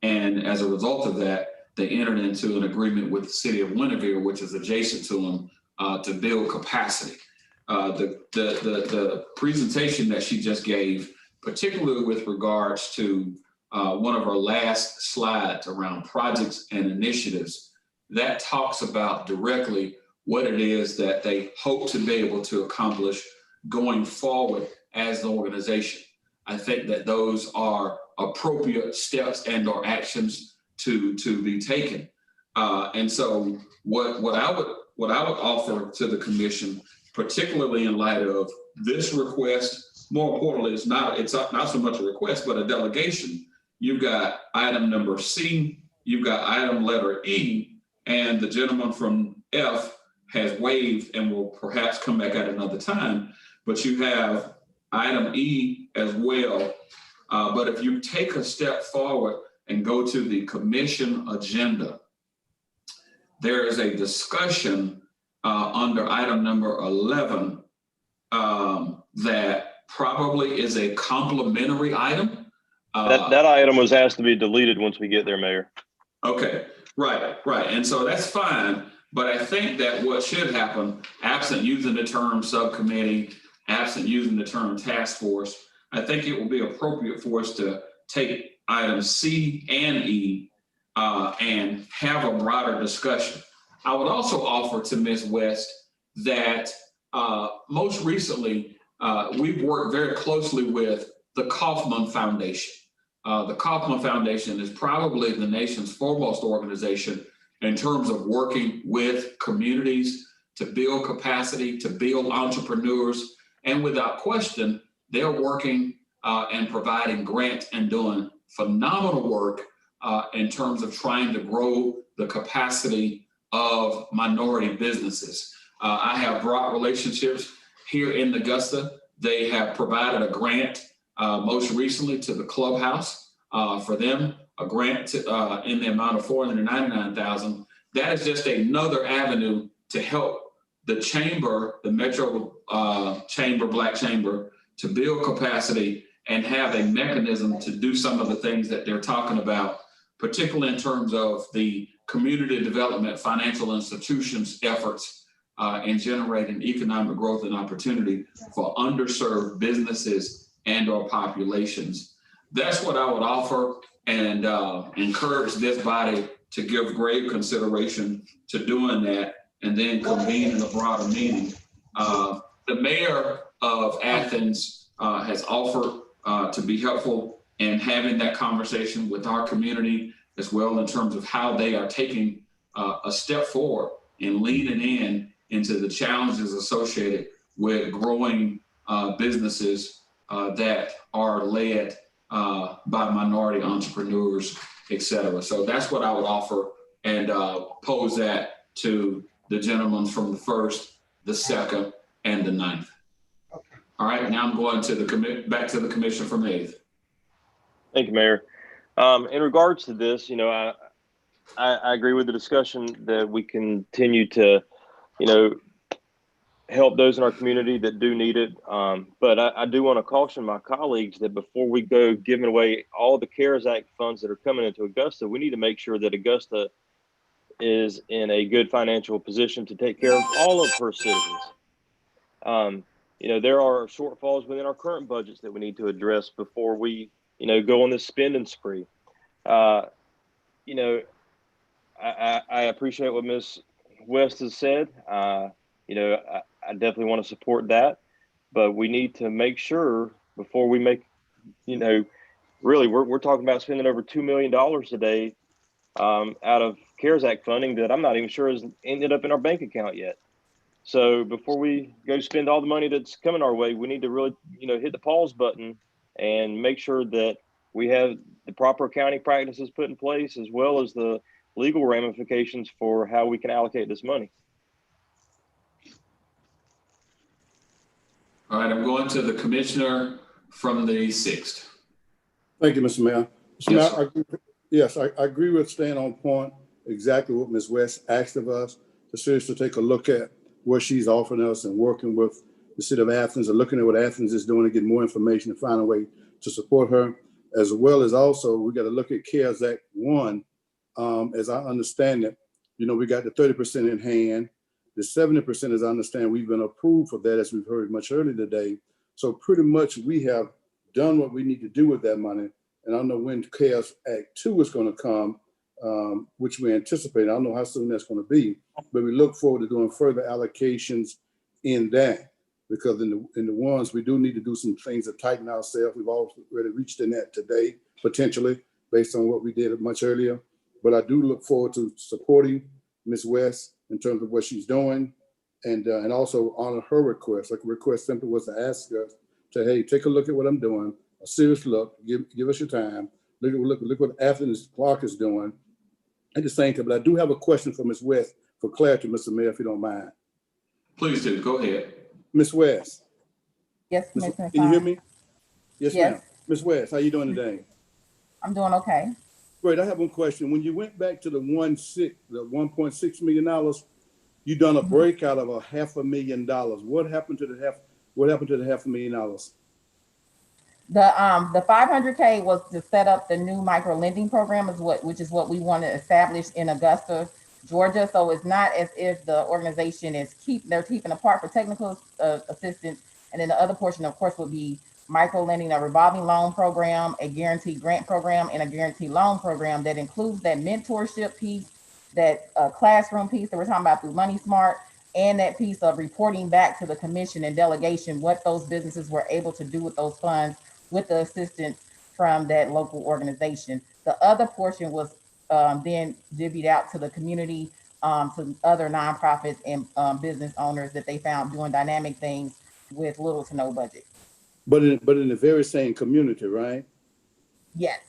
And as a result of that, they entered into an agreement with the city of Winterville, which is adjacent to them, to build capacity. The presentation that she just gave, particularly with regards to one of our last slides around projects and initiatives, that talks about directly what it is that they hope to be able to accomplish going forward as an organization. I think that those are appropriate steps and or actions to be taken. And so what I would offer to the commission, particularly in light of this request, more importantly, it's not so much a request, but a delegation. You've got item number C, you've got item letter E, and the gentleman from F has waived and will perhaps come back at another time, but you have item E as well. But if you take a step forward and go to the commission agenda, there is a discussion under item number 11 that probably is a complementary item. That item was asked to be deleted once we get there, Mayor. Okay, right. And so that's fine. But I think that what should happen, absent using the term subcommittee, absent using the term task force, I think it will be appropriate for us to take items C and E and have a broader discussion. I would also offer to Ms. West that most recently, we've worked very closely with the Kauffman Foundation. The Kauffman Foundation is probably the nation's foremost organization in terms of working with communities to build capacity, to build entrepreneurs. And without question, they're working and providing grants and doing phenomenal work in terms of trying to grow the capacity of minority businesses. I have brought relationships here in Augusta. They have provided a grant most recently to the clubhouse for them, a grant in the amount of $499,000. That is just another avenue to help the chamber, the Metro Chamber, Black Chamber, to build capacity and have a mechanism to do some of the things that they're talking about, particularly in terms of the community development, financial institutions efforts in generating economic growth and opportunity for underserved businesses and or populations. That's what I would offer, and encourage this body to give grave consideration to doing that and then convene in a broader meeting. The mayor of Athens has offered to be helpful in having that conversation with our community as well, in terms of how they are taking a step forward and leaning into the challenges associated with growing businesses that are led by minority entrepreneurs, et cetera. So that's what I would offer, and pose that to the gentlemen from the 1st, the 2nd, and the 9th. All right, now I'm going to back to the commission from 8th. Thank you, Mayor. In regards to this, I agree with the discussion that we continue to, help those in our community that do need it. But I do want to caution my colleagues that before we go giving away all the CARES Act funds that are coming into Augusta, we need to make sure that Augusta is in a good financial position to take care of all of her citizens. There are shortfalls within our current budgets that we need to address before we, go on this spending spree. I appreciate what Ms. West has said. I definitely want to support that, but we need to make sure before we make, really, we're talking about spending over $2 million today out of CARES Act funding that I'm not even sure has ended up in our bank account yet. So before we go spend all the money that's coming our way, we need to really, hit the pause button and make sure that we have the proper accounting practices put in place, as well as the legal ramifications for how we can allocate this money. All right, I'm going to the commissioner from the 6th. Thank you, Mr. Mayor. Mr. Yes, Mayor, I agree with staying on point, exactly what Ms. West asked of us, to seriously take a look at what she's offering us and working with the city of Athens and looking at what Athens is doing to get more information and find a way to support her, as well as also we got to look at CARES Act 1. As I understand it, we got the 30% in hand. The 70%, as I understand, we've been approved for that, as we've heard much earlier today. So pretty much we have done what we need to do with that money. And I don't know when CARES Act 2 is going to come, which we anticipate. I don't know how soon that's going to be, but we look forward to doing further allocations in that, because in the ones we do need to do some things to tighten ourselves. We've already reached in that today, potentially, based on what we did much earlier. But I do look forward to supporting Ms. West in terms of what she's doing, and also honor her request. Like, a request simply was to ask us to, hey, take a look at what I'm doing, a serious look, give us your time, look what Athens Clark is doing. At the same time, but I do have a question for Ms. West for clarity, Mr. Mayor, if you don't mind. Please do, go ahead. Ms. West. Yes, Commissioner. Can you hear me? Yes, Yes. ma'am. Ms. West, how you doing today? I'm doing okay. Great, I have one question. When you went back to the $1.6 million, you done a breakout of $500,000. What happened to the $500,000? The 500K was to set up the new micro lending program, which is what we want to establish in Augusta, Georgia. So it's not as if the organization they're keeping apart for technical assistance, and then the other portion, of course, would be micro lending, a revolving loan program, a guaranteed grant program, and a guaranteed loan program that includes that mentorship piece, that classroom piece that we're talking about through Money Smart, and that piece of reporting back to the commission and delegation what those businesses were able to do with those funds with the assistance from that local organization. The other portion was then divvied out to the community, to other nonprofits and business owners that they found doing dynamic things with little to no budget. But in the very same community, right? Yes.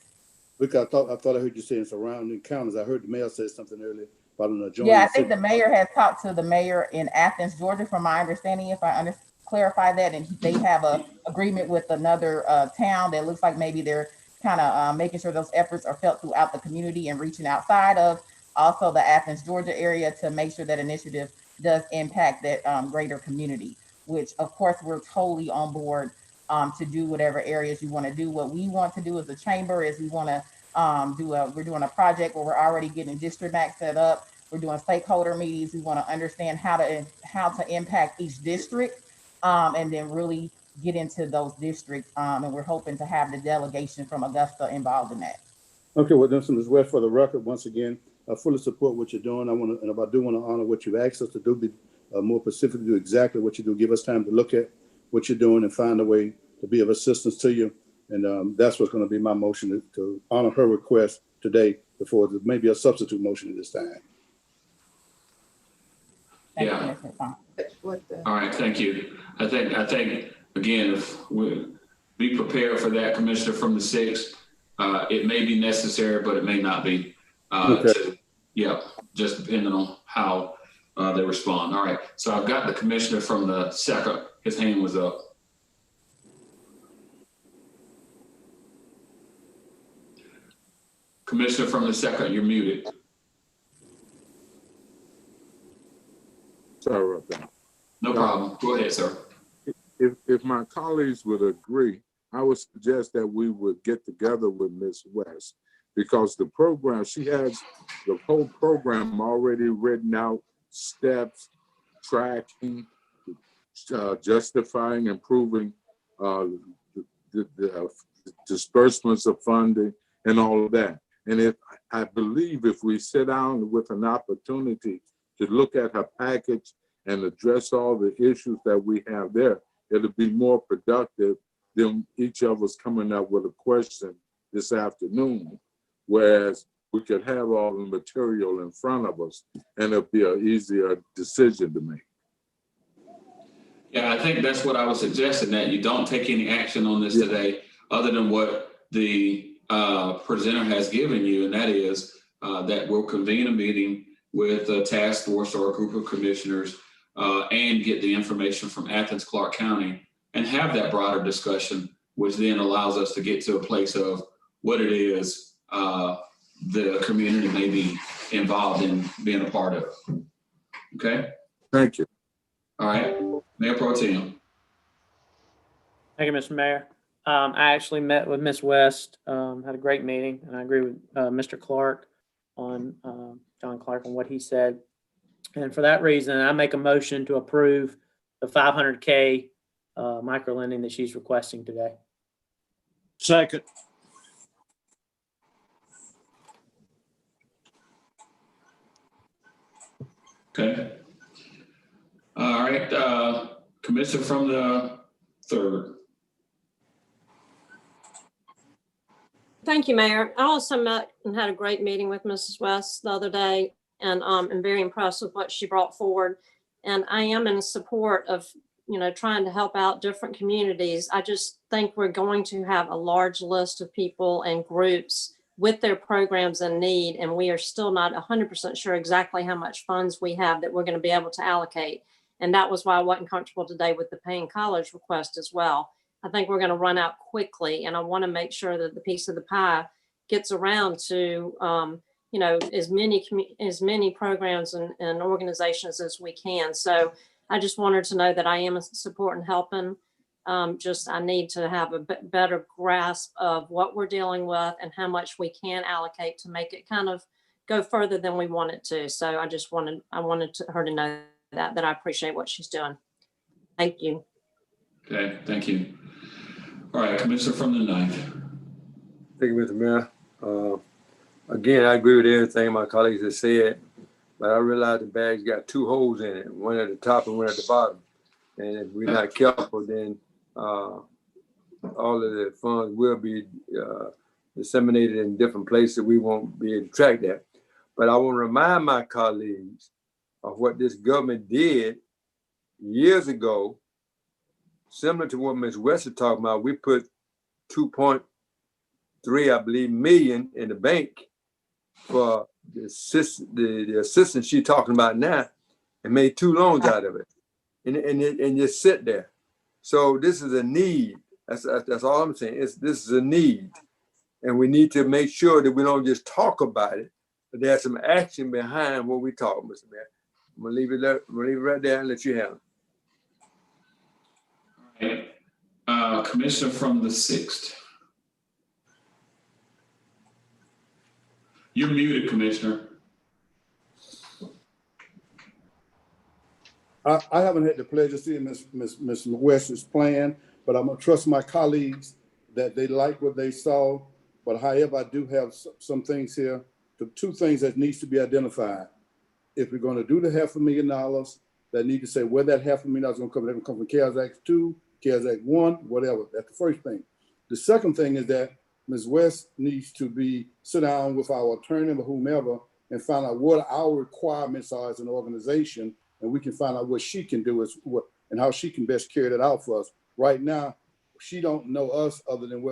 Because I thought I heard you saying surrounding counties. I heard the mayor say something earlier about an adjoining. Yeah, I think the mayor has talked to the mayor in Athens, Georgia, from my understanding, if I clarify that, and they have a agreement with another town that looks like maybe they're kind of making sure those efforts are felt throughout the community and reaching outside of also the Athens, Georgia area to make sure that initiative does impact that greater community, which of course we're totally on board to do whatever areas you want to do. What we want to do as a chamber is we want to we're doing a project where we're already getting district max set up. We're doing stakeholder meetings. We want to understand how to impact each district, and then really get into those districts. And we're hoping to have the delegation from Augusta involved in that. Okay, well, then, Ms. West, for the record, once again, I fully support what you're doing. And if I do want to honor what you've asked us to do, be more specific, do exactly what you do. Give us time to look at what you're doing and find a way to be of assistance to you. And that's what's going to be my motion, to honor her request today before there may be a substitute motion at this time. Yeah. All right, thank you. I think again, if we be prepared for that, Commissioner from the 6th. It may be necessary, but it may not be. Okay. Just depending on how they respond. All right, so I've got the Commissioner from the 2nd. His hand was up. Commissioner from the 2nd, you're muted. Sorry about that. No problem. Go ahead, sir. If my colleagues would agree, I would suggest that we would get together with Ms. West, because the program, she has the whole program already written out, steps, tracking, justifying, improving the disbursements of funding and all of that. And I believe if we sit down with an opportunity to look at her package and address all the issues that we have there, it'll be more productive than each of us coming up with a question this afternoon, whereas we could have all the material in front of us and it'll be an easier decision to make. Yeah, I think that's what I was suggesting, that you don't take any action on this today other than what the presenter has given you, and that is that we'll convene a meeting with a task force or a group of commissioners and get the information from Athens, Clarke County and have that broader discussion, which then allows us to get to a place of what it is the community may be involved in being a part of. Okay? Thank you. All right. Mayor Pro Tem. Thank you, Mr. Mayor. I actually met with Ms. West, had a great meeting, and I agree with Mr. Clark on John Clark on what he said. And for that reason, I make a motion to approve the 500K micro lending that she's requesting today. Second. Okay. All right. Commissioner from the 3rd. Thank you, Mayor. I also met and had a great meeting with Mrs. West the other day, and I'm very impressed with what she brought forward. And I am in support of, trying to help out different communities. I just think we're going to have a large list of people and groups with their programs in need, and we are still not 100% sure exactly how much funds we have that we're going to be able to allocate. And that was why I wasn't comfortable today with the Payne College request as well. I think we're going to run out quickly, and I want to make sure that the piece of the pie gets around to, as many programs and organizations as we can. So I just wanted to know that I am supporting helping. I need to have a better grasp of what we're dealing with and how much we can allocate to make it kind of go further than we want it to. So I wanted her to know that I appreciate what she's doing. Thank you. Okay, thank you. All right, Commissioner from the 9th. Thank you, Mr. Mayor. Again, I agree with everything my colleagues have said, but I realize the bag's got 2 holes in it, one at the top and one at the bottom. And if we're not careful, then all of the funds will be disseminated in different places. We won't be able to track that. But I want to remind my colleagues of what this government did years ago, similar to what Ms. West is talking about. We put 2.3, I believe, million in the bank for the assistance she's talking about now, and made 2 loans out of it, and just sit there. So this is a need. That's all I'm saying. This is a need, and we need to make sure that we don't just talk about it, but there's some action behind what we talk, Mr. Mayor. I'm gonna leave it there. I'm gonna leave it right there and let you have it. All right. Commissioner from the 6th. You're muted, Commissioner. I haven't had the pleasure of seeing Ms. West's plan, but I'm gonna trust my colleagues that they like what they saw. But however, I do have some things here, 2 things that needs to be identified. If we're gonna do the $500,000, that need to say where that $500,000 is gonna come. They're gonna come from CARES Act 2, CARES Act 1, whatever. That's the first thing. The second thing is that Ms. West needs to sit down with our attorney or whomever and find out what our requirements are as an organization, and we can find out what she can do and how she can best carry that out for us. Right now, she don't know us other than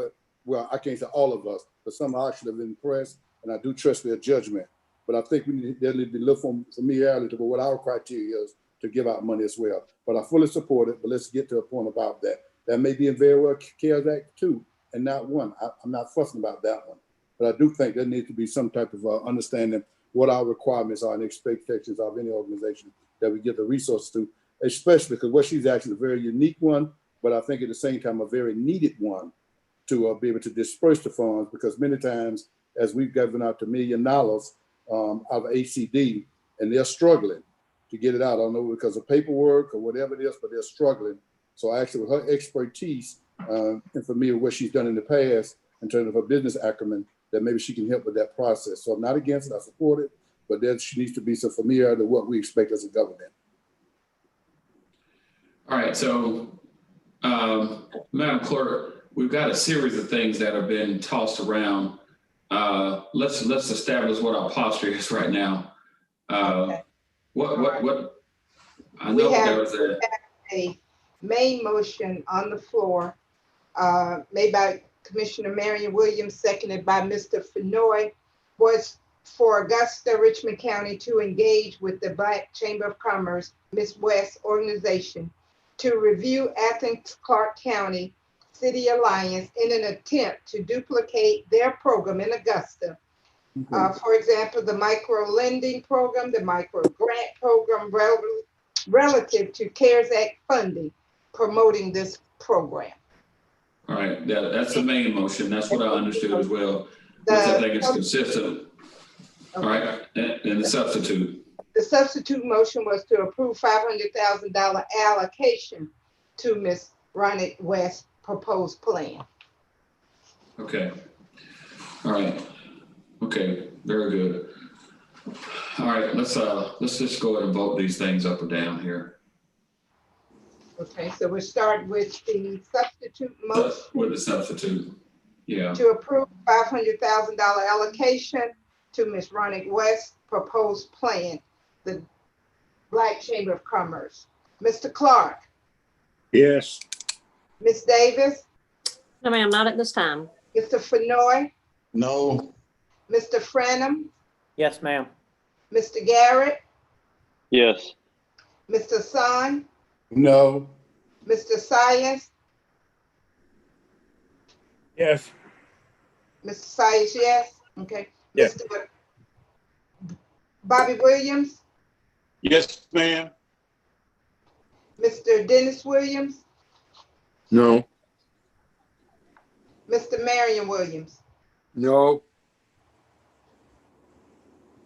I can't say all of us, but some I should have been impressed, and I do trust their judgment. But I think there need to be a little familiarity to what our criteria is to give out money as well. But I fully support it, but let's get to a point about that. That may be in very well CARES Act 2 and not 1. I'm not fussing about that one. But I do think there needs to be some type of understanding what our requirements are and expectations of any organization that we get the resources to, especially because what she's asking is a very unique one, but I think at the same time a very needed one to be able to disperse the funds, because many times as we've given out $1 million out of ACD, and they're struggling to get it out. I don't know because of paperwork or whatever it is, but they're struggling. So actually with her expertise and for me what she's done in the past in terms of her business acumen, that maybe she can help with that process. So I'm not against it, I support it, but there she needs to be some familiarity to what we expect as a government. All right, so Madam Clerk, we've got a series of things that have been tossed around. Let's establish what our posture is right now. Okay. What I We know have there was a main motion on the floor, made by Commissioner Marion Williams, seconded by Mr. Fenoy, was for Augusta, Richmond County to engage with the Black Chamber of Commerce, Ms. West organization to review Athens Clarke County City Alliance in an attempt to duplicate their program in Augusta. For example, the micro lending program, the micro grant program relative to CARES Act funding, promoting this program. all right. That's the main motion. That's what I understood as well. Which I think is consistent. All right, and the substitute. The substitute motion was to approve $500,000 allocation to Ms. Ronnie West's proposed plan. Okay. All right. Okay. Very good. All right. Let's just go ahead and vote these things up or down here. Okay. So we'll start with the substitute motion. With the substitute. Yeah. To approve $500,000 allocation to Ms. Ronnie West's proposed plan, the Black Chamber of Commerce. Mr. Clark. Yes. Ms. Davis. No, ma'am, not at this time. Mr. Fenoy. No. Mr. Franum. Yes, ma'am. Mr. Garrett. Yes. Mr. Son. No. Mr. Science. Yes. Mr. Science, yes. Okay. Yes. Mr. Bobby Williams. Yes, ma'am. Mr. Dennis Williams. No. Mr. Marion Williams. No.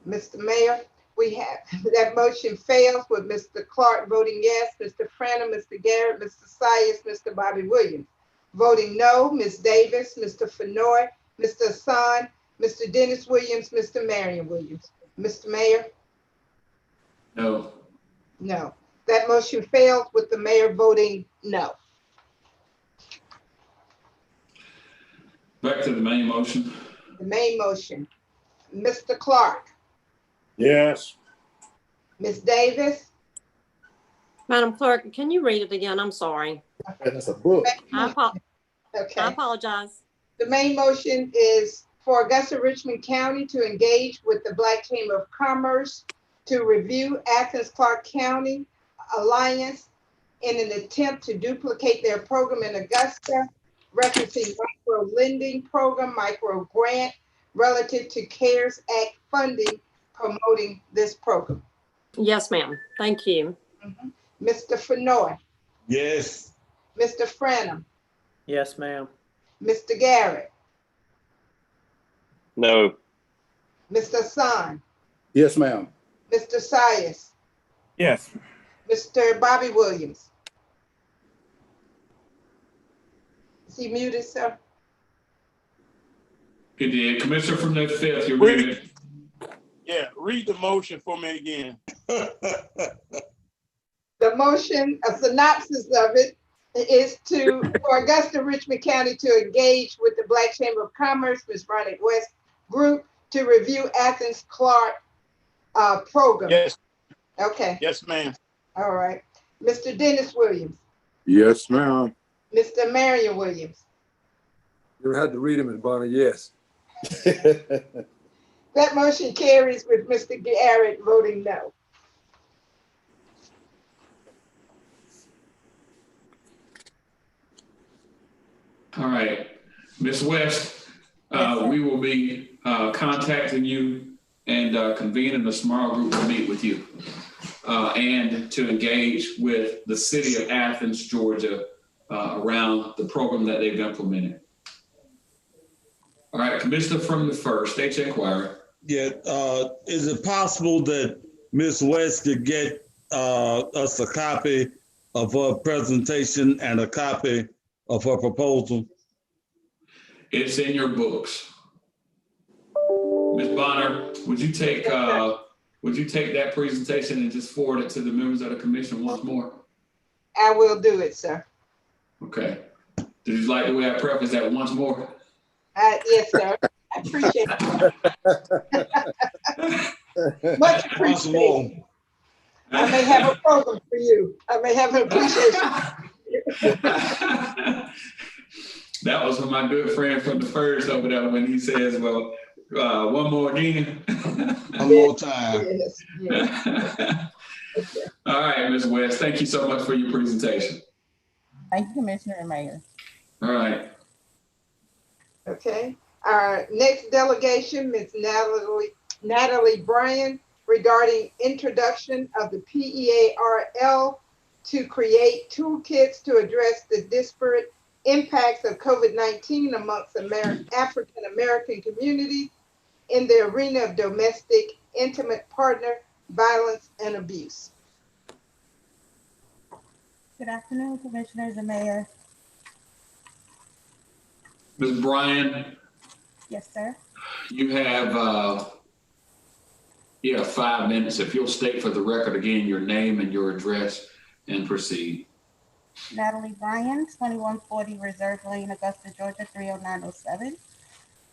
Mr. Mayor, we have that motion fails with Mr. Clark voting yes, Mr. Franum, Mr. Garrett, Mr. Science, Mr. Bobby Williams. Voting no, Ms. Davis, Mr. Fenoy, Mr. Hassan, Mr. Dennis Williams, Mr. Marion Williams. Mr. Mayor? No. No. That motion fails with the mayor voting no. Back to the main motion. The main motion. Mr. Clark. Yes. Ms. Davis. Madam Clerk, can you read it again? I'm sorry. That's a book. Okay. I apologize. The main motion is for Augusta Richmond County to engage with the Black Chamber of Commerce to review Athens Clarke County Alliance in an attempt to duplicate their program in Augusta, referencing micro lending program, micro grant relative to CARES Act funding, promoting this program. Yes, ma'am. Thank you. Mr. Fenoy. Yes. Mr. Franum. Yes, ma'am. Mr. Garrett. No. Mr. Son. Yes, ma'am. Mr. Sias. Yes. Mr. Bobby Williams. Is he muted, sir? He did. Commissioner from the 5th, you're muted. Yeah, read the motion for me again. The motion, a synopsis of it, is for Augusta Richmond County to engage with the Black Chamber of Commerce, Ms. Ronnie West Group, to review Athens Clarke program. Yes. Okay. Yes, ma'am. All right. Mr. Dennis Williams. Yes, ma'am. Mr. Marion Williams. You don't have to read them, Ms. Bonner. Yes. That motion carries with Mr. Garrett voting no. All right, Ms. West, we will be contacting you and convening a small group to meet with you and to engage with the city of Athens, Georgia, around the program that they've implemented. All right, Commissioner from the 1st, State Inquiry. Yeah, is it possible that Ms. West could get us a copy of her presentation and a copy of her proposal? It's in your books. Ms. Bonner, would you take that presentation and just forward it to the members of the commission once more? I will do it, sir. Okay. Did you like the way I prefaced that once more? Yes, sir. I appreciate it. Much appreciated. I may have a program for you. I may have an appreciation. That was from my good friend from the first over there when he says, well, one more again. One more time. Yes, yes. All right, Ms. West, thank you so much for your presentation. Thank you, Commissioner and Mayor. All right. Okay. Our next delegation, Ms. Natalie Bryan, regarding introduction of the PEARL to create toolkits to address the disparate impacts of COVID-19 amongst African American communities in the arena of domestic, intimate partner violence and abuse. Good afternoon, Commissioners and Mayor. Ms. Bryan, Yes, sir. you have 5 minutes. If you'll state for the record again your name and your address and proceed. Natalie Bryan, 2140 Reserve Lane, Augusta, Georgia, 30907.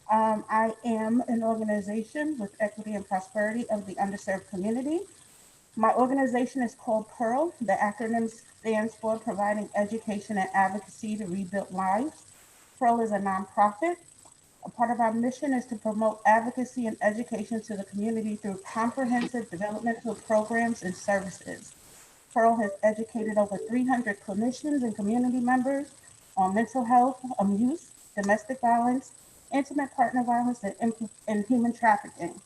I am an organization with equity and prosperity of the underserved community. My organization is called PEARL. The acronym stands for Providing Education and Advocacy to Rebuild Lives. PEARL is a nonprofit. A part of our mission is to promote advocacy and education to the community through comprehensive developmental programs and services. PEARL has educated over 300 clinicians and community members on mental health, abuse, domestic violence, intimate partner violence, and human trafficking.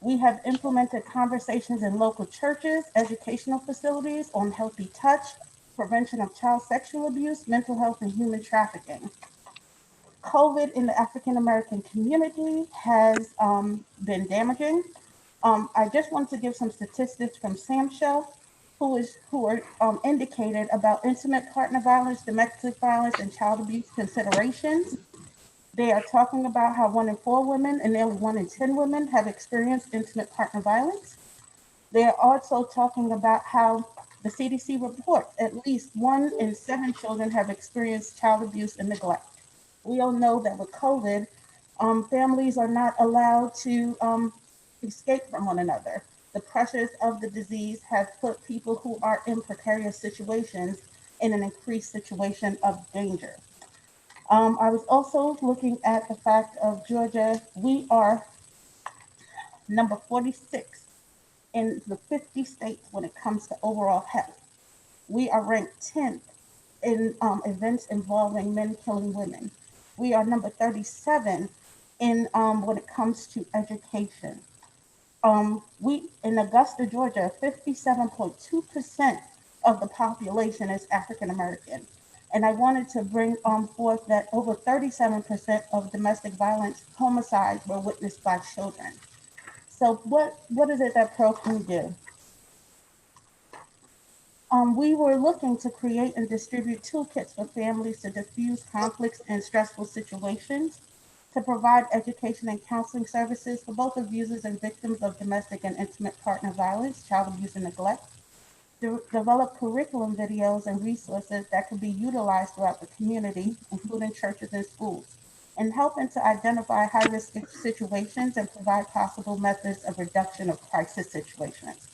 We have implemented conversations in local churches, educational facilities on healthy touch, prevention of child sexual abuse, mental health, and human trafficking. COVID in the African American community has been damaging. I just want to give some statistics from SAMSHO, who are indicated about intimate partner violence, domestic violence, and child abuse considerations. They are talking about how 1 in 4 women and nearly 1 in 10 women have experienced intimate partner violence. They are also talking about how the CDC reports at least 1 in 7 children have experienced child abuse and neglect. We all know that with COVID, families are not allowed to escape from one another. The pressures of the disease have put people who are in precarious situations in an increased situation of danger. I was also looking at the fact of Georgia. We are number 46 in the 50 states when it comes to overall health. We are ranked 10th in events involving men killing women. We are number 37 in when it comes to education. We in Augusta, Georgia, 57.2% of the population is African American. And I wanted to bring forth that over 37% of domestic violence homicides were witnessed by children. So what is it that PEARL can do? We were looking to create and distribute toolkits for families to diffuse conflicts and stressful situations, to provide education and counseling services for both abusers and victims of domestic and intimate partner violence, child abuse, and neglect, to develop curriculum videos and resources that can be utilized throughout the community, including churches and schools, and helping to identify high-risk situations and provide possible methods of reduction of crisis situations.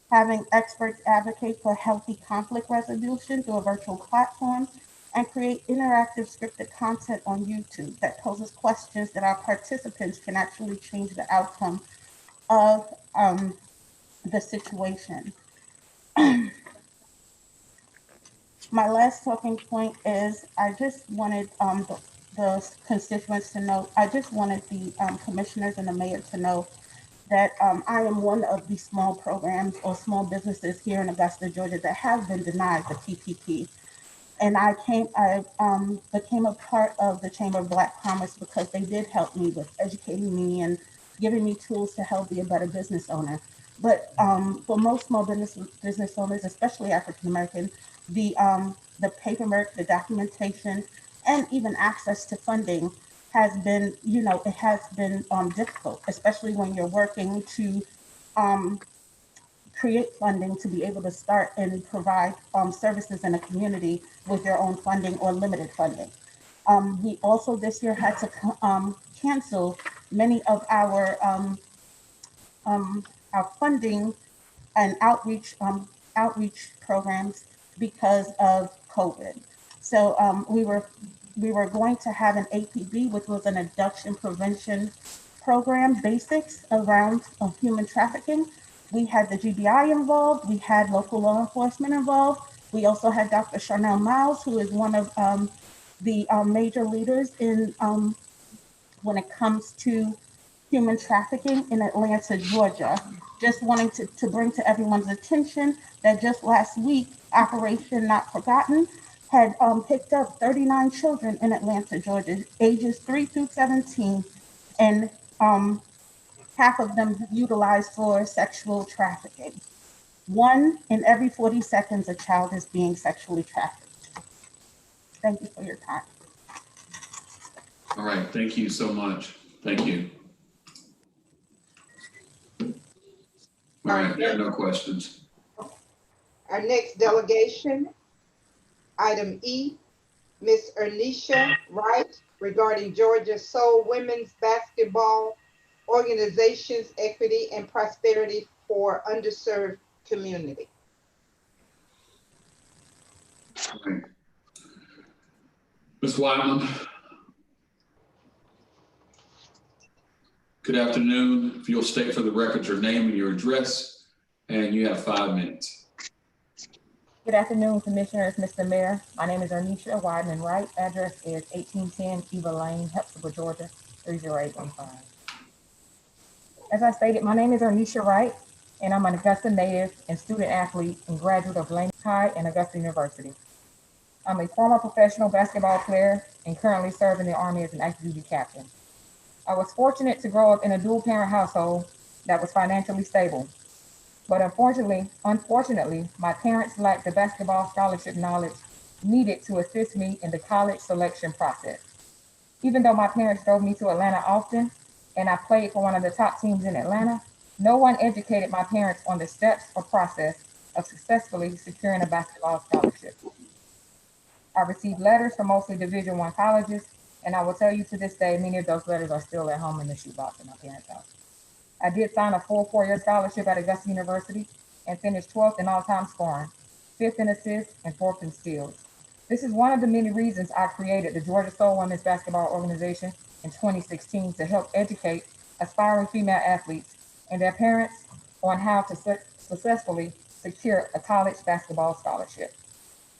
Having experts advocate for healthy conflict resolution through a virtual platform, and create interactive scripted content on YouTube that poses questions that our participants can actually change the outcome of the situation. My last talking point is I just wanted the constituents to know, I just wanted the commissioners and the mayor to know that I am one of the small programs or small businesses here in Augusta, Georgia that have been denied the PPP. And I became a part of the Chamber of Black Commerce because they did help me with educating me and giving me tools to help be a better business owner. But for most small business owners, especially African American, the paperwork, the documentation, and even access to funding has been, it has been difficult, especially when you're working to create funding to be able to start and provide services in the community with their own funding or limited funding. We also this year had to cancel many of our funding and outreach programs because of COVID. So we were going to have an APB, which was an abduction prevention program basics around human trafficking. We had the GBI involved. We had local law enforcement involved. We also had Dr. Charnel Miles, who is one of the major leaders in when it comes to human trafficking in Atlanta, Georgia. Just wanting to bring to everyone's attention that just last week, Operation Not Forgotten had picked up 39 children in Atlanta, Georgia, ages 3 through 17, and half of them utilized for sexual trafficking. 1 in every 40 seconds, a child is being sexually trafficked. Thank you for your time. All right, thank you so much. Thank you. All right, there are no questions. Our next delegation, item E, Ms. Ernisha Wright, regarding Georgia Soul Women's Basketball Organization's Equity and Prosperity for Underserved Community. All right. Ms. Wyman. Good afternoon. If you'll state for the record your name and your address, and you have 5 minutes. Good afternoon, Commissioners, Mr. Mayor. My name is Ernisha Wideman Wright. Address is 1810 Eva Lane, Hepzibah, Georgia, 30815. As I stated, my name is Ernisha Wright, and I'm an Augusta native and student athlete and graduate of Lane High and Augusta University. I'm a former professional basketball player and currently serve in the Army as an active duty captain. I was fortunate to grow up in a dual parent household that was financially stable. But unfortunately, my parents lacked the basketball scholarship knowledge needed to assist me in the college selection process. Even though my parents drove me to Atlanta often, and I played for one of the top teams in Atlanta, no one educated my parents on the steps or process of successfully securing a basketball scholarship. I received letters from mostly Division I colleges, and I will tell you to this day, many of those letters are still at home in the shoebox in my parents' house. I did sign a full 4-year scholarship at Augusta University and finished 12th in all-time scoring, 5th in assists, and 4th in steals. This is one of the many reasons I created the Georgia Soul Women's Basketball Organization in 2016 to help educate aspiring female athletes and their parents on how to successfully secure a college basketball scholarship.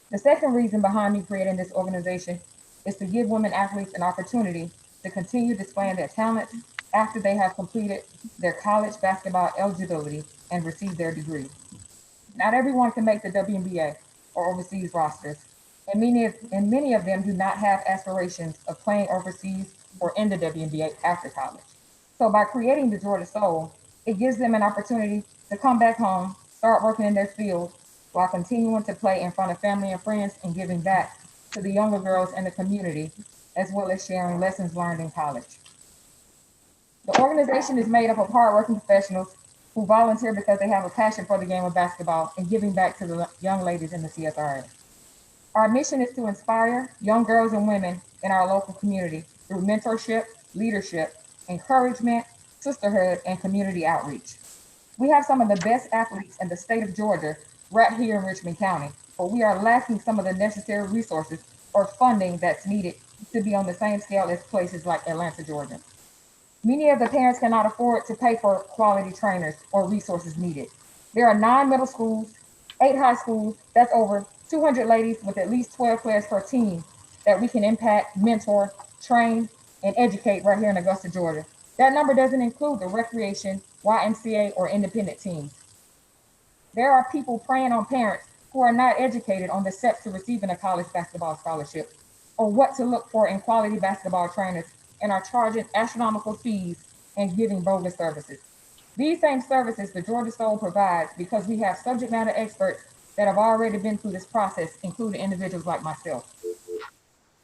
The second reason behind me creating this organization is to give women athletes an opportunity to continue displaying their talents after they have completed their college basketball eligibility and received their degree. Not everyone can make the WNBA or overseas rosters, and many of them do not have aspirations of playing overseas or in the WNBA after college. So by creating the Georgia Soul, it gives them an opportunity to come back home, start working in their field, while continuing to play in front of family and friends and giving back to the younger girls in the community, as well as sharing lessons learned in college. The organization is made up of hardworking professionals who volunteer because they have a passion for the game of basketball and giving back to the young ladies in the CSRA. Our mission is to inspire young girls and women in our local community through mentorship, leadership, encouragement, sisterhood, and community outreach. We have some of the best athletes in the state of Georgia right here in Richmond County, but we are lacking some of the necessary resources or funding that's needed to be on the same scale as places like Atlanta, Georgia. Many of the parents cannot afford to pay for quality trainers or resources needed. There are 9 middle schools, 8 high schools, that's over 200 ladies with at least 12 players per team that we can impact, mentor, train, and educate right here in Augusta, Georgia. That number doesn't include the recreation, YMCA, or independent teams. There are people preying on parents who are not educated on the steps to receiving a college basketball scholarship or what to look for in quality basketball trainers and are charging astronomical fees and giving bogus services. These same services the Georgia Soul provides because we have subject matter experts that have already been through this process, including individuals like myself.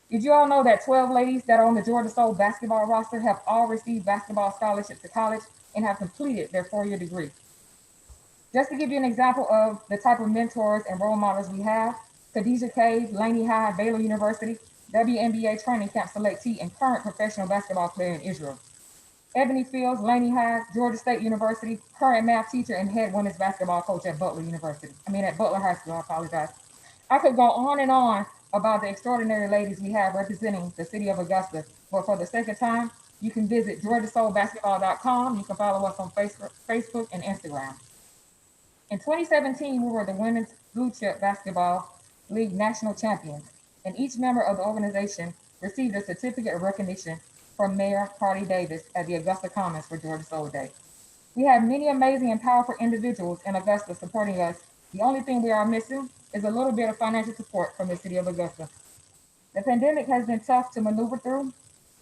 Did you all know that 12 ladies that are on the Georgia Soul basketball roster have all received basketball scholarships to college and have completed their 4-year degree? Just to give you an example of the type of mentors and role models we have, Khadijah Cave, Laney High, Baylor University, WNBA training camp selectee and current professional basketball player in Israel. Ebony Fields, Laney High, Georgia State University, current math teacher and head women's basketball coach at Butler University. At Butler High School, I apologize. I could go on and on about the extraordinary ladies we have representing the city of Augusta, but for the sake of time, you can visit georgiasoulbasketball.com. You can follow us on Facebook and Instagram. In 2017, we were the Women's Blue Chip Basketball League National Champions, and each member of the organization received a certificate of recognition from Mayor Carly Davis at the Augusta Commons for Georgia Soul Day. We have many amazing and powerful individuals in Augusta supporting us. The only thing we are missing is a little bit of financial support from the city of Augusta. The pandemic has been tough to maneuver through.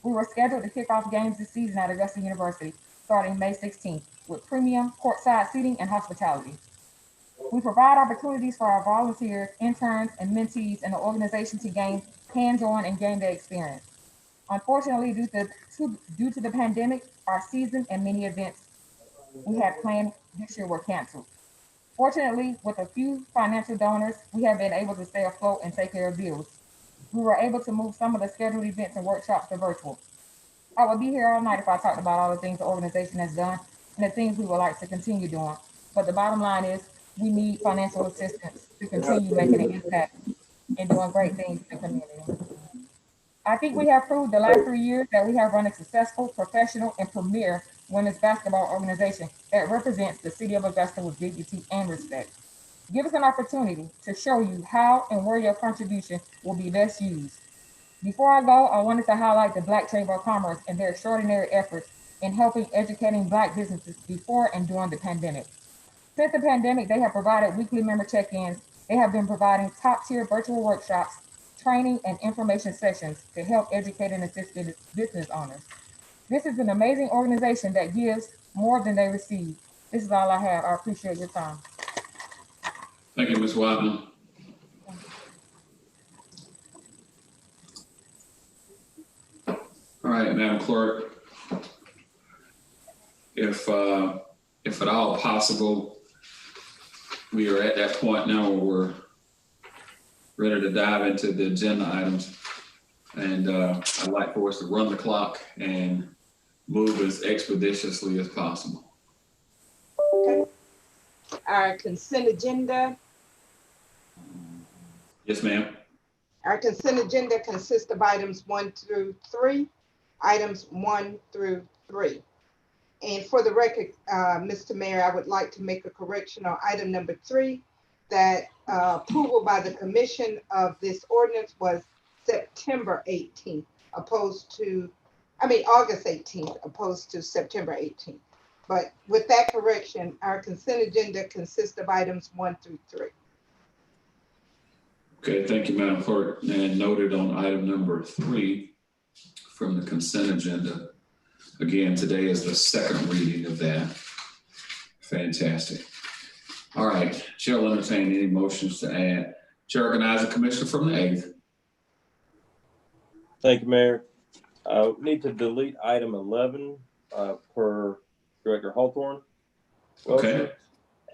We were scheduled to kick off games this season at Augusta University starting May 16th with premium courtside seating and hospitality. We provide opportunities for our volunteers, interns, and mentees in the organization to gain hands-on and game day experience. Unfortunately, due to the pandemic, our season and many events we had planned this year were canceled. Fortunately, with a few financial donors, we have been able to stay afloat and take care of bills. We were able to move some of the scheduled events and workshops to virtual. I would be here all night if I talked about all the things the organization has done and the things we would like to continue doing. But the bottom line is we need financial assistance to continue making an impact and doing great things in the community. I think we have proved the last 3 years that we have run a successful, professional, and premier women's basketball organization that represents the city of Augusta with dignity and respect. Give us an opportunity to show you how and where your contribution will be best used. Before I go, I wanted to highlight the Black Chamber of Commerce and their extraordinary efforts in helping educating Black businesses before and during the pandemic. Since the pandemic, they have provided weekly member check-ins. They have been providing top-tier virtual workshops, training, and information sessions to help educate and assist business owners. This is an amazing organization that gives more than they receive. This is all I have. I appreciate your time. Thank you, Ms. Wideman. All right, Madam Clerk, if at all possible, we are at that point now where we're ready to dive into the agenda items. And I'd like for us to run the clock and move as expeditiously as possible. Okay. Our consent agenda. Yes, ma'am. Our consent agenda consists of items 1 through 3, items 1 through 3. And for the record, Mr. Mayor, I would like to make a correction on item number 3, that approval by the commission of this ordinance was September 18th, August 18th, opposed to September 18th. But with that correction, our consent agenda consists of items 1 through 3. Okay, thank you, Madam Clerk. And noted on item number 3 from the consent agenda. Again, today is the second reading of that. Fantastic. All right, Chair will entertain any motions to add. Chair recognizes the commissioner from the 8th. Thank you, Mayor. We need to delete item 11 per Director Hawthorne. Okay.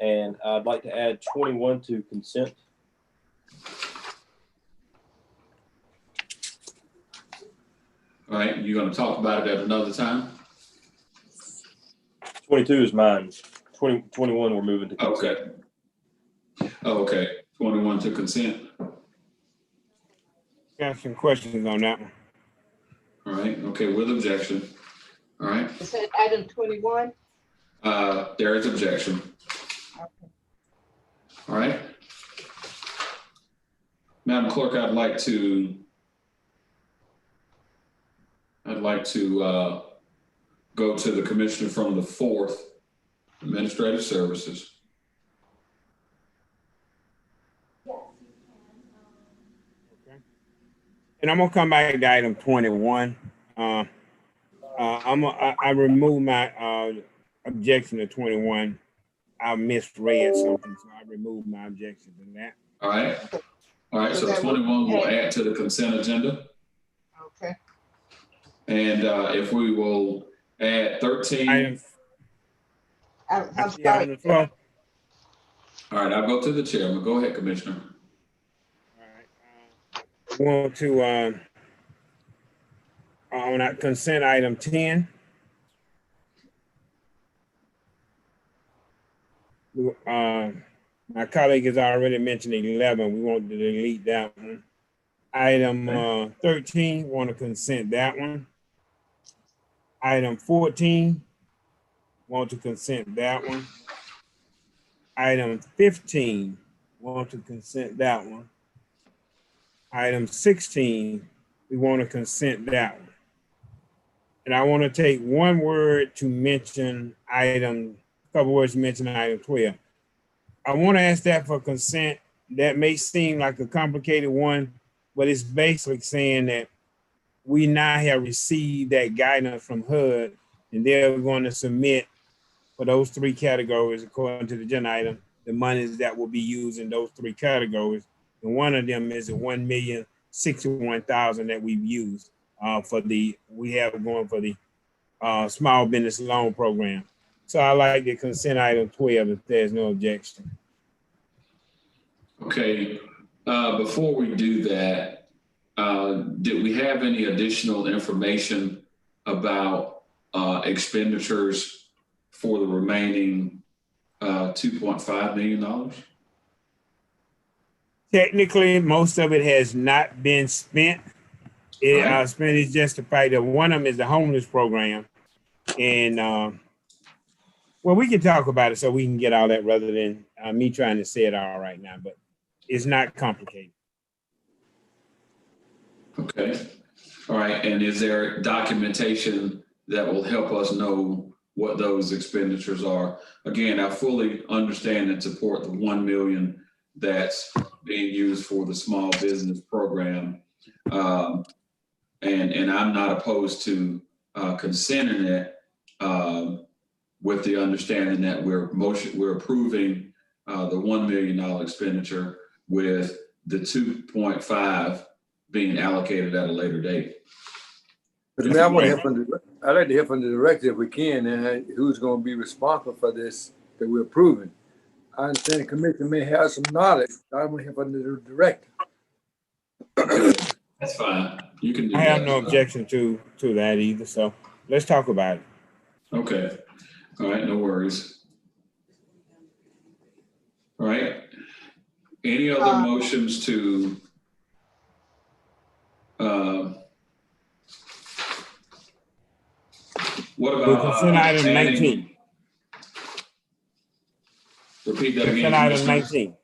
And I'd like to add 21 to consent. All right, you're going to talk about it at another time? 22 is mine. 21 we're moving to consent. Okay. Oh, okay. 21 to consent. Got some questions on that one. All right. Okay, with objection. All right. Is that item 21? There is objection. Okay. All right. Madam Clerk, I'd like to go to the commissioner from the 4th, Administrative Services. And I'm gonna come back to item 21. I remove my objection to 21. I misread something, so I removed my objection to that. All right. All right. So 21 will add to the consent agenda. Okay. And if we will add 13. I'm sorry. All right, I'll go to the chairman. Go ahead, Commissioner. I want to, on that consent item 10, my colleague has already mentioned 11. We want to delete that one. Item 13, want to consent that one. Item 14, want to consent that one. Item 15, want to consent that one. Item 16, we want to consent that one. And I want to take one word to mention a couple words to mention item 12. I want to ask that for consent. That may seem like a complicated one, but it's basically saying that we now have received that guidance from HUD, and they're going to submit for those 3 categories, according to the agenda item, the monies that will be used in those 3 categories. And one of them is the $1,061,000 that we've used we have going for the small business loan program. So I like the consent item 12 if there's no objection. Okay, before we do that, did we have any additional information about expenditures for the remaining $2.5 million? Technically, most of it has not been spent. Spent is justified. One of them is the homeless program. And well, we can talk about it so we can get all that rather than me trying to say it all right now, but it's not complicated. Okay. All right. And is there documentation that will help us know what those expenditures are? Again, I fully understand and support the $1 million that's being used for the small business program. And I'm not opposed to consenting it with the understanding that we're approving the $1 million expenditure with the 2.5 being allocated at a later date. But I want to hear from I'd like to hear from the director if we can, and who's going to be responsible for this that we're approving. I understand the commission may have some knowledge. I want to hear from the director. That's fine. You can do I have that. no objection to that either. So let's talk about it. Okay. All right. No worries. All right. Any other motions to what about consent item 19? Repeat that again. Consent item 19.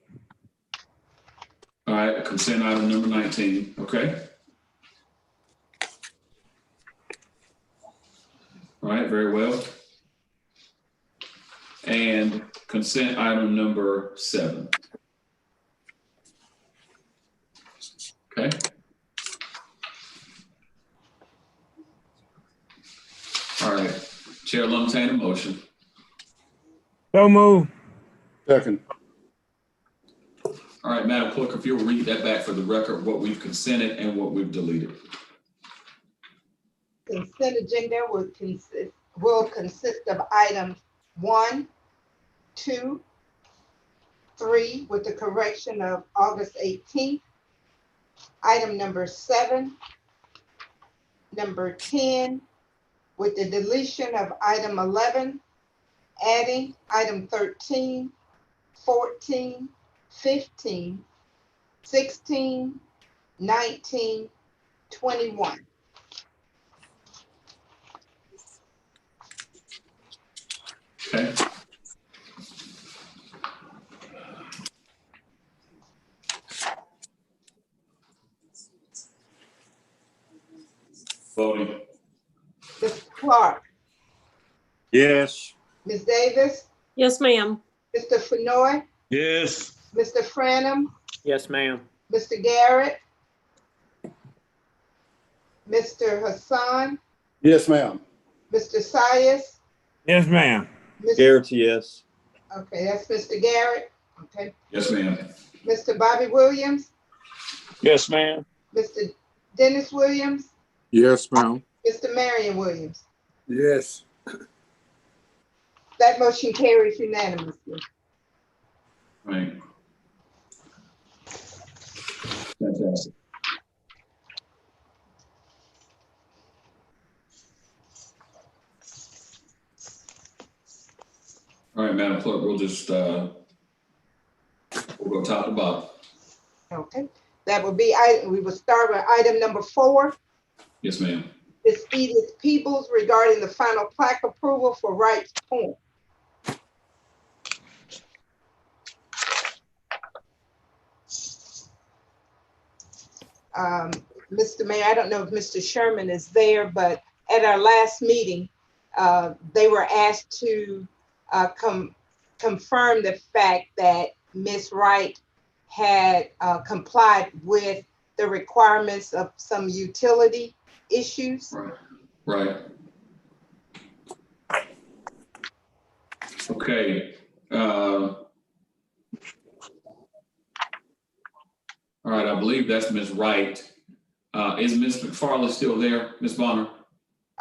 All right, consent item number 19. Okay. All right, very well. And consent item number 7. Okay. All right, Chair will entertain a motion. So move. Second. All right, Madam Clerk, if you'll read that back for the record, what we've consented and what we've deleted. Consent agenda will consist of items 1, 2, 3 with the correction of August 18th. Item number 7, number 10 with the deletion of item 11, adding item 13, 14, 15, 16, 19, 21. Okay. Voting. Mr. Clark, Yes. Ms. Davis, Yes, ma'am. Mr. Fenoy, Yes. Mr. Franum, Yes, ma'am. Mr. Garrett, Mr. Hassan, Yes, ma'am. Mr. Sias. Yes, ma'am. Garrett, yes. Okay, that's Mr. Garrett. Okay. Yes, ma'am. Mr. Bobby Williams, Yes, ma'am. Mr. Dennis Williams, Yes, ma'am. Mr. Marion Williams. Yes. That motion carries unanimously. Right. Fantastic. All right, Madam Clerk, we'll just, we'll go top to bottom. Okay, that will be, we will start with item number 4. Yes, ma'am. Ms. Edith Peebles regarding the final plaque approval for Wrights Point. Mr. Mayor, I don't know if Mr. Sherman is there, but at our last meeting, they were asked to confirm the fact that Ms. Wright had complied with the requirements of some utility issues. Right. Okay. All right, I believe that's Ms. Wright. Is Ms. McFarland still there, Ms. Bonner?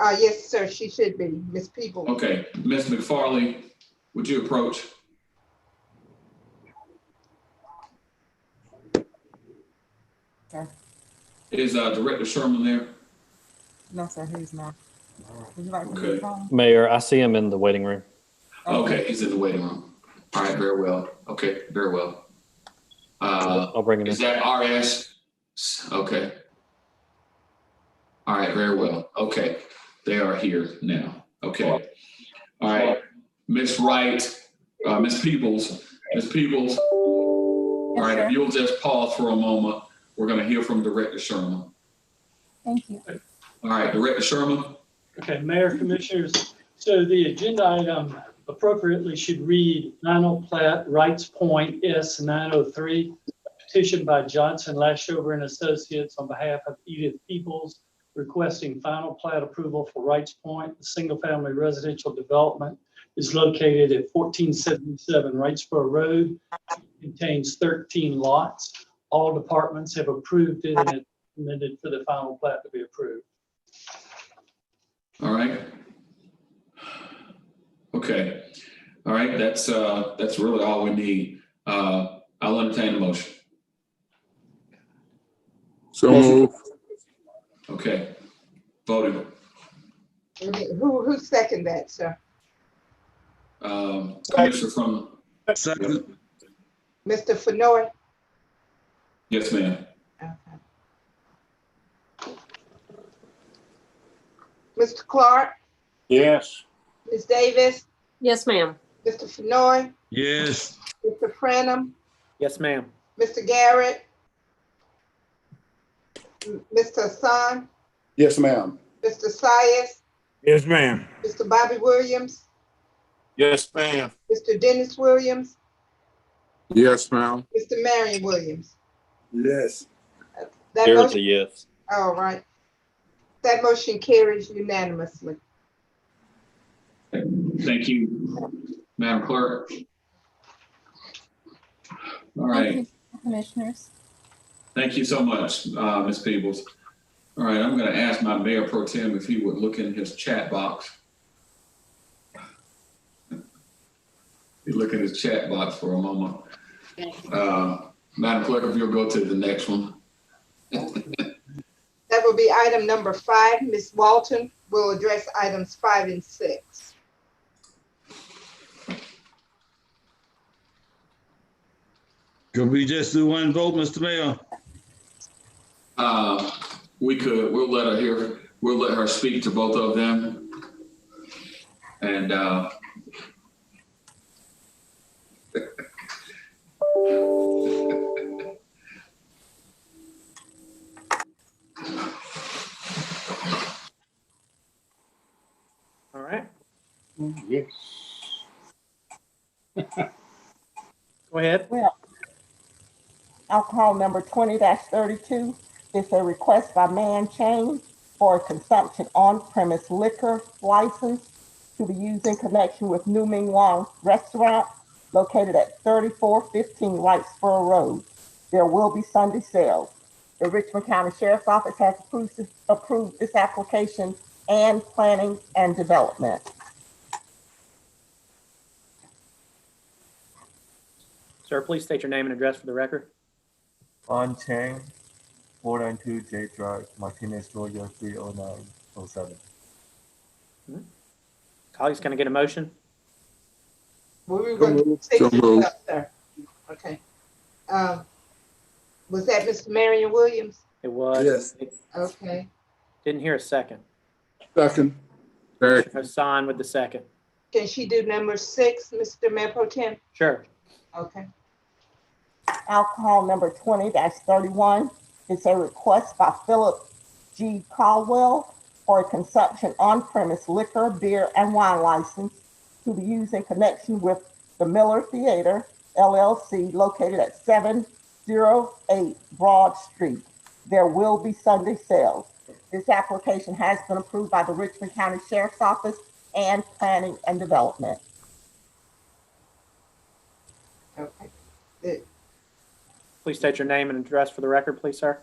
Yes, sir, she should be, Ms. Peebles. Okay, Ms. McFarland, would you approach? Sir. Is Director Sherman there? No, sir, he's not. Would you like to Okay. move on? Mayor, I see him in the waiting room. Okay, he's in the waiting room. All right, very well. Okay, very well. I'll bring him in. Is that RS? Okay. All right, very well. Okay, they are here now. Okay. All right, Ms. Wright, Ms. Peebles. All right, if you'll just pause for a moment, we're going to hear from Director Sherman. Thank you. All right, Director Sherman. Okay, Mayor, Commissioners. So the agenda item appropriately should read final plat Wrights Point S 903, petition by Johnson, Lashover and Associates on behalf of Edith Peebles requesting final plat approval for Wrights Point. The single-family residential development is located at 1477 Wrightsboro Road. Contains 13 lots. All departments have approved it and it's recommended for the final plat to be approved. All right. Okay. All right. That's really all we need. I'll entertain the motion. So move. Okay. Voting. Who seconded that, sir? Commissioner from. Second. Mr. Fenoy? Yes, ma'am. Okay. Mr. Clark? Yes. Ms. Davis? Yes, ma'am. Mr. Fenoy? Yes. Mr. Franum? Yes, ma'am. Mr. Garrett? Mr. Hassan? Yes, ma'am. Mr. Sias? Yes, ma'am. Mr. Bobby Williams? Yes, ma'am. Mr. Dennis Williams? Yes, ma'am. Mr. Marion Williams? Yes. That There's a motion, yes. all right. That motion carries unanimously. Thank you, Madam Clerk. All right. Thank you, Commissioners. Thank you so much, Ms. Peebles. All right, I'm going to ask my Mayor Pro Tem if he would look in his chat box. He look in his chat box for a moment. Madam Clerk, if you'll go to the next one. That will be item number 5. Ms. Walton will address items 5 and 6. Could we just do one vote, Mr. Mayor? We'll let her hear, we'll let her speak to both of them. And All right. Yes. Go ahead. Well, I'll call number 20-32. It's a request by Man Chain for a consumption on-premise liquor license to be used in connection with New Ming Wong Restaurant located at 3415 Wrightsboro Road. There will be Sunday sales. The Richmond County Sheriff's Office has approved this application and planning and development. Is Sir, please state your name and address for the record. On Chang, 492 J Drive, Martinez, Georgia, 30907. Colleagues, can I get a motion? We were going to take this up, sir. Okay. Was that Mr. Marion Williams? It was. Yes. Okay. Didn't hear a second. Second. Hassan with the second. Can she do number 6, Mr. Mayor Pro Tem? Sure. Okay. Alcohol number 20-31. It's a request by Philip G. Caldwell for a consumption on-premise liquor, beer, and wine license to be used in connection with the Miller Theater, LLC, located at 708 Broad Street. There will be Sunday sales. This application has been approved by the Richmond County Sheriff's Office and Planning and Development. Okay. Good. Please state your name and address for the record, please, sir.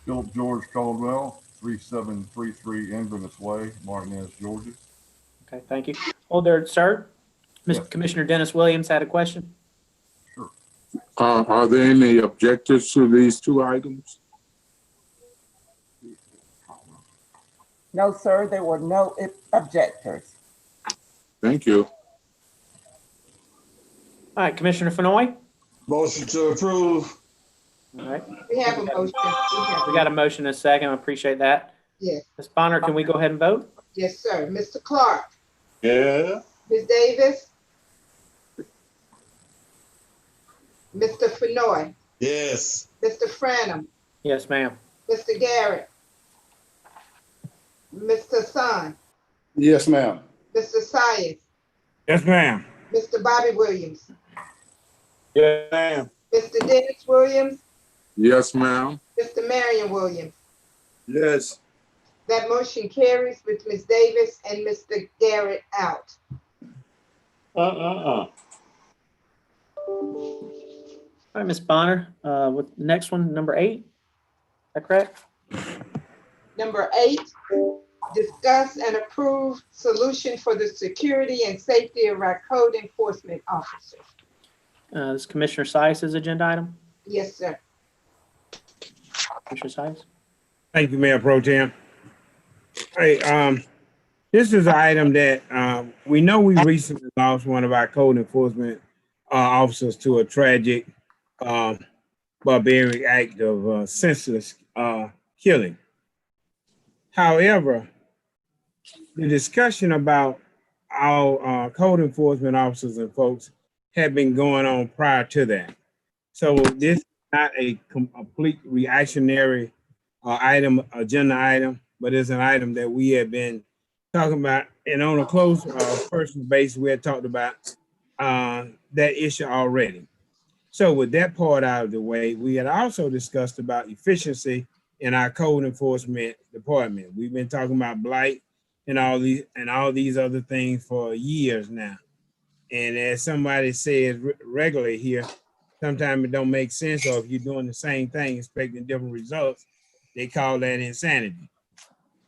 Philip George Caldwell, 3733 Inverness Way, Martinez, Georgia. Okay, thank you. Hold there, sir. Mr. Yes. Commissioner Dennis Williams had a question. Are there any objectives to these two items? No, sir, there were no objectors. Thank you. All right, Commissioner Fenoy. Motion to approve. All right. We have a motion. We got a motion and a second. I appreciate that. Yes. Ms. Bonner, can we go ahead and vote? Yes, sir. Mr. Clark, Yeah. Ms. Davis, Mr. Fenoy, Yes. Mr. Franum, Yes, ma'am. Mr. Garrett, Mr. Son, Yes, ma'am. Mr. Sias, Yes, ma'am. Mr. Bobby Williams, Yeah, ma'am. Mr. Dennis Williams, Yes, ma'am. Mr. Marion Williams. Yes. That motion carries with Ms. Davis and Mr. Garrett out. All right, Ms. Bonner, with the next one, number 8. Is that correct? Number 8, discuss and approve solution for the security and safety of our code enforcement officers. This is Commissioner Sias's agenda item. Yes, sir. Commissioner Sias. Thank you, Mayor Pro Tem. Hey, this is an item that we know we recently lost one of our code enforcement officers to a tragic, barbaric act of senseless killing. However, the discussion about our code enforcement officers and folks had been going on prior to that. So this is not a complete reactionary agenda item, but it's an item that we have been talking about, and on a close personal basis, we had talked about that issue already. So with that part out of the way, we had also discussed about efficiency in our code enforcement department. We've been talking about blight and all these other things for years now. And as somebody says regularly here, sometimes it don't make sense, or if you're doing the same thing, expecting different results, they call that insanity.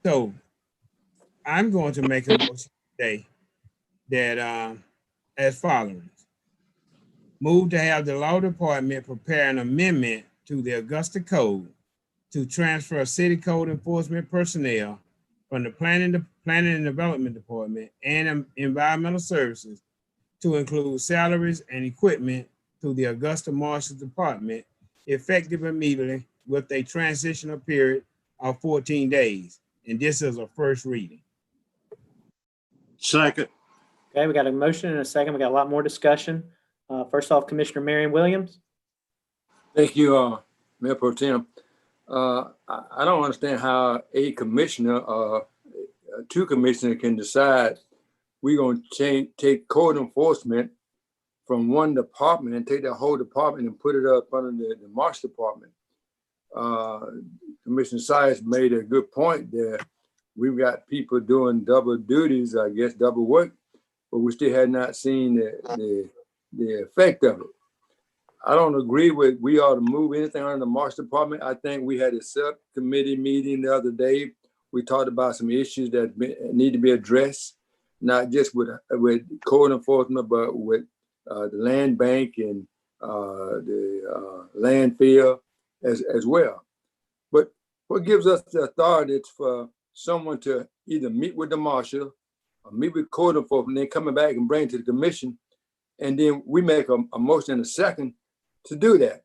So I'm going to make a motion today that as follows. Move to have the law department prepare an amendment to the Augusta Code to transfer city code enforcement personnel from the planning and development department and environmental services to include salaries and equipment to the Augusta Marshals Department, effective immediately with a transitional period of 14 days. And this is a first reading. Second. Okay, we got a motion and a second. We got a lot more discussion. First off, Commissioner Marion Williams. Thank you, Mayor Pro Tem. I don't understand how a commissioner, two commissioners can decide we're going to take code enforcement from one department and take that whole department and put it up under the Marsh Department. Commissioner Sias made a good point there. We've got people doing double duties, I guess, double work, but we still had not seen the effect of it. I don't agree with we ought to move anything under the Marsh Department. I think we had a subcommittee meeting the other day. We talked about some issues that need to be addressed, not just with code enforcement, but with the land bank and the landfill as well. But what gives us the authority is for someone to either meet with the marshal or meet with code enforcement, then coming back and bring it to the commission, and then we make a motion in a second to do that.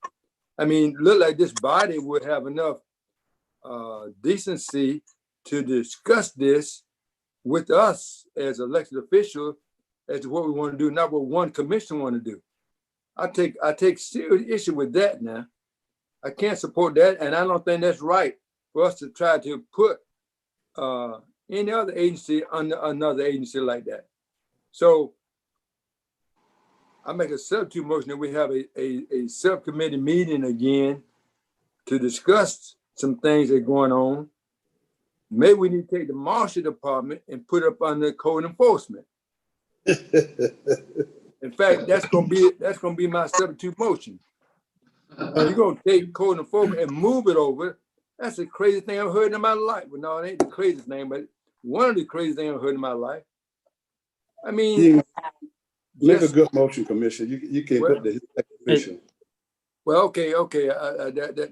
I mean, look like this body would have enough decency to discuss this with us as elected officials as to what we want to do, not what one commission want to do. I take serious issue with that now. I can't support that, and I don't think that's right for us to try to put any other agency under another agency like that. So I make a substitute motion that we have a subcommittee meeting again to discuss some things that are going on. Maybe we need to take the marshal department and put it up under code enforcement. In fact, that's gonna be my substitute motion. You're gonna take code enforcement and move it over. That's the craziest thing I've heard in my life. Well, no, it ain't the craziest thing, but one of the craziest things I've heard in my life. I mean, make a good motion, Commissioner. You can't put the official. Well, okay.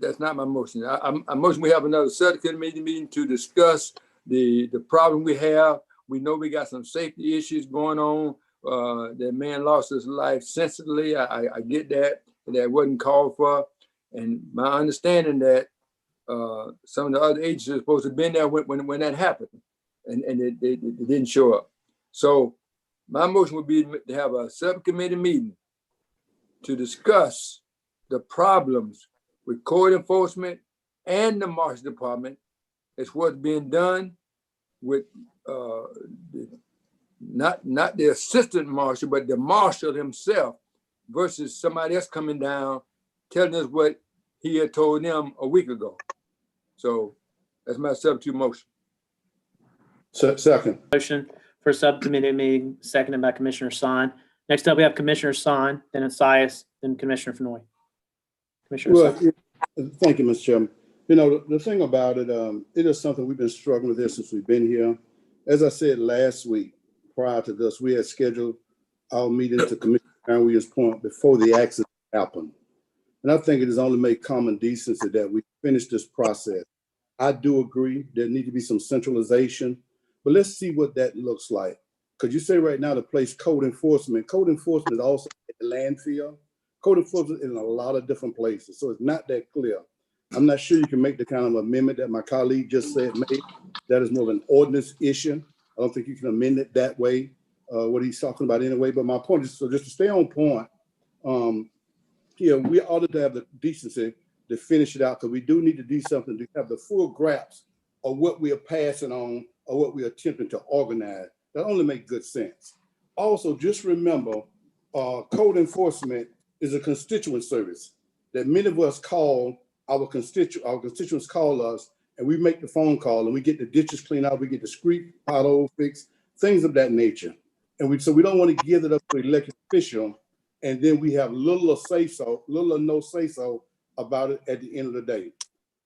That's not my motion. I motion we have another subcommittee meeting to discuss the problem we have. We know we got some safety issues going on. That man lost his life senselessly. I get that. That wasn't called for. And my understanding that some of the other agencies are supposed to have been there when that happened. And they didn't show up. So my motion would be to have a subcommittee meeting to discuss the problems with code enforcement and the marshal department. It's what's being done with not the assistant marshal, but the marshal himself versus somebody else coming down telling us what he had told them a week ago. So that's my substitute motion. Second. Motion for subcommittee meeting, seconded by Commissioner Son. Next up, we have Commissioner Son, then Asias, then Commissioner Fenoy. Commissioner Son. Thank you, Mr. Chairman. You know, the thing about it, it is something we've been struggling with this since we've been here. As I said last week, prior to this, we had scheduled our meeting to Commissioner Aaron Williams' point before the accident happened. And I think it is only made common decency that we finish this process. I do agree there need to be some centralization, but let's see what that looks like. Because you say right now to place code enforcement. Code enforcement is also at the landfill. Code enforcement is in a lot of different places, so it's not that clear. I'm not sure you can make the kind of amendment that my colleague just said made. That is more of an ordinance issue. I don't think you can amend it that way, what he's talking about anyway. But my point is, so just to stay on point, we ought to have the decency to finish it out, because we do need to do something to have the full grasp of what we are passing on or what we are attempting to organize. That only makes good sense. Also, just remember, code enforcement is a constituent service that many of us call our constituents call us, and we make the phone call and we get the ditches cleaned out, we get the street pothole fixed, things of that nature. And so we don't want to give it up to elected official, and then we have little or no say so about it at the end of the day.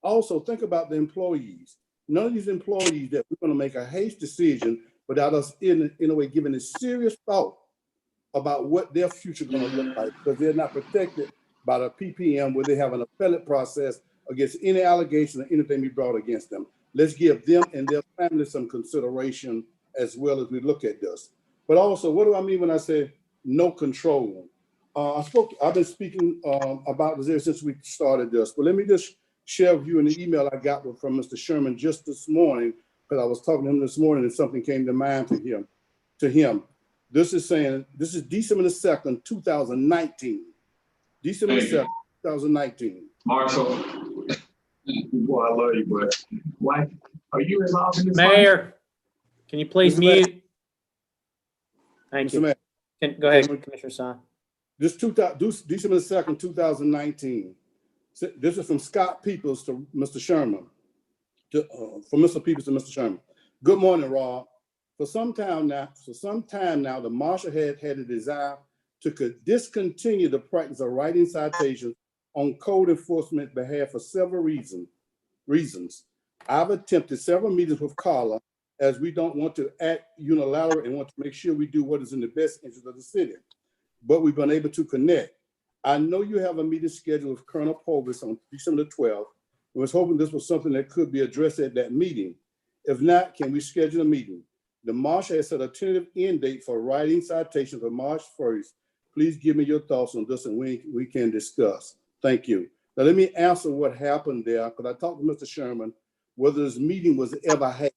Also, think about the employees. None of these employees that we're going to make a hasty decision without us in a way giving a serious thought about what their future is going to look like, because they're not protected by the PPM, where they have an appellate process against any allegation or anything we brought against them. Let's give them and their families some consideration as well as we look at this. But also, what do I mean when I say no control? I've been speaking about this ever since we started this, but let me just share with you an email I got from Mr. Sherman just this morning, because I was talking to him this morning and something came to mind to him. This is saying, this is December the 2nd, 2019. December 2nd, 2019. Marshall, boy, I love you, but why are you involved in this? Mayor, can you please mute? Thank you. Go ahead, Commissioner Son. This December 2nd, 2019. This is from Scott Peoples to Mr. Sherman. From Mr. Peoples to Mr. Sherman. Good morning, Rob. For some time now, the marshal had a desire to discontinue the practice of writing citations on code enforcement behalf for several reasons. I've attempted several meetings with Carla, as we don't want to act unilaterally and want to make sure we do what is in the best interest of the city. But we've been able to connect. I know you have a meeting scheduled with Colonel Purvis on December the 12th. I was hoping this was something that could be addressed at that meeting. If not, can we schedule a meeting? The marshal has set a tentative end date for writing citations for March 1st. Please give me your thoughts on this and we can discuss. Thank you. Now let me answer what happened there, because I talked to Mr. Sherman whether this meeting was ever had.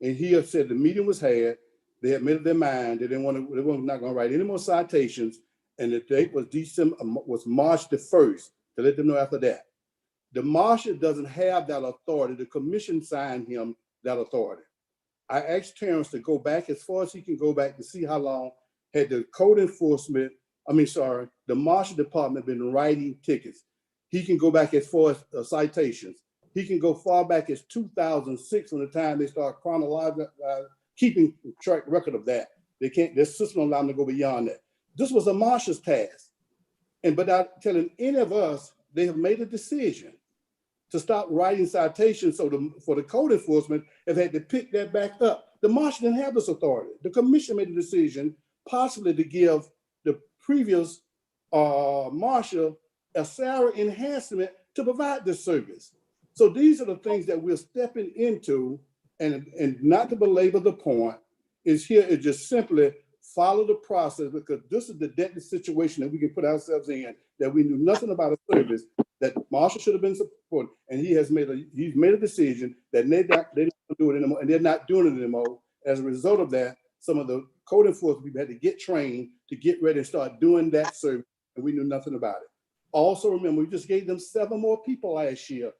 And he had said the meeting was had, they had made up their mind, they were not going to write any more citations, and the date was March the 1st, to let them know after that. The marshal doesn't have that authority. The commission signed him that authority. I asked Terrence to go back as far as he can go back to see how long had the the marshal department been writing tickets. He can go back as far as citations. He can go far back as 2006 from the time they start chronologically keeping track record of that. They can't, their system allow them to go beyond that. This was a marshal's task. And without telling any of us, they have made a decision to stop writing citations. So for the code enforcement, have had to pick that back up. The marshal didn't have this authority. The commission made a decision possibly to give the previous marshal a salary enhancement to provide this service. So these are the things that we're stepping into, and not to belabor the point, is just simply follow the process, because this is the deadly situation that we can put ourselves in, that we knew nothing about a service that marshal should have been supporting, and he's made a decision that they don't do it anymore, and they're not doing it anymore. As a result of that, some of the code enforcement people had to get trained to get ready and start doing that service, and we knew nothing about it. Also remember, we just gave them 7 more people last year,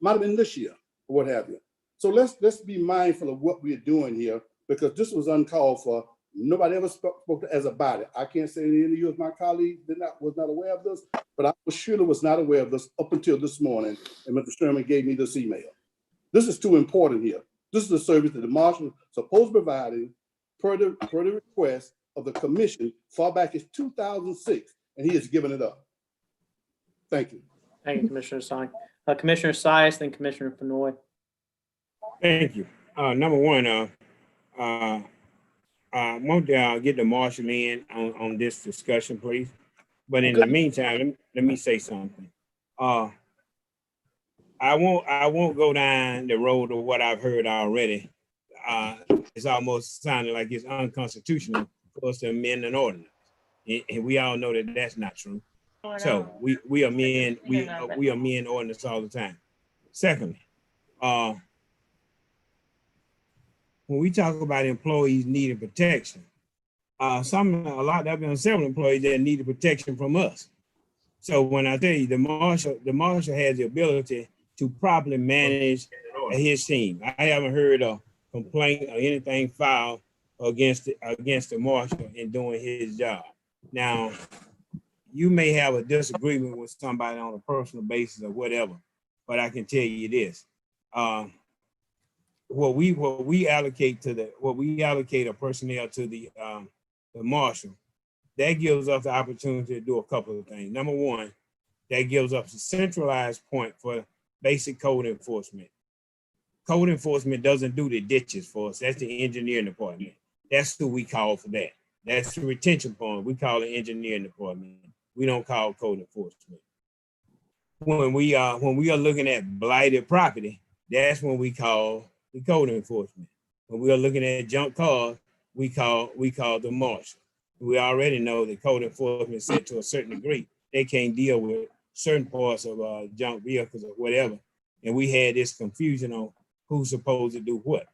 might have been this year, or what have you. So let's be mindful of what we're doing here, because this was uncalled for. Nobody ever spoke to us about it. I can't say any of you as my colleagues was not aware of this, but I surely was not aware of this up until this morning, and Mr. Sherman gave me this email. This is too important here. This is the service that the marshal is supposed to provide per the request of the commission far back as 2006, and he has given it up. Thank you. Thank you, Commissioner Sonic. Commissioner Sias, then Commissioner Fenoy. Thank you. Number one, won't get the marshal in on this discussion, please? But in the meantime, let me say something. I won't go down the road of what I've heard already. It's almost sounding like it's unconstitutional for us to amend an ordinance, and we all know that that's not true. So we amend ordinance all the time. Secondly, when we talk about employees needing protection, there have been several employees that needed protection from us. So when I tell you the marshal has the ability to properly manage his team. I haven't heard a complaint or anything filed against the marshal in doing his job. Now, you may have a disagreement with somebody on a personal basis or whatever, but I can tell you this: what we allocate a personnel to the marshal, that gives us the opportunity to do a couple of things. Number one, that gives us a centralized point for basic code enforcement. Code enforcement doesn't do the ditches for us. That's the engineering department. That's who we call for that. That's the retention point. We call the engineering department. We don't call code enforcement. When we are looking at blighted property, that's when we call the code enforcement. When we are looking at junk cars, we call the marshal. We already know that code enforcement said to a certain degree, they can't deal with certain parts of junk vehicles or whatever. And we had this confusion on who's supposed to do what.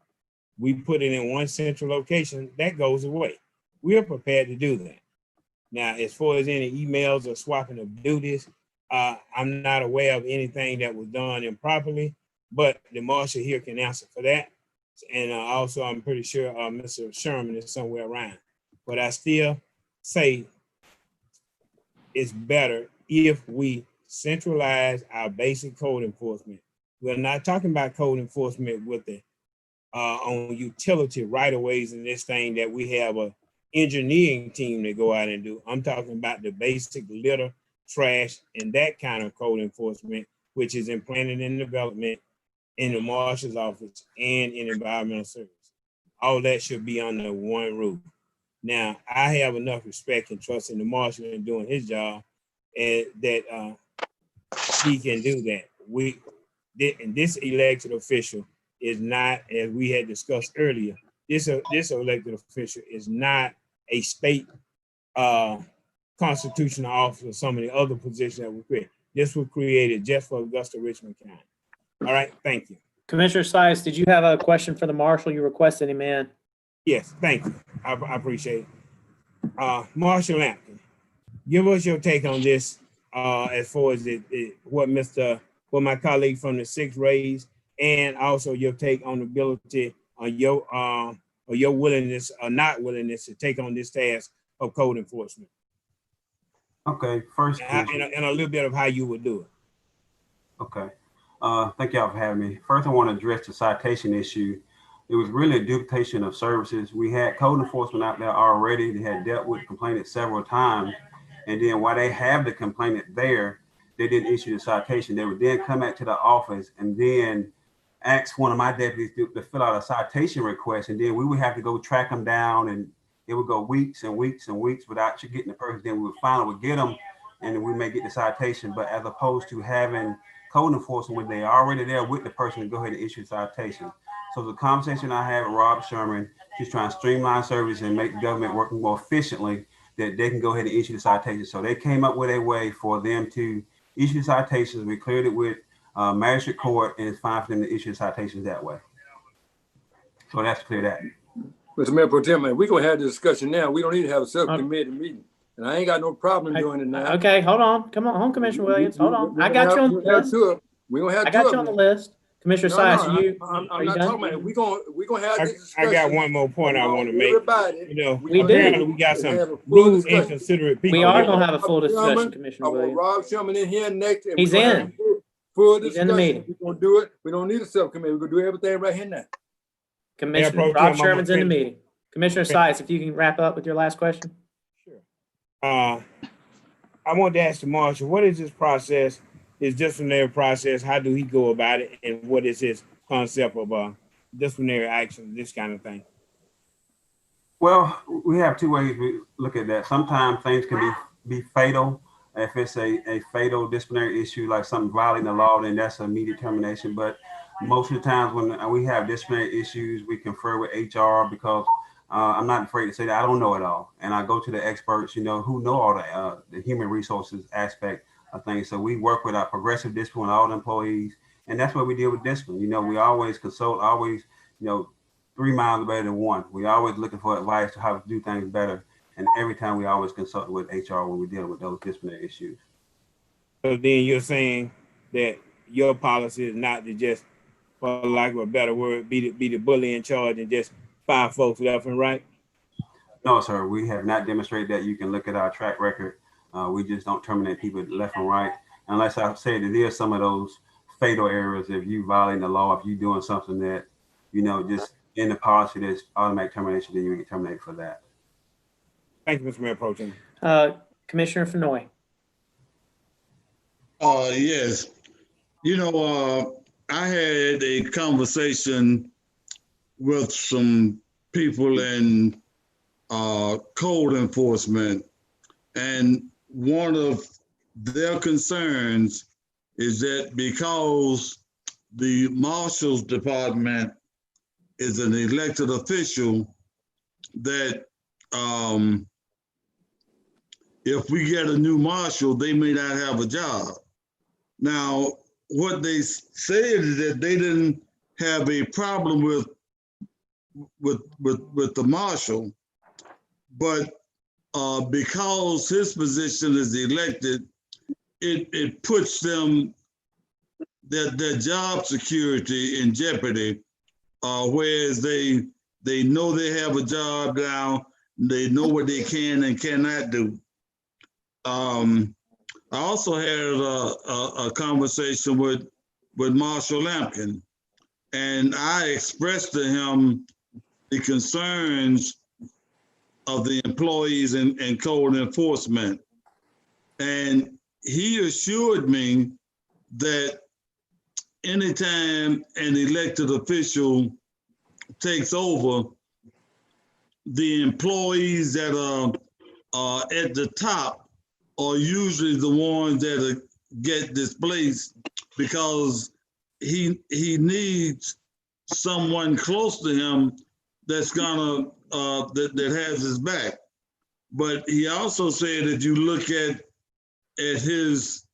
We put it in one central location, that goes away. We are prepared to do that. Now, as far as any emails or swapping of duties, I'm not aware of anything that was done improperly, but the marshal here can answer for that. And also, I'm pretty sure Mr. Sherman is somewhere around. But I still say it's better if we centralize our basic code enforcement. We're not talking about code enforcement with the on utility right-of-ways and this thing that we have a engineering team that go out and do. I'm talking about the basic litter, trash, and that kind of code enforcement, which is in planning and development, in the marshal's office, and in environmental service. All that should be under one roof. Now, I have enough respect and trust in the marshal in doing his job that he can do that. And this elected official is not, as we had discussed earlier, this elected official is not a state constitutional office or some of the other positions that were created. This was created just for Augusta Richmond County. All right, thank you. Commissioner Sias, did you have a question for the marshal? You requested him in. Yes, thank you. I appreciate it. Marshal Lampkin, give us your take on this as far as what my colleague from the 6th raised, and also your take on the ability on your willingness or not willingness to take on this task of code enforcement. Okay, first, and a little bit of how you would do it. Okay. Thank y'all for having me. First, I want to address the citation issue. It was really a duplication of services. We had code enforcement out there already. They had dealt with the complainant several times. And then while they have the complainant there, they didn't issue the citation. They would then come back to the office and then ask one of my deputies to fill out a citation request. And then we would have to go track them down, and it would go weeks and weeks and weeks without you getting the person. Then we would finally get them, and then we may get the citation. But as opposed to having code enforcement when they're already there with the person to go ahead and issue citation. So the conversation I had with Rob Sherman, just trying to streamline service and make the government working more efficiently, that they can go ahead and issue the citation. So they came up with a way for them to issue citations. We cleared it with magistrate court, and it's fine for them to issue citations that way. So that's clear that. Mr. Mayor Pro Tem, we're gonna have the discussion now. We don't need to have a subcommittee meeting. And I ain't got no problem doing it now. Okay, hold on. Come on, Commissioner Williams. Hold on. I got you on the list. We're gonna have I got you on the list. Commissioner Sias, I'm not talking about it. We're gonna have this discussion. I got one more point I want to make. Everybody, we got some rude, inconsiderate people. We are gonna have a full discussion, Commissioner Williams. Rob Sherman in here next. He's in. Full He's in the meeting. We're gonna do it. We don't need a subcommittee. We're gonna do everything right here now. Commissioner Rob Sherman's in the meeting. Commissioner Sias, if you can wrap up with your last question. I want to ask the marshal, what is this process, his disciplinary process? How do he go about it? And what is his concept of disciplinary action, this kind of thing? Well, we have two ways we look at that. Sometimes things can be fatal. If it's a fatal disciplinary issue, like something violating the law, then that's an immediate termination. But most of the times when we have disciplinary issues, we confer with HR because I'm not afraid to say that I don't know it all. And I go to the experts, who know all the human resources aspect of things. So we work with our progressive discipline, all the employees, and that's what we deal with discipline. We always consult, always, 3 miles better than one. We always looking for advice to how to do things better. And every time we always consult with HR when we deal with those disciplinary issues. So then you're saying that your policy is not to just, for lack of a better word, be the bully in charge and just fire folks left and right? No, sir. We have not demonstrated that. You can look at our track record. We just don't terminate people left and right. Unless I say that there's some of those fatal errors. If you violate the law, if you're doing something that, just in the policy that's automatic termination, then you get terminated for that. Thank you, Mr. Mayor Pro Tem. Commissioner Fenoy. Yes. I had a conversation with some people in code enforcement, and one of their concerns is that because the marshal's department is an elected official, that if we get a new marshal, they may not have a job. Now, what they said is that they didn't have a problem with the marshal, but because his position is elected, it puts them their job security in jeopardy. Whereas they know they have a job now, they know what they can and cannot do. I also had a conversation with Marshall Lampkin, and I expressed to him the concerns of the employees in code enforcement. And he assured me that anytime an elected official takes over, the employees that are at the top are usually the ones that get displaced because he needs someone close to him that's gonna that has his back. But he also said if you look at his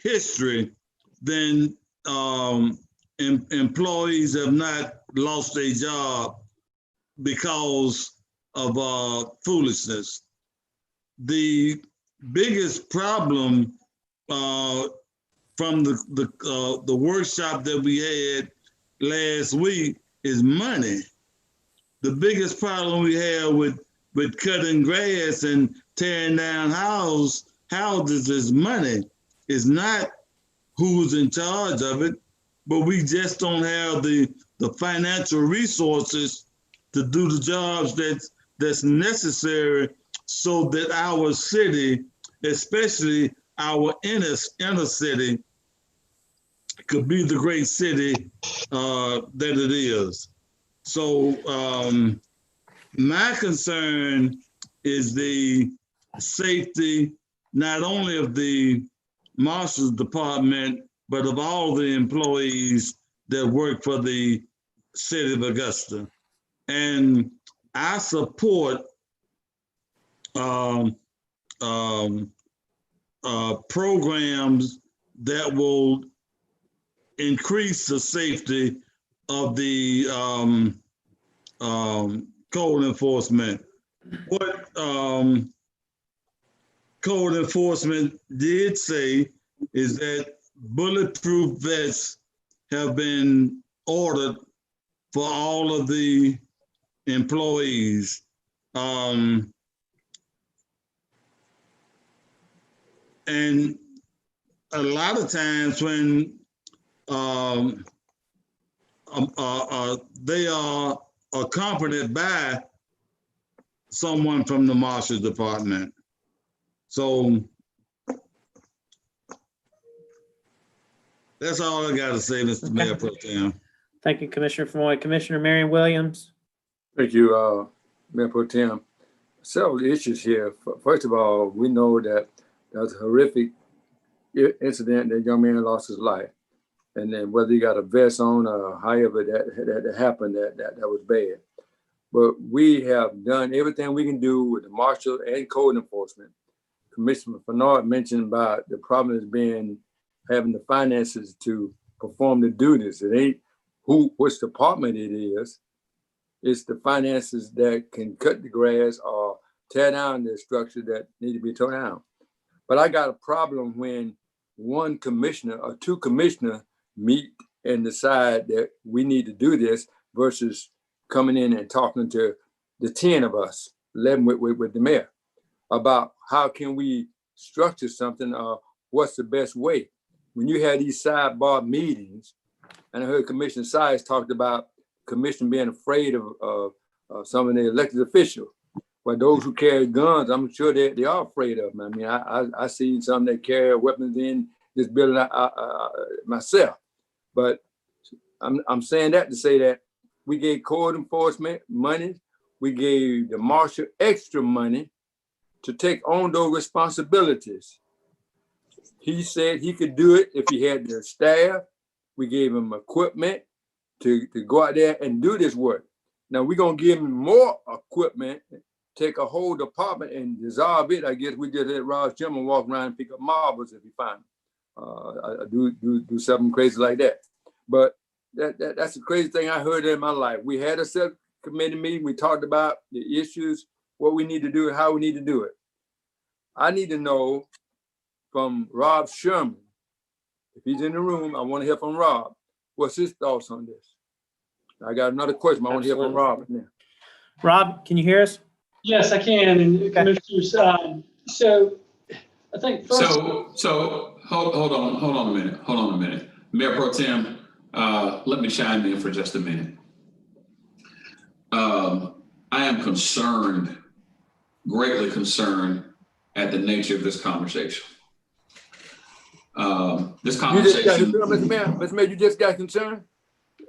history, then employees have not lost their job because of foolishness. The biggest problem from the workshop that we had last week is money. The biggest problem we have with cutting grass and tearing down houses is money. It's not who's in charge of it, but we just don't have the financial resources to do the jobs that's necessary so that our city, especially our inner city, could be the great city that it is. So my concern is the safety, not only of the Marshal's Department, but of all the employees that work for the city of Augusta. And I support programs that will increase the safety of the code enforcement. What code enforcement did say is that bulletproof vests have been ordered for all of the employees. And a lot of times when they are accompanied by someone from the Marshal's Department. So that's all I got to say, Mr. Mayor Pro Tem. Thank you, Commissioner Floyd. Commissioner Marion Williams. Thank you, Mayor Pro Tem. Several issues here. First of all, we know that there was a horrific incident that young man lost his life. And then whether he got a vest on or however that happened, that was bad. But we have done everything we can do with the marshal and code enforcement. Commissioner Fernard mentioned about the problem has been having the finances to perform the duties. It ain't which department it is. It's the finances that can cut the grass or tear down the structure that need to be torn down. But I got a problem when one commissioner or two commissioners meet and decide that we need to do this versus coming in and talking to the 10 of us, 11 with the mayor, about how can we structure something or what's the best way. When you had these sidebar meetings, and I heard Commissioner Sides talked about commission being afraid of some of the elected officials. Well, those who carry guns, I'm sure they are afraid of them. I mean, I seen some that carry weapons in this building myself. But I'm saying that to say that we gave code enforcement money. We gave the marshal extra money to take on those responsibilities. He said he could do it if he had the staff. We gave him equipment to go out there and do this work. Now we're gonna give him more equipment, take a whole department and dissolve it. I guess we just let Ross Jimmer walk around and pick up marbles if he find them. Do something crazy like that. But that's the crazy thing I heard in my life. We had a subcommittee meeting. We talked about the issues, what we need to do, and how we need to do it. I need to know from Rob Sherman, if he's in the room, I want to hear from Rob. What's his thoughts on this? I got another question. I want to hear from Rob now. Rob, can you hear us? Yes, I can. And okay. Commissioners, so I think first. So hold on a minute. Mayor Pro Tem, let me chime in for just a minute. I am concerned, greatly concerned at the nature of this conversation. This conversation. Mr. Mayor, you just got concerned?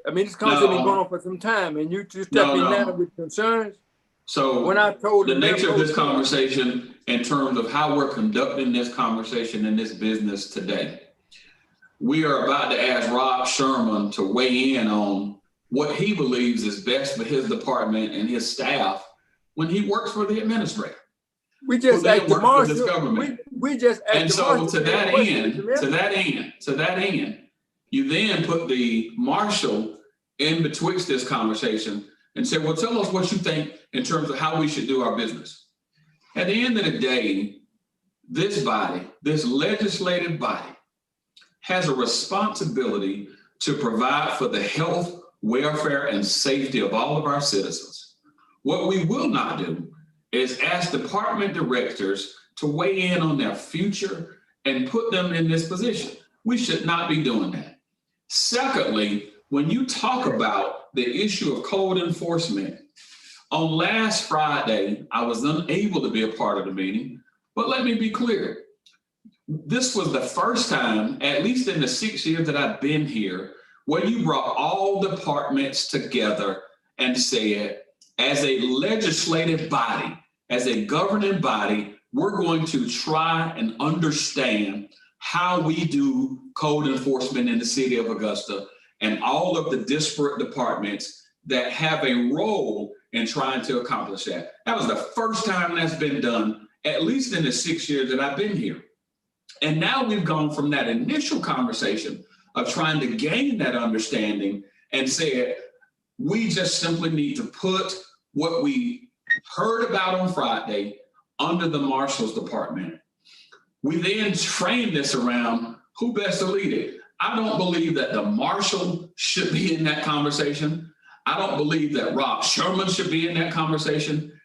I mean, this conversation been going on for some time and you just stepping now with concerns? So When I told the nature of this Pro Tem- conversation in terms of how we're conducting this conversation in this business today, we are about to ask Rob Sherman to weigh in on what he believes is best for his department and his staff when he works for the administrator. We just Who then asked the works for this marshal. government. We just asked And the so marshal to that end, you then put the marshal in betwixt this conversation and say, well, tell us what you think in terms of how we should do our business. At the end of the day, this body, this legislative body, has a responsibility to provide for the health, welfare, and safety of all of our citizens. What we will not do is ask department directors to weigh in on their future and put them in this position. We should not be doing that. Secondly, when you talk about the issue of code enforcement, on last Friday, I was unable to be a part of the meeting, but let me be clear. This was the first time, at least in the 6 years that I've been here, where you brought all departments together and said, as a legislative body, as a governing body, we're going to try and understand how we do code enforcement in the city of Augusta and all of the disparate departments that have a role in trying to accomplish that. That was the first time that's been done, at least in the 6 years that I've been here. And now we've gone from that initial conversation of trying to gain that understanding and said, we just simply need to put what we heard about on Friday under the marshal's department. We then trained this around who best to lead it. I don't believe that the marshal should be in that conversation. I don't believe that Rob Sherman should be in that conversation.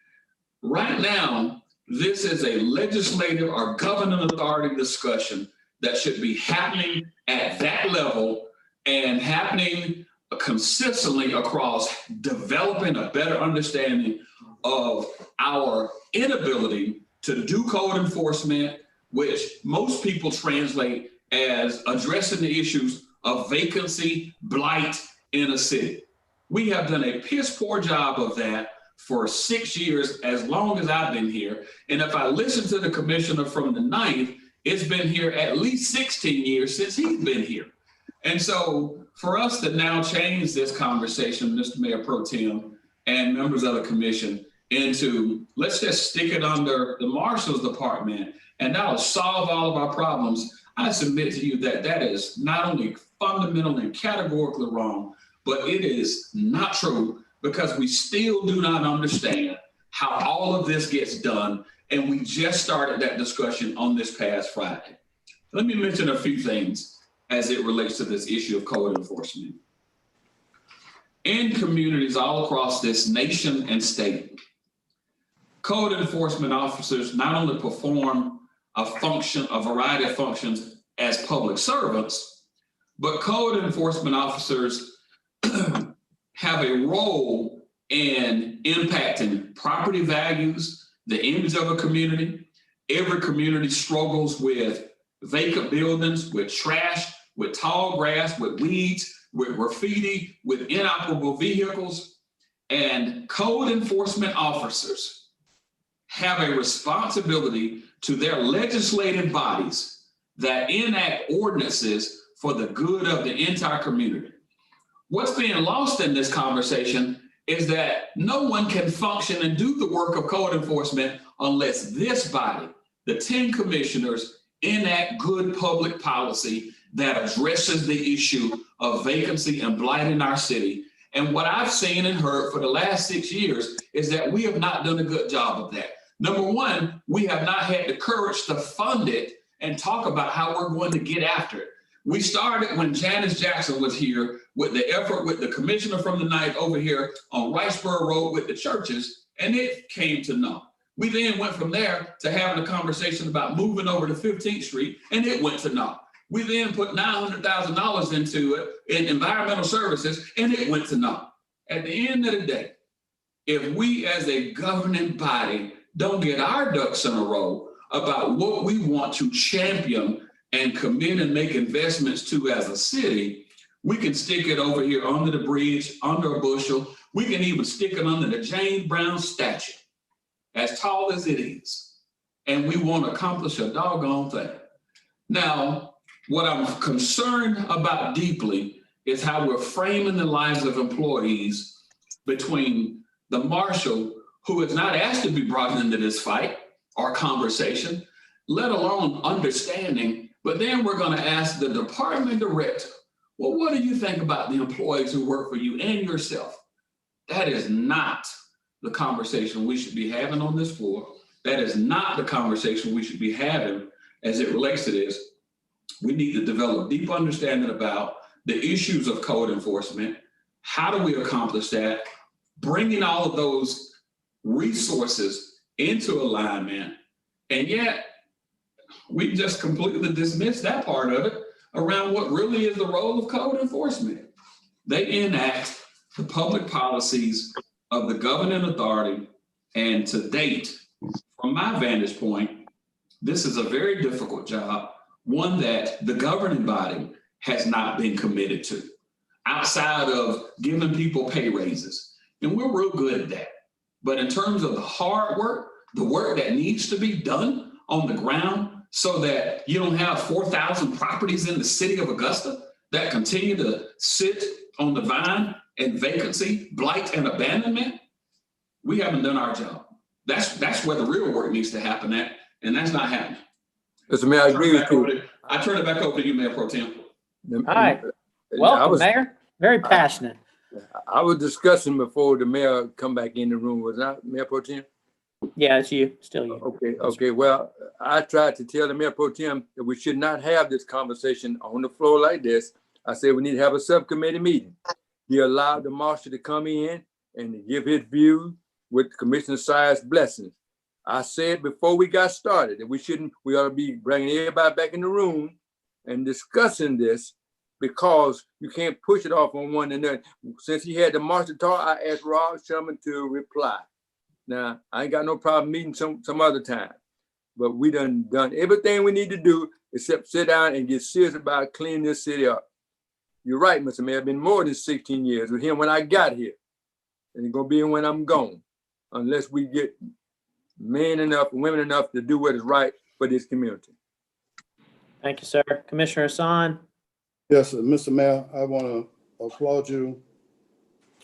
Right now, this is a legislative or governing authority discussion that should be happening at that level and happening consistently across developing a better understanding of our inability to do code enforcement, which most people translate as addressing the issues of vacancy, blight in a city. We have done a piss poor job of that for 6 years, as long as I've been here. And if I listen to the commissioner from the 9th, it's been here at least 16 years since he's been here. And so for us to now change this conversation, Mr. Mayor Pro Tem and members of the commission, into let's just stick it under the marshal's department and that'll solve all of our problems, I submit to you that that is not only fundamentally and categorically wrong, but it is not true, because we still do not understand how all of this gets done. And we just started that discussion on this past Friday. Let me mention a few things as it relates to this issue of code enforcement. In communities all across this nation and state, code enforcement officers not only perform a variety of functions as public servants, but code enforcement officers have a role in impacting property values, the image of a community. Every community struggles with vacant buildings, with trash, with tall grass, with weeds, with graffiti, with inoperable vehicles. And code enforcement officers have a responsibility to their legislative bodies that enact ordinances for the good of the entire community. What's being lost in this conversation is that no one can function and do the work of code enforcement unless this body, the 10 commissioners, enact good public policy that addresses the issue of vacancy and blight in our city. And what I've seen and heard for the last 6 years is that we have not done a good job of that. Number one, we have not had the courage to fund it and talk about how we're going to get after it. We started when Janice Jackson was here with the effort with the commissioner from the 9th over here on Riceboro Road with the churches, and it came to naught. We then went from there to having a conversation about moving over to 15th Street, and it went to naught. We then put $900,000 into it in environmental services, and it went to naught. At the end of the day, if we as a governing body don't get our ducks in a row about what we want to champion and commit and make investments to as a city, we can stick it over here under the bridge, under a bushel. We can even stick it under the James Brown statue, as tall as it is. And we won't accomplish a doggone thing. Now, what I'm concerned about deeply is how we're framing the lives of employees between the marshal, who is not asked to be brought into this fight or conversation, let alone understanding, but then we're going to ask the department director, well, what do you think about the employees who work for you and yourself? That is not the conversation we should be having on this floor. That is not the conversation we should be having as it relates to this. We need to develop deep understanding about the issues of code enforcement. How do we accomplish that? Bringing all of those resources into alignment. And yet, we just completely dismissed that part of it around what really is the role of code enforcement. They enact the public policies of the governing authority. And to date, from my vantage point, this is a very difficult job, one that the governing body has not been committed to, outside of giving people pay raises. And we're real good at that. But in terms of the hard work, the work that needs to be done on the ground so that you don't have 4,000 properties in the city of Augusta that continue to sit on the vine and vacancy, blight, and abandonment, we haven't done our job. That's where the real work needs to happen at, and that's not happening. Mr. Mayor, I agree with you. I turn it back over to you, Mayor Pro Tem. Hi. Welcome, Mayor. Very passionate. I was discussing before the mayor come back in the room, was not Mayor Pro Tem? Yeah, it's you, still you. Okay. Well, I tried to tell the Mayor Pro Tem that we should not have this conversation on the floor like this. I said we need to have a subcommittee meeting. He allowed the marshal to come in and give his view with Commissioner Sire's blessings. I said before we got started that we ought to be bringing everybody back in the room and discussing this, because you can't push it off on one another. Since he had the marshal talk, I asked Rob Sherman to reply. Now, I ain't got no problem meeting some other time, but we done everything we need to do except sit down and get serious about cleaning this city up. You're right, Mr. Mayor, been more than 16 years with him when I got here, and it's gonna be when I'm gone, unless we get men enough and women enough to do what is right for this community. Thank you, sir. Commissioner Hassan. Yes, Mr. Mayor, I want to applaud you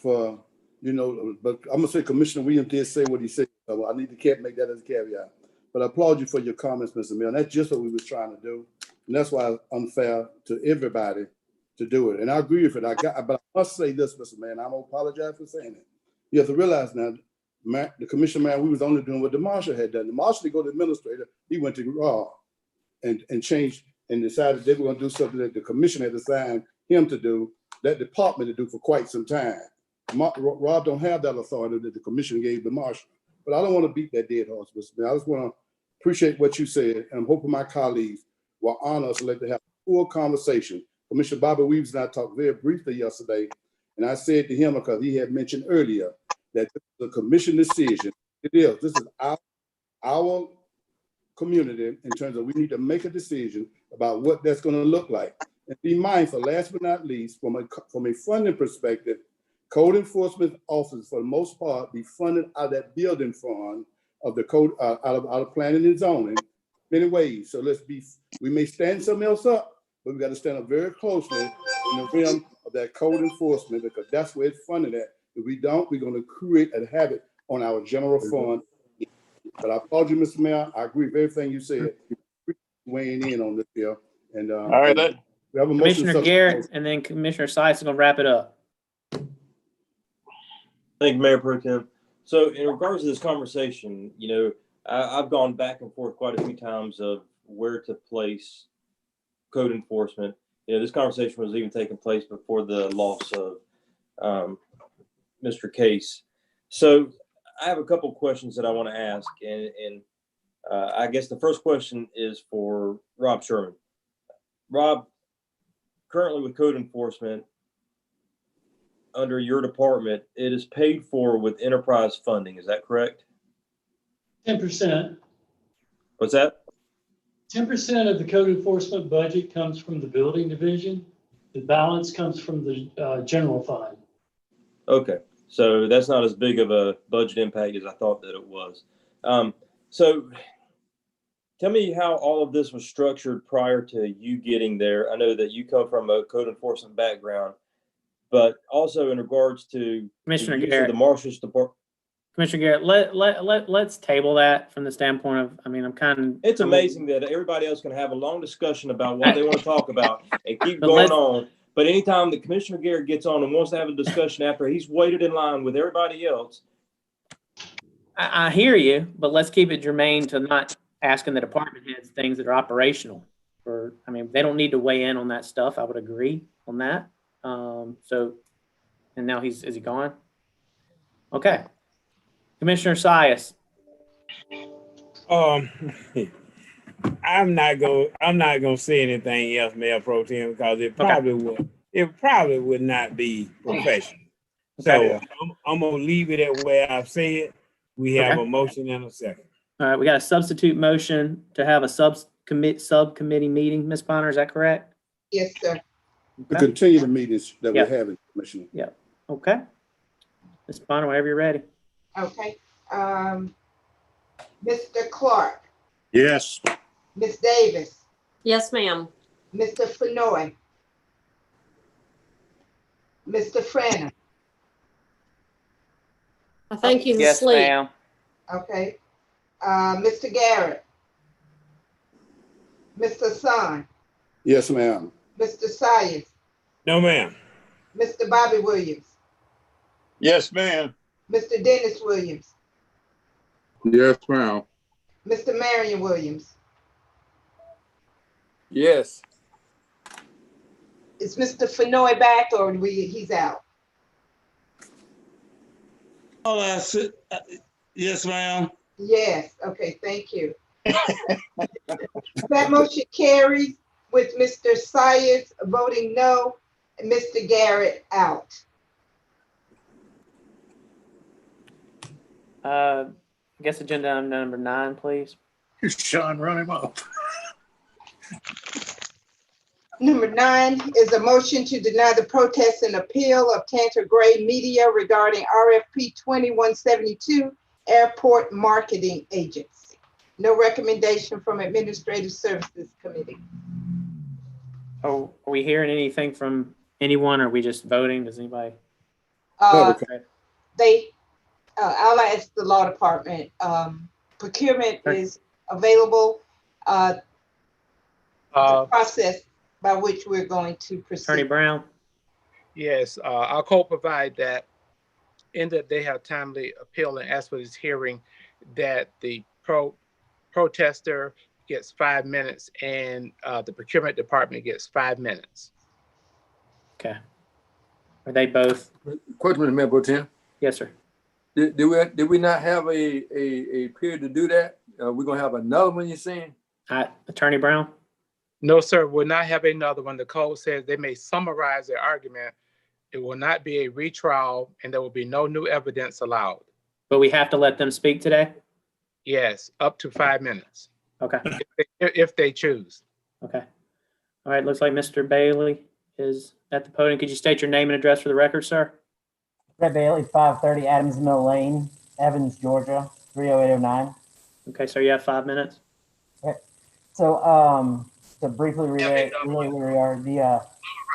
for, but I'm gonna say Commissioner Williams did say what he said. So I need to make that as a caveat. But I applaud you for your comments, Mr. Mayor. And that's just what we was trying to do. And that's why it's unfair to everybody to do it. And I agree with it. But I must say this, Mr. Mayor, and I'm gonna apologize for saying it. You have to realize now, the commissioner, man, we was only doing what the marshal had done. The marshal didn't go to the administrator. He went to Raw and changed and decided they were going to do something that the commission had assigned him to do, that department to do for quite some time. Rob don't have that authority that the commission gave the marshal. But I don't want to beat that dead horse, Mr. Mayor. I just want to appreciate what you said, and I'm hoping my colleagues will honor us and let them have a full conversation. Commissioner Bobby Weaves and I talked very briefly yesterday, and I said to him, because he had mentioned earlier that this is a commission decision. It is. This is our community in terms of we need to make a decision about what that's going to look like. And be mindful, last but not least, from a funding perspective, code enforcement officers, for the most part, be funded out of that building fund of the code, out of planning and zoning, many ways. So we may stand something else up, but we got to stand up very closely in the realm of that code enforcement, because that's where it's funded at. If we don't, we're going to create a habit on our general fund. But I applaud you, Mr. Mayor. I agree with everything you said. Weighing in on this here. And all right, we have a Commissioner Garrett, and then Commissioner Sykes is going to wrap it up. Thank you, Mayor Pro Tem. So in regards to this conversation, I've gone back and forth quite a few times of where to place code enforcement. This conversation was even taking place before the loss of Mr. Case. So I have a couple of questions that I want to ask, and I guess the first question is for Rob Sherman. Rob, currently with code enforcement, under your department, it is paid for with enterprise funding. Is that correct? 10%. What's that? 10% of the code enforcement budget comes from the building division. The balance comes from the general fund. Okay. So that's not as big of a budget impact as I thought that it was. So tell me how all of this was structured prior to you getting there. I know that you come from a code enforcement background, but also in regards to Commissioner the use Garrett. of the Marshal's Department. Commissioner Garrett, let's table that from the standpoint of, I mean, It's amazing that everybody else can have a long discussion about what they want to talk about and keep going on. But anytime that Commissioner Garrett gets on and wants to have a discussion after he's waited in line with everybody else. I hear you, but let's keep it germane to not asking the department heads things that are operational. I mean, they don't need to weigh in on that stuff. I would agree on that. So, and now is he gone? Okay. Commissioner Sias. I'm not gonna say anything else, Mayor Pro Tem, because it probably would not be professional. So I'm gonna leave it at where I've said. We have a motion and a second. All right, we got a substitute motion to have a subcommittee meeting. Ms. Bonner, is that correct? Yes, sir. To continue the meetings that Yep. we're having, Commissioner. Yeah. Okay. Ms. Bonner, whenever you're ready. Okay. Mr. Clark, Yes. Ms. Davis, Yes, ma'am. Mr. Fenoy, Mr. Franner. I think he's Yes, asleep. ma'am. Okay. Mr. Garrett, Mr. Son, Yes, ma'am. Mr. Sias, No, ma'am. Mr. Bobby Williams, Yes, ma'am. Mr. Dennis Williams, Yes, ma'am. Mr. Marion Williams. Yes. Is Mr. Fenoy back or he's out? All I said, yes, ma'am. Yes. Okay. Thank you. That motion carries with Mr. Sias voting no and Mr. Garrett out. I guess agenda item number 9, please. Sean, run him off. Number 9 is a motion to deny the protest and appeal of Tanter Gray Media regarding RFP 2172 Airport Marketing Agency. No recommendation from Administrative Services Committee. Oh, are we hearing anything from anyone? Or are we just voting? Does anybody? I'll ask the law department. Procurement is available. The process by which we're going to proceed. Attorney Brown? Yes, our code provide that in that they have timely appeal and ask for this hearing that the protester gets 5 minutes and the procurement department gets 5 minutes. Okay. Are they both? Question, Mayor Pro Tem. Yes, sir. Did we not have a period to do that? We're gonna have another one, you're saying? Attorney Brown? No, sir, we'll not have another one. The code says they may summarize their argument. It will not be a retrial and there will be no new evidence allowed. But we have to let them speak today? Yes, up to 5 minutes. Okay. If they choose. Okay. All right, looks like Mr. Bailey is at the podium. Could you state your name and address for the record, sir? Fred Bailey, 530 Adams Mill Lane, Evans, Georgia, 30809. Okay, sir, you have 5 minutes. Okay. So, to briefly relay where we are, the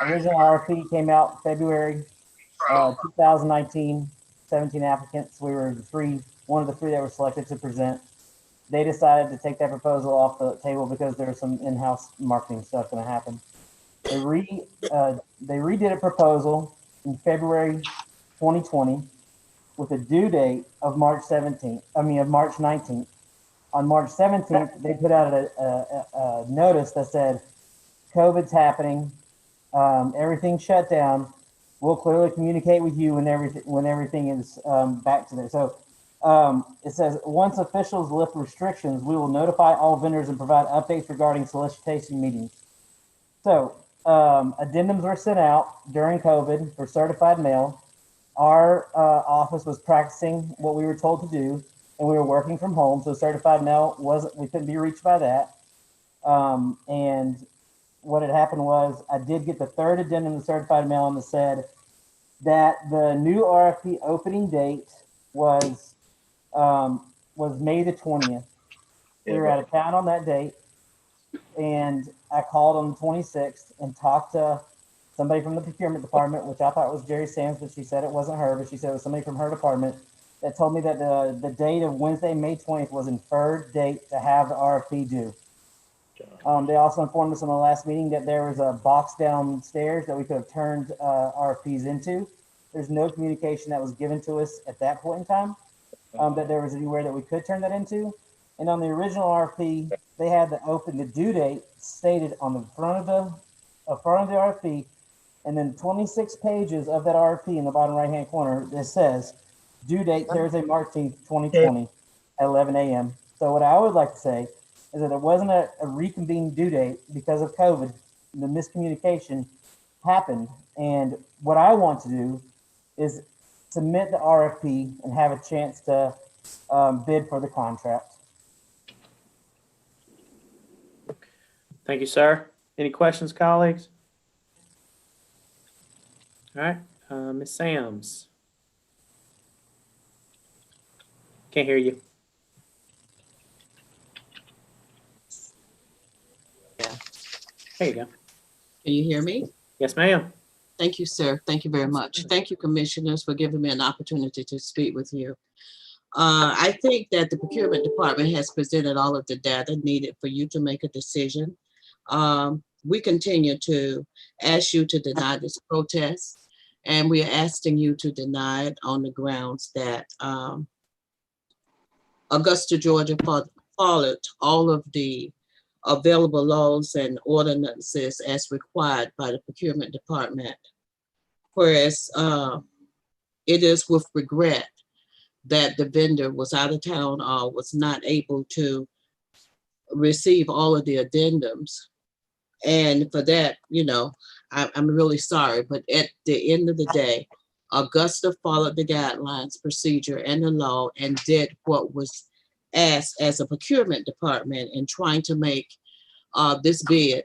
original RFP came out February 2019, 17 applicants. We were one of the three that were selected to present. They decided to take that proposal off the table because there was some in-house marketing stuff going to happen. They redid a proposal in February 2020 with a due date of March 19th. On March 17th, they put out a notice that said, COVID's happening, everything's shut down. We'll clearly communicate with you when everything is back to there. So it says, once officials lift restrictions, we will notify all vendors and provide updates regarding solicitation meetings. So addendums were sent out during COVID for certified mail. Our office was practicing what we were told to do, and we were working from home, so certified mail we couldn't be reached by that. And what had happened was I did get the third addendum to certified mail, and it said that the new RFP opening date was May the 20th. We were out of town on that date, and I called on the 26th and talked to somebody from the procurement department, which I thought was Jerry Sands, but she said it wasn't her, but she said it was somebody from her department that told me that the date of Wednesday, May 20th was inferred date to have the RFP due. They also informed us in the last meeting that there was a box downstairs that we could have turned RFPs into. There's no communication that was given to us at that point in time that there was anywhere that we could turn that into. And on the original RFP, they had the due date stated on the front of the RFP, and then 26 pages of that RFP in the bottom right-hand corner, it says due date Thursday, March 10th, 2020 at 11 a.m. So what I would like to say is that there wasn't a reconvene due date because of COVID. The miscommunication happened. And what I want to do is submit the RFP and have a chance to bid for the contract. Thank you, sir. Any questions, colleagues? All right, Ms. Sams. Can't hear you. There you go. Can you hear me? Yes, ma'am. Thank you, sir. Thank you very much. Thank you, commissioners, for giving me an opportunity to speak with you. I think that the procurement department has presented all of the data needed for you to make a decision. We continue to ask you to deny this protest, and we are asking you to deny it on the grounds that Augusta, Georgia followed all of the available laws and ordinances as required by the procurement department. Whereas it is with regret that the vendor was out of town or was not able to receive all of the addendums. And for that, you know, I'm really sorry, but at the end of the day, Augusta followed the guidelines, procedure, and the law and did what was asked as a procurement department in trying to make this bid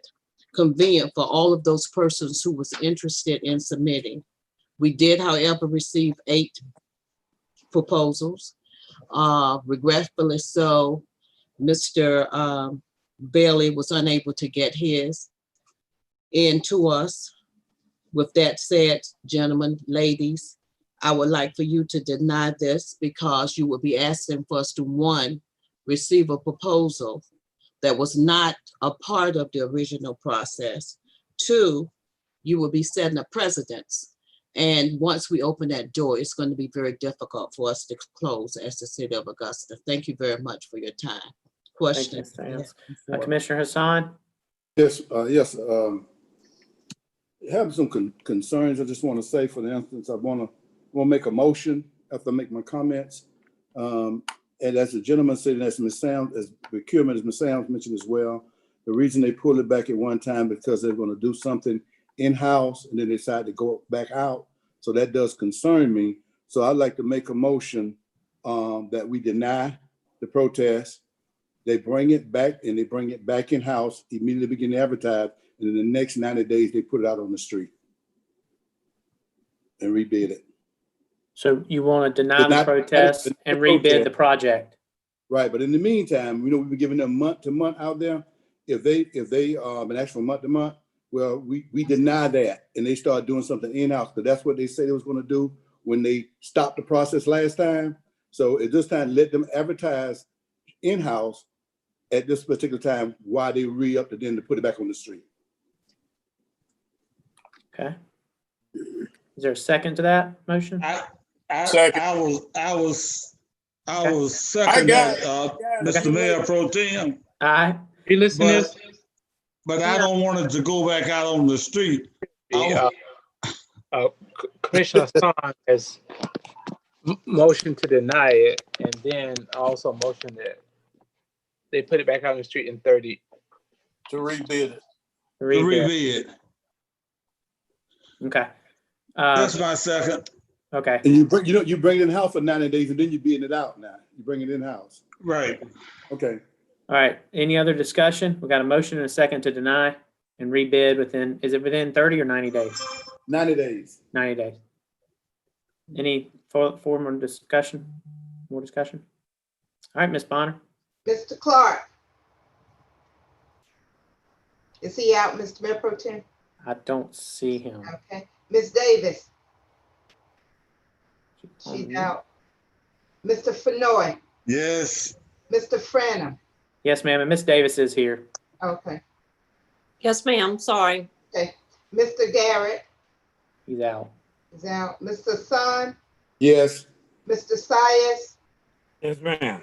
convenient for all of those persons who was interested in submitting. We did, however, receive 8 proposals. Regretfully so, Mr. Bailey was unable to get his in to us. With that said, gentlemen, ladies, I would like for you to deny this because you will be asking for us to, 1, receive a proposal that was not a part of the original process. 2, you will be setting a precedence. And once we open that door, it's going to be very difficult for us to close as the city of Augusta. Thank you very much for your time. Question. Commissioner Hassan? Yes, yes. Have some concerns. I just want to say, for the instance, I want to make a motion after I make my comments. And as the gentleman said, as Ms. Sam, as procurement, as Ms. Sam mentioned as well, the reason they pulled it back at one time because they're going to do something in-house and then they decided to go back out. So that does concern me. So I'd like to make a motion that we deny the protest. They bring it back and they bring it back in-house, immediately begin to advertise, and in the next 90 days, they put it out on the street and rebid it. So you want to deny the protest and rebid the project? Right, but in the meantime, you know, we've been giving them month to month out there. If they been asked for month to month, well, we deny that and they start doing something in-house because that's what they said they was going to do when they stopped the process last time. So at this time, let them advertise in-house at this particular time while they re-up it then to put it back on the street. Okay. Is there a second to that motion? I was second that, Mr. Mayor Pro Tem. Aye. You listening? But I don't want it to go back out on the street. Commissioner Hassan has motion to deny it, and then also motion that they put it back out on the street in 30. To rebid it. Rebid. Okay. That's my second. Okay. And you bring it in house for 90 days and then you being it out now. You bring it in house. Right. Okay. All right. Any other discussion? We got a motion and a second to deny and rebid within, is it within 30 or 90 days? 90 days. 90 days. Any more discussion? More discussion? All right, Ms. Bonner. Mr. Clark. Is he out, Mr. Mayor Pro Tem? I don't see him. Okay. Ms. Davis. She's out. Mr. Fenoy. Yes. Mr. Franum. Yes, ma'am. And Ms. Davis is here. Okay. Yes, ma'am. Sorry. Okay. Mr. Garrett He's out. is out. Mr. Son. Yes. Mr. Sias. Yes, ma'am.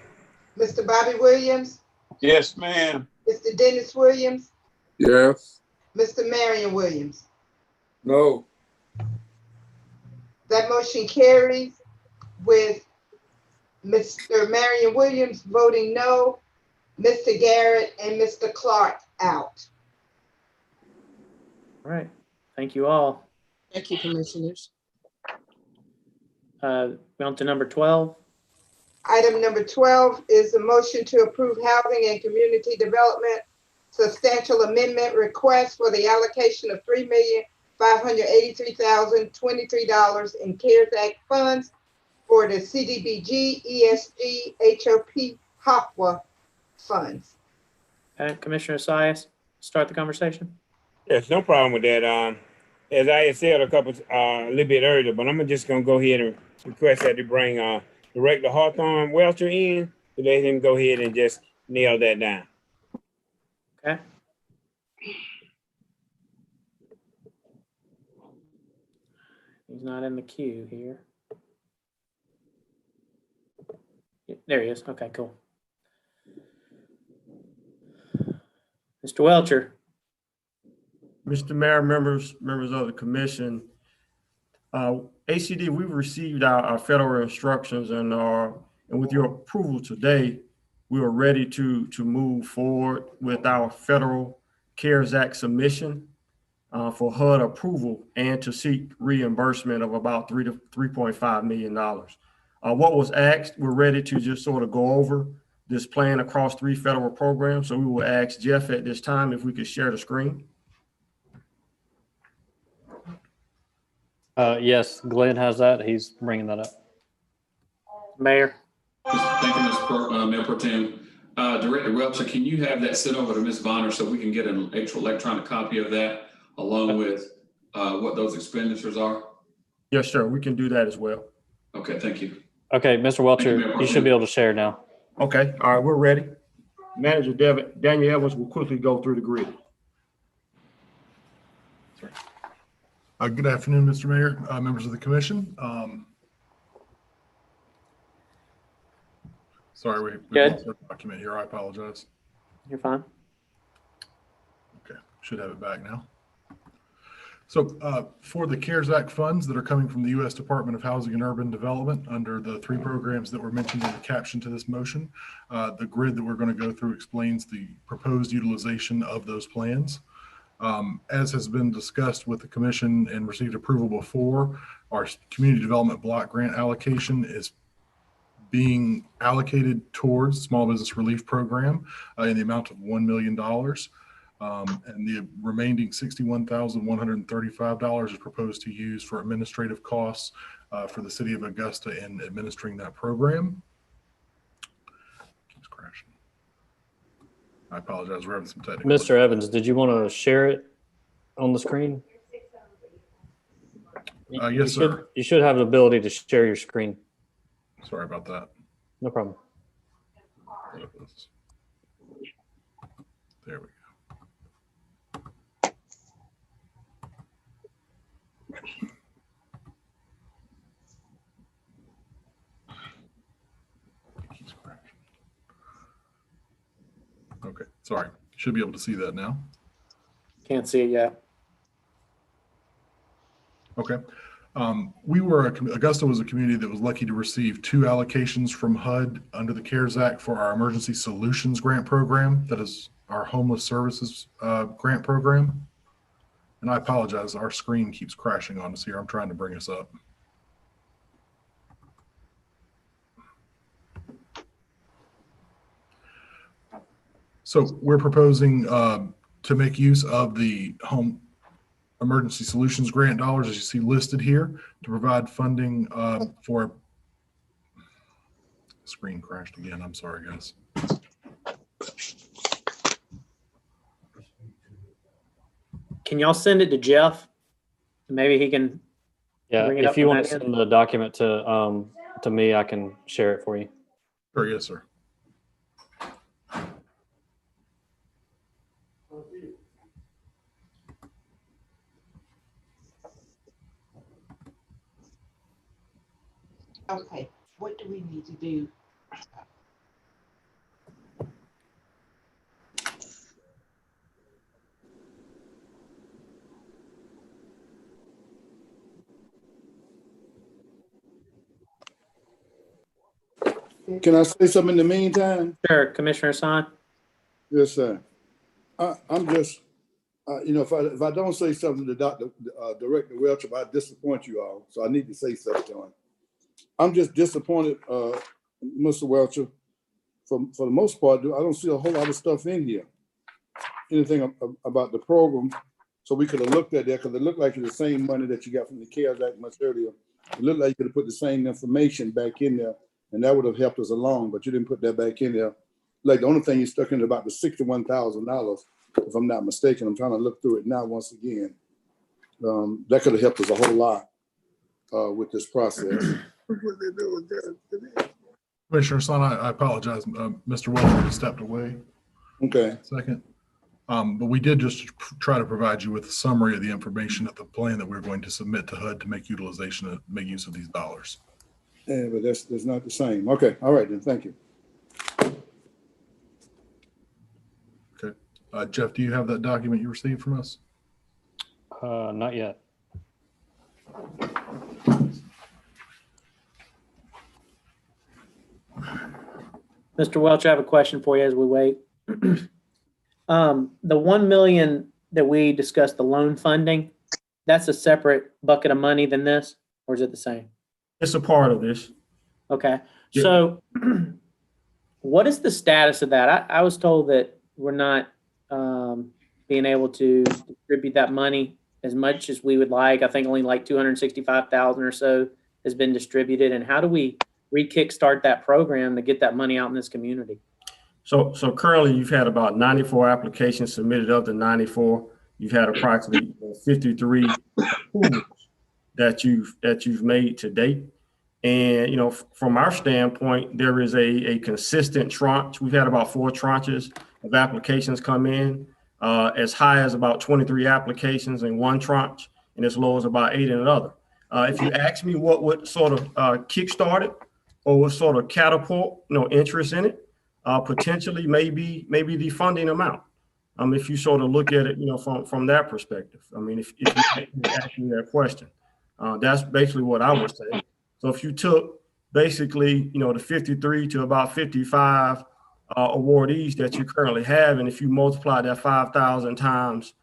Mr. Bobby Williams. Yes, ma'am. Mr. Dennis Williams. Yes. Mr. Marion Williams. No. That motion carries with Mr. Marion Williams voting no, Mr. Garrett and Mr. Clark out. All right. Thank you all. Thank you, commissioners. On to number 12. Item number 12 is a motion to approve housing and community development substantial amendment request for the allocation of $3,583,023 in CARES Act funds for the CDBG, ESG, HOP, HOPWA funds. Okay, Commissioner Sias, start the conversation. Yes, no problem with that. As I had said a little bit earlier, but I'm just gonna go ahead and request that they bring Director Hawthorne Welcher in to let him go ahead and just nail that down. Okay. He's not in the queue here. There he is. Okay, cool. Mr. Welcher. Mr. Mayor, members of the commission, ACD, we've received our federal instructions and with your approval today, we are ready to move forward with our federal CARES Act submission for HUD approval and to seek reimbursement of about $3 to $3.5 million. What was asked, we're ready to just sort of go over this plan across 3 federal programs. So we will ask Jeff at this time if we could share the screen. Yes, Glenn has that. He's bringing that up. Mayor. Thank you, Mr. Mayor Pro Tem. Director Welcher, can you have that sent over to Ms. Bonner so we can get an electronic copy of that along with what those expenditures are? Yes, sir. We can do that as well. Okay, thank you. Okay, Mr. Welcher, you should be able to share now. Okay, all right, we're ready. Manager Daniel Evans will quickly go through the grid. Good afternoon, Mr. Mayor, members of the commission. Sorry, we lost our document here. I apologize. You're fine. Okay, should have it back now. So for the CARES Act funds that are coming from the U.S. Department of Housing and Urban Development under the 3 programs that were mentioned in the caption to this motion, the grid that we're going to go through explains the proposed utilization of those plans. As has been discussed with the commission and received approval before, our community development block grant allocation is being allocated towards small business relief program in the amount of $1 million. And the remaining $61,135 is proposed to use for administrative costs for the city of Augusta in administering that program. Keeps crashing. I apologize. We're having some technical. Mr. Evans, did you want to share it on the screen? Yes, sir. You should have the ability to share your screen. Sorry about that. No problem. There we go. Okay, sorry. Should be able to see that now. Can't see it yet. Okay. Augusta was a community that was lucky to receive 2 allocations from HUD under the CARES Act for our Emergency Solutions Grant Program. That is our Homeless Services Grant Program. And I apologize, our screen keeps crashing on us here. I'm trying to bring us up. So we're proposing to make use of the emergency solutions grant dollars, as you see listed here, to provide funding for. Screen crashed again. I'm sorry, guys. Can y'all send it to Jeff? Maybe he can. Yeah, bring it if up you on want that to end. send the document to me, I can share it for you. Sure, yes, sir. Okay, what do we need to do? Can I say something in the meantime? Sure, Commissioner Hassan. Yes, sir. I'm just, if I don't say something to Director Welch, I disappoint you all. So I need to say something to him. I'm just disappointed, Mr. Welcher. For the most part, I don't see a whole lot of stuff in here. Anything about the program. So we could have looked at that because it looked like it's the same money that you got from the CARES Act much earlier. It looked like you could have put the same information back in there, and that would have helped us along, but you didn't put that back in there. Like the only thing you stuck in about the $61,000, if I'm not mistaken. I'm trying to look through it now once again. That could have helped us a whole lot with this process. Commissioner Son, I apologize. Mr. Welcher stepped away. Okay. Second. But we did just try to provide you with a summary of the information of the plan that we're going to submit to HUD to make use of these dollars. Yeah, but that's not the same. Okay. All right then. Thank you. Okay. Jeff, do you have that document you received from us? Not yet. Mr. Welch, I have a question for you as we wait. The 1 million that we discussed, the loan funding, that's a separate bucket of money than this, or is it the same? It's a part of this. Okay. Yeah. So what is the status of that? I was told that we're not being able to distribute that money as much as we would like. I think only like 265,000 or so has been distributed. And how do we re-kickstart that program to get that money out in this community? So currently you've had about 94 applications submitted. Of the 94, you've had approximately 53 approvals that you've made to date. And, from our standpoint, there is a consistent tranche. We've had about 4 tranches of applications come in, as high as about 23 applications in one tranche, and as low as about 8 in another. If you ask me what would sort of kickstart it or would sort of catapult, interest in it, potentially maybe the funding amount. If you sort of look at it, from that perspective. I mean, if you ask me that question, that's basically what I would say. So if you took basically, the 53 to about 55 awardees that you currently have, and if you multiply that 5,000 times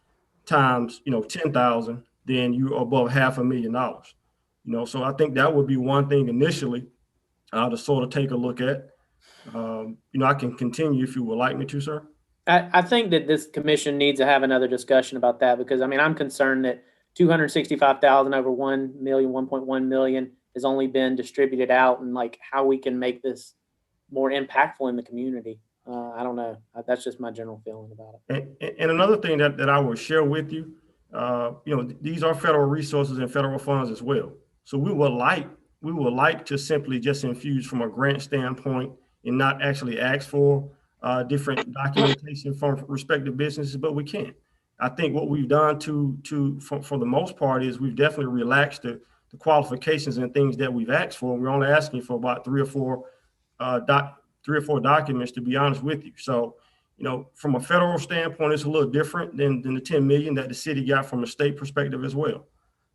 10,000, then you're above $500,000. So I think that would be one thing initially to sort of take a look at. I can continue if you would like me to, sir. I think that this commission needs to have another discussion about that, because I'm concerned that 265,000 over 1 million, 1.1 million has only been distributed out, and like how we can make this more impactful in the community. I don't know. That's just my general feeling about it. And another thing that I will share with you, these are federal resources and federal funds as well. So we would like to simply just infuse from a grant standpoint and not actually ask for different documentation from respective businesses, but we can't. I think what we've done for the most part is we've definitely relaxed the qualifications and things that we've asked for. We're only asking for about 3 or 4 documents, to be honest with you. So, from a federal standpoint, it's a little different than the 10 million that the city got from a state perspective as well.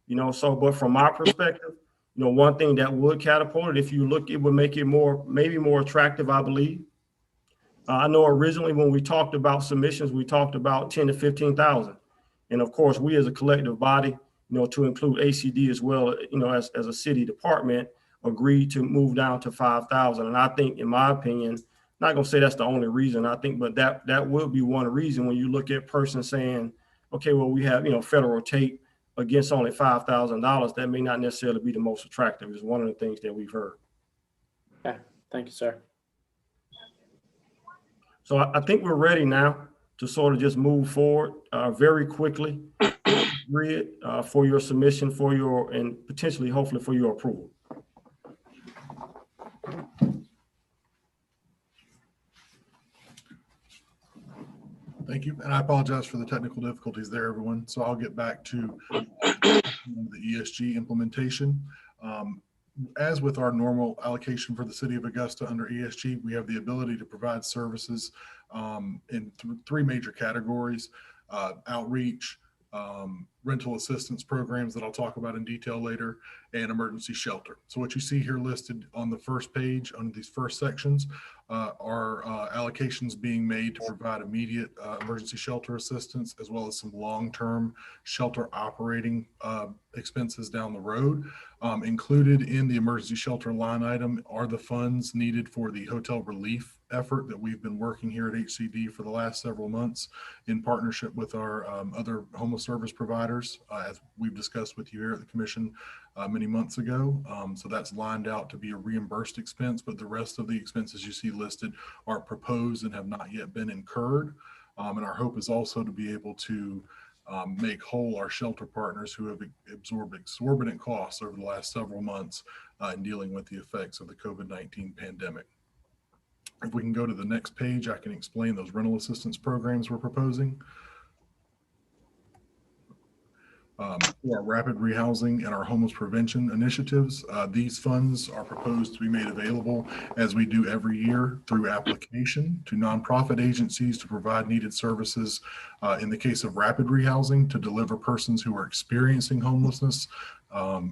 But from our perspective, one thing that would catapult it, if you look, it would make it maybe more attractive, I believe. I know originally when we talked about submissions, we talked about 10 to 15,000. And of course, we as a collective body, to include ACD as well, as a city department, agreed to move down to 5,000. And I think, in my opinion, not going to say that's the only reason, I think, but that will be one reason when you look at person saying, okay, well, we have, federal tape against only $5,000, that may not necessarily be the most attractive, is one of the things that we've heard. Okay, thank you, sir. So I think we're ready now to sort of just move forward very quickly, Grid, for your submission, for your, and potentially, hopefully, for your approval. Thank you. And I apologize for the technical difficulties there, everyone. So I'll get back to the ESG implementation. As with our normal allocation for the city of Augusta under ESG, we have the ability to provide services in three major categories: outreach, rental assistance programs that I'll talk about in detail later, and emergency shelter. So what you see here listed on the first page, on these first sections, are allocations being made to provide immediate emergency shelter assistance, as well as some long-term shelter operating expenses down the road. Included in the emergency shelter line item are the funds needed for the hotel relief effort that we've been working here at HCD for the last several months in partnership with our other homeless service providers, as we've discussed with you here at the commission many months ago. So that's lined out to be a reimbursed expense, but the rest of the expenses you see listed are proposed and have not yet been incurred. And our hope is also to be able to make whole our shelter partners who have absorbed exorbitant costs over the last several months in dealing with the effects of the COVID-19 pandemic. If we can go to the next page, I can explain those rental assistance programs we're proposing. For our rapid rehousing and our homeless prevention initiatives, these funds are proposed to be made available, as we do every year, through application to nonprofit agencies to provide needed services. In the case of rapid rehousing, to deliver persons who are experiencing homelessness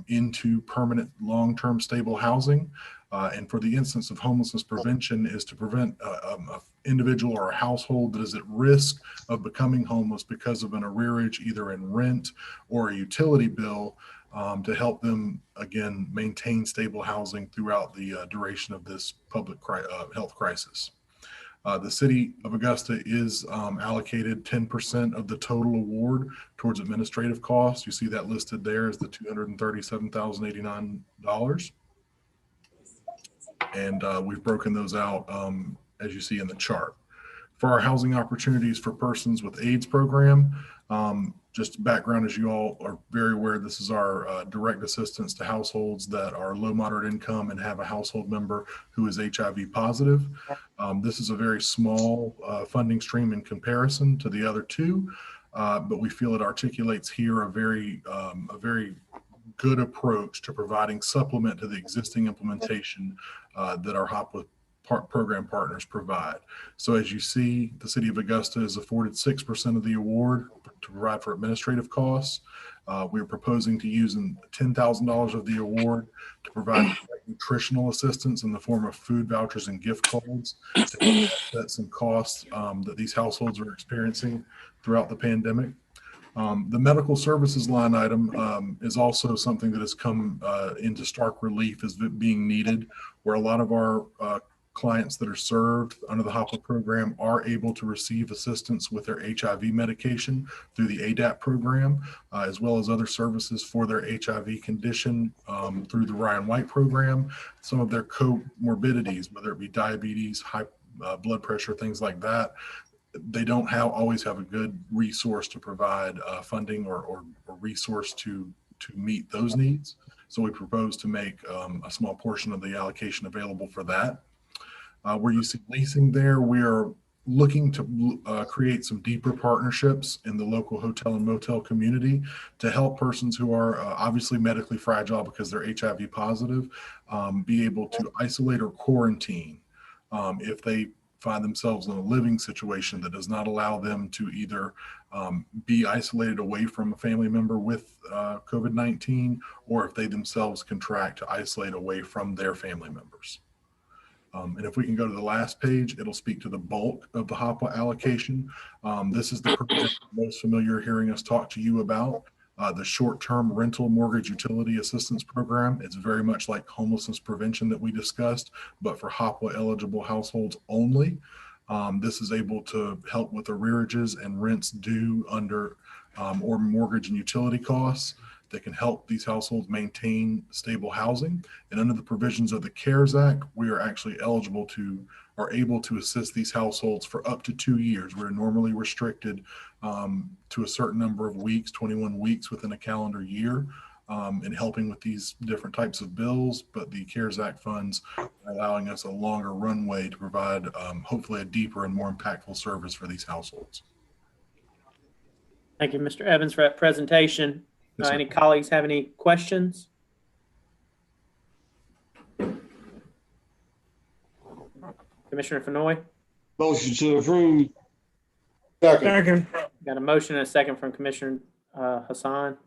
into permanent long-term stable housing. And for the instance of homelessness prevention, is to prevent an individual or a household that is at risk of becoming homeless because of an arrearage either in rent or a utility bill, to help them, again, maintain stable housing throughout the duration of this public health crisis. The city of Augusta is allocated 10% of the total award towards administrative costs. You see that listed there as the $237,089. And we've broken those out as you see in the chart. For our housing opportunities for persons with AIDS program, just background, as you all are very aware, this is our direct assistance to households that are low moderate income and have a household member who is HIV positive. This is a very small funding stream in comparison to the other two, but we feel it articulates here a very good approach to providing supplement to the existing implementation that our HOPWA program partners provide. So as you see, the city of Augusta is afforded 6% of the award to provide for administrative costs. We're proposing to use $10,000 of the award to provide nutritional assistance in the form of food vouchers and gift cards to offset some costs that these households are experiencing throughout the pandemic. The medical services line item is also something that has come into stark relief as being needed, where a lot of our clients that are served under the HOPWA program are able to receive assistance with their HIV medication through the ADAP program, as well as other services for their HIV condition through the Ryan White program. Some of their comorbidities, whether it be diabetes, high blood pressure, things like that, they don't always have a good resource to provide funding or resource to meet those needs. So we propose to make a small portion of the allocation available for that. Where you see leasing there, we are looking to create some deeper partnerships in the local hotel and motel community to help persons who are obviously medically fragile because they're HIV positive, be able to isolate or quarantine if they find themselves in a living situation that does not allow them to either be isolated away from a family member with COVID-19, or if they themselves contract, to isolate away from their family members. And if we can go to the last page, it'll speak to the bulk of the HOPWA allocation. This is the program most familiar hearing us talk to you about, the short-term rental mortgage utility assistance program. It's very much like homelessness prevention that we discussed, but for HOPWA eligible households only. This is able to help with arrearages and rents due under or mortgage and utility costs that can help these households maintain stable housing. And under the provisions of the CARES Act, we are actually able to assist these households for up to 2 years. We're normally restricted to a certain number of weeks, 21 weeks within a calendar year, in helping with these different types of bills. But the CARES Act funds are allowing us a longer runway to provide hopefully a deeper and more impactful service for these households. Thank you, Mr. Evans, for that presentation. Yes, sir. Any colleagues have any questions? Commissioner Fenoy? Motion to approve. Second. Got a motion and a second from Commissioner Hassan.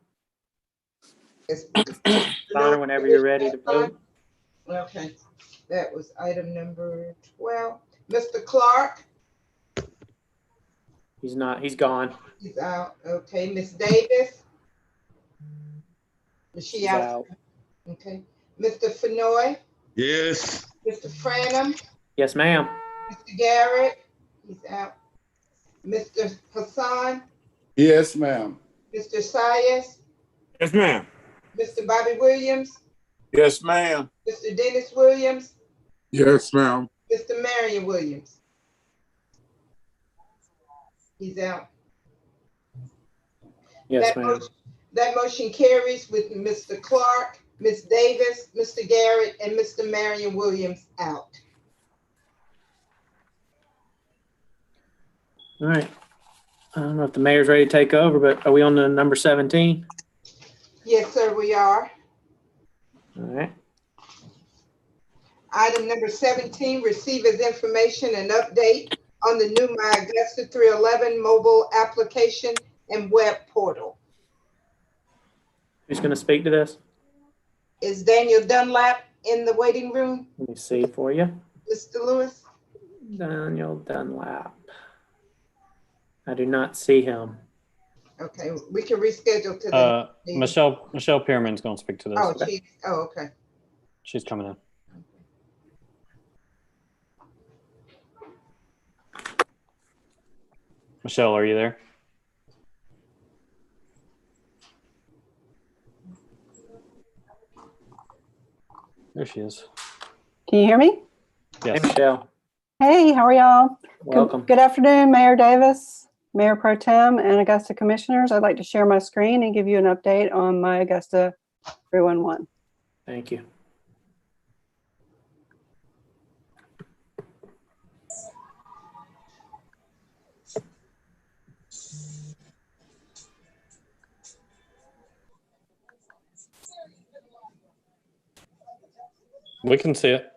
Bonner, whenever you're ready to vote. Okay, that was item number 12. Mr. Clark? He's not, he's gone. He's out. Okay, Ms. Davis? Is she She's out? out. Okay. Mr. Fenoy? Yes. Mr. Franum? Yes, ma'am. Mr. Garrett? He's out. Mr. Hassan? Yes, ma'am. Mr. Sayas? Yes, ma'am. Mr. Bobby Williams? Yes, ma'am. Mr. Dennis Williams? Yes, ma'am. Mr. Marion Williams? He's out. Yes, ma'am. That motion carries with Mr. Clark, Ms. Davis, Mr. Garrett, and Mr. Marion Williams out. All right. I don't know if the mayor's ready to take over, but are we on to number 17? Yes, sir, we are. All right. Item number 17, receive as information and update on the new My Augusta 311 mobile application and web portal. Who's going to speak to this? Is Daniel Dunlap in the waiting room? Let me see for you. Mr. Lewis? Daniel Dunlap. I do not see him. Okay, we can reschedule to the meeting. Michelle Pearman's going to speak to this. Okay. She's coming in. Michelle, are you there? There she is. Can you hear me? Yes. Hey, Michelle. Hey, how are y'all? Welcome. Good afternoon, Mayor Davis, Mayor Pro Tem, and Augusta Commissioners. I'd like to share my screen and give you an update on My Augusta 311. Thank you. We can see it.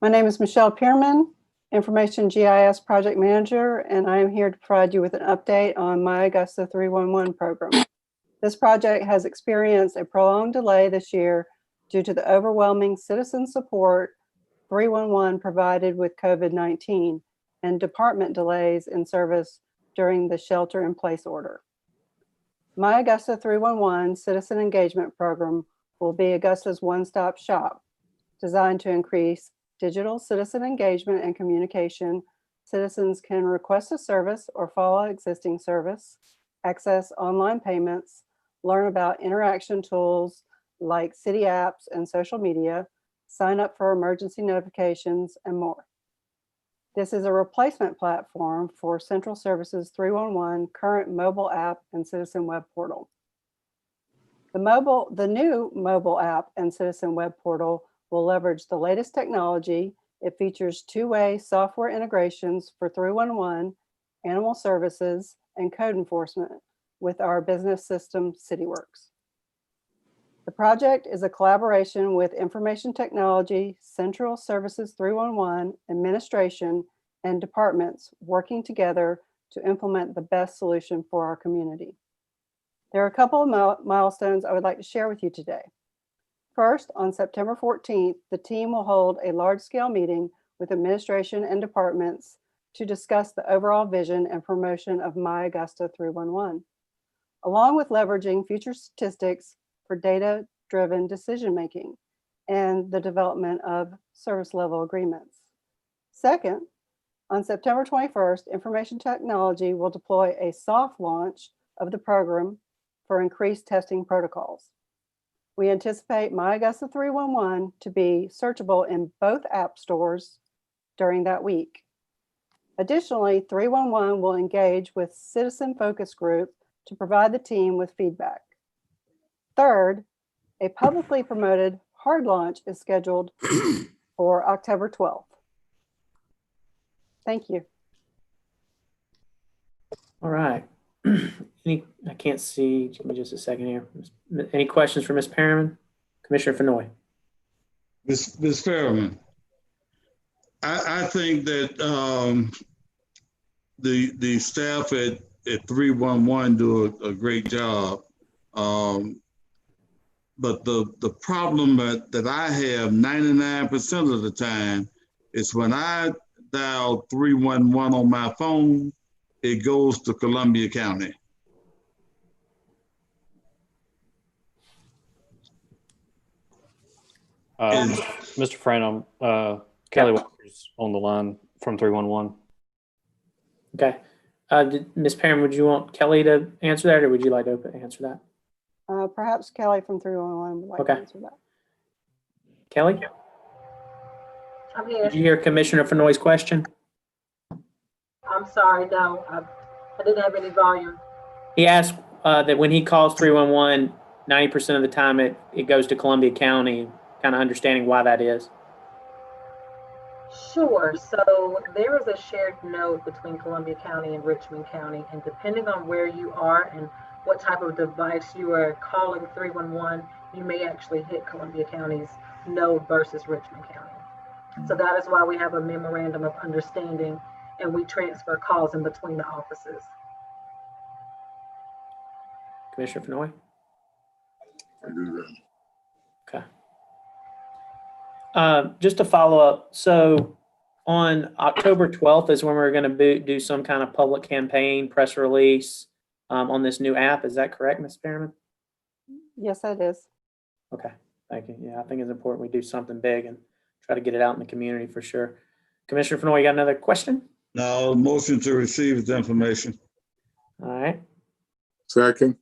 My name is Michelle Pearman, Information GIS Project Manager, and I am here to provide you with an update on My Augusta 311 program. This project has experienced a prolonged delay this year due to the overwhelming citizen support 311 provided with COVID-19 and department delays in service during the shelter-in-place order. My Augusta 311 Citizen Engagement Program will be Augusta's one-stop shop, designed to increase digital citizen engagement and communication. Citizens can request a service or follow existing service, access online payments, learn about interaction tools like city apps and social media, sign up for emergency notifications, and more. This is a replacement platform for Central Services 311 current mobile app and citizen web portal. The new mobile app and citizen web portal will leverage the latest technology. It features two-way software integrations for 311, animal services, and code enforcement with our business system, CityWorks. The project is a collaboration with Information Technology, Central Services 311, administration, and departments working together to implement the best solution for our community. There are a couple of milestones I would like to share with you today. First, on September 14th, the team will hold a large-scale meeting with administration and departments to discuss the overall vision and promotion of My Augusta 311, along with leveraging future statistics for data-driven decision-making and the development of service level agreements. Second, On September 21st, Information Technology will deploy a soft launch of the program for increased testing protocols. We anticipate My Augusta 311 to be searchable in both app stores during that week. Additionally, 311 will engage with citizen focus group to provide the team with feedback. Third, a publicly promoted hard launch is scheduled for October 12th. Thank you. All right. I can't see. Give me just a second here. Any questions for Ms. Perriman? Commissioner Fenoy. Ms. Perriman, I think that the staff at 311 do a great job. But the problem that I have 99% of the time is when I dial 311 on my phone, it goes to Columbia County. Mr. Franum, Kelly Walker's on the line from 311. Okay. Ms. Perriman, would you want Kelly to answer that, or would you like to answer that? Perhaps Kelly from 311 would like to answer that. Kelly? I'm here. Did you hear Commissioner Fenoy's question? I'm sorry, no, I didn't have any volume. He asked that when he calls 311, 90% of the time it goes to Columbia County, kind of understanding why that is. Sure, so there is a shared node between Columbia County and Richmond County, and depending on where you are and what type of device you are calling 311, you may actually hit Columbia County's node versus Richmond County. So that is why we have a memorandum of understanding and we transfer calls in between the offices. Commissioner Fenoy? I do that. Okay. Just to follow up, so on October 12th is when we're going to do some kind of public campaign, press release on this new app. Is that correct, Ms. Perriman? Yes, that is. Okay, thank you. Yeah, I think it's important we do something big and try to get it out in the community for sure. Commissioner Fenoy, you got another question? No, motion to receive the information. All right. Second.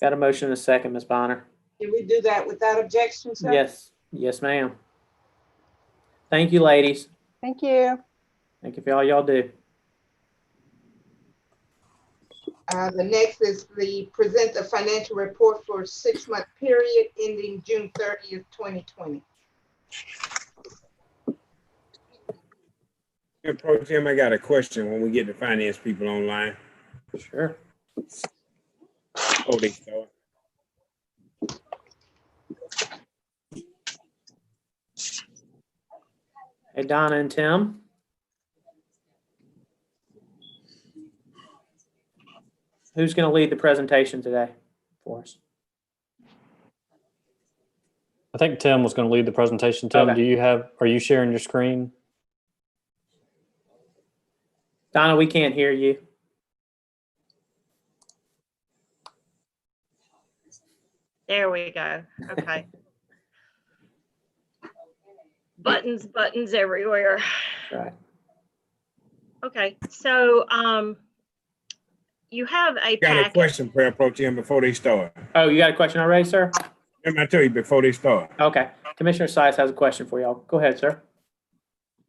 Got a motion and a second, Ms. Bonner. Can we do that without objection, sir? Yes. Yes, ma'am. Thank you, ladies. Thank you. Thank you for all y'all do. The next is present the financial report for a 6-month period ending June 30th, 2020. Pro Tim, I got a question when we get the finance people online. Sure. Oh, they start. Hey, Donna and Tim. Who's going to lead the presentation today for us? I think Tim was going to lead the presentation. Tim, Okay. are you sharing your screen? Donna, we can't hear you. There we go. Okay. Buttons everywhere. Right. Okay, so you have a Got a packet. question, Pro Tim, before they start. Oh, you got a question already, sir? Remember I tell you before they start. Okay. Commissioner Sice has a question for y'all. Go ahead, sir.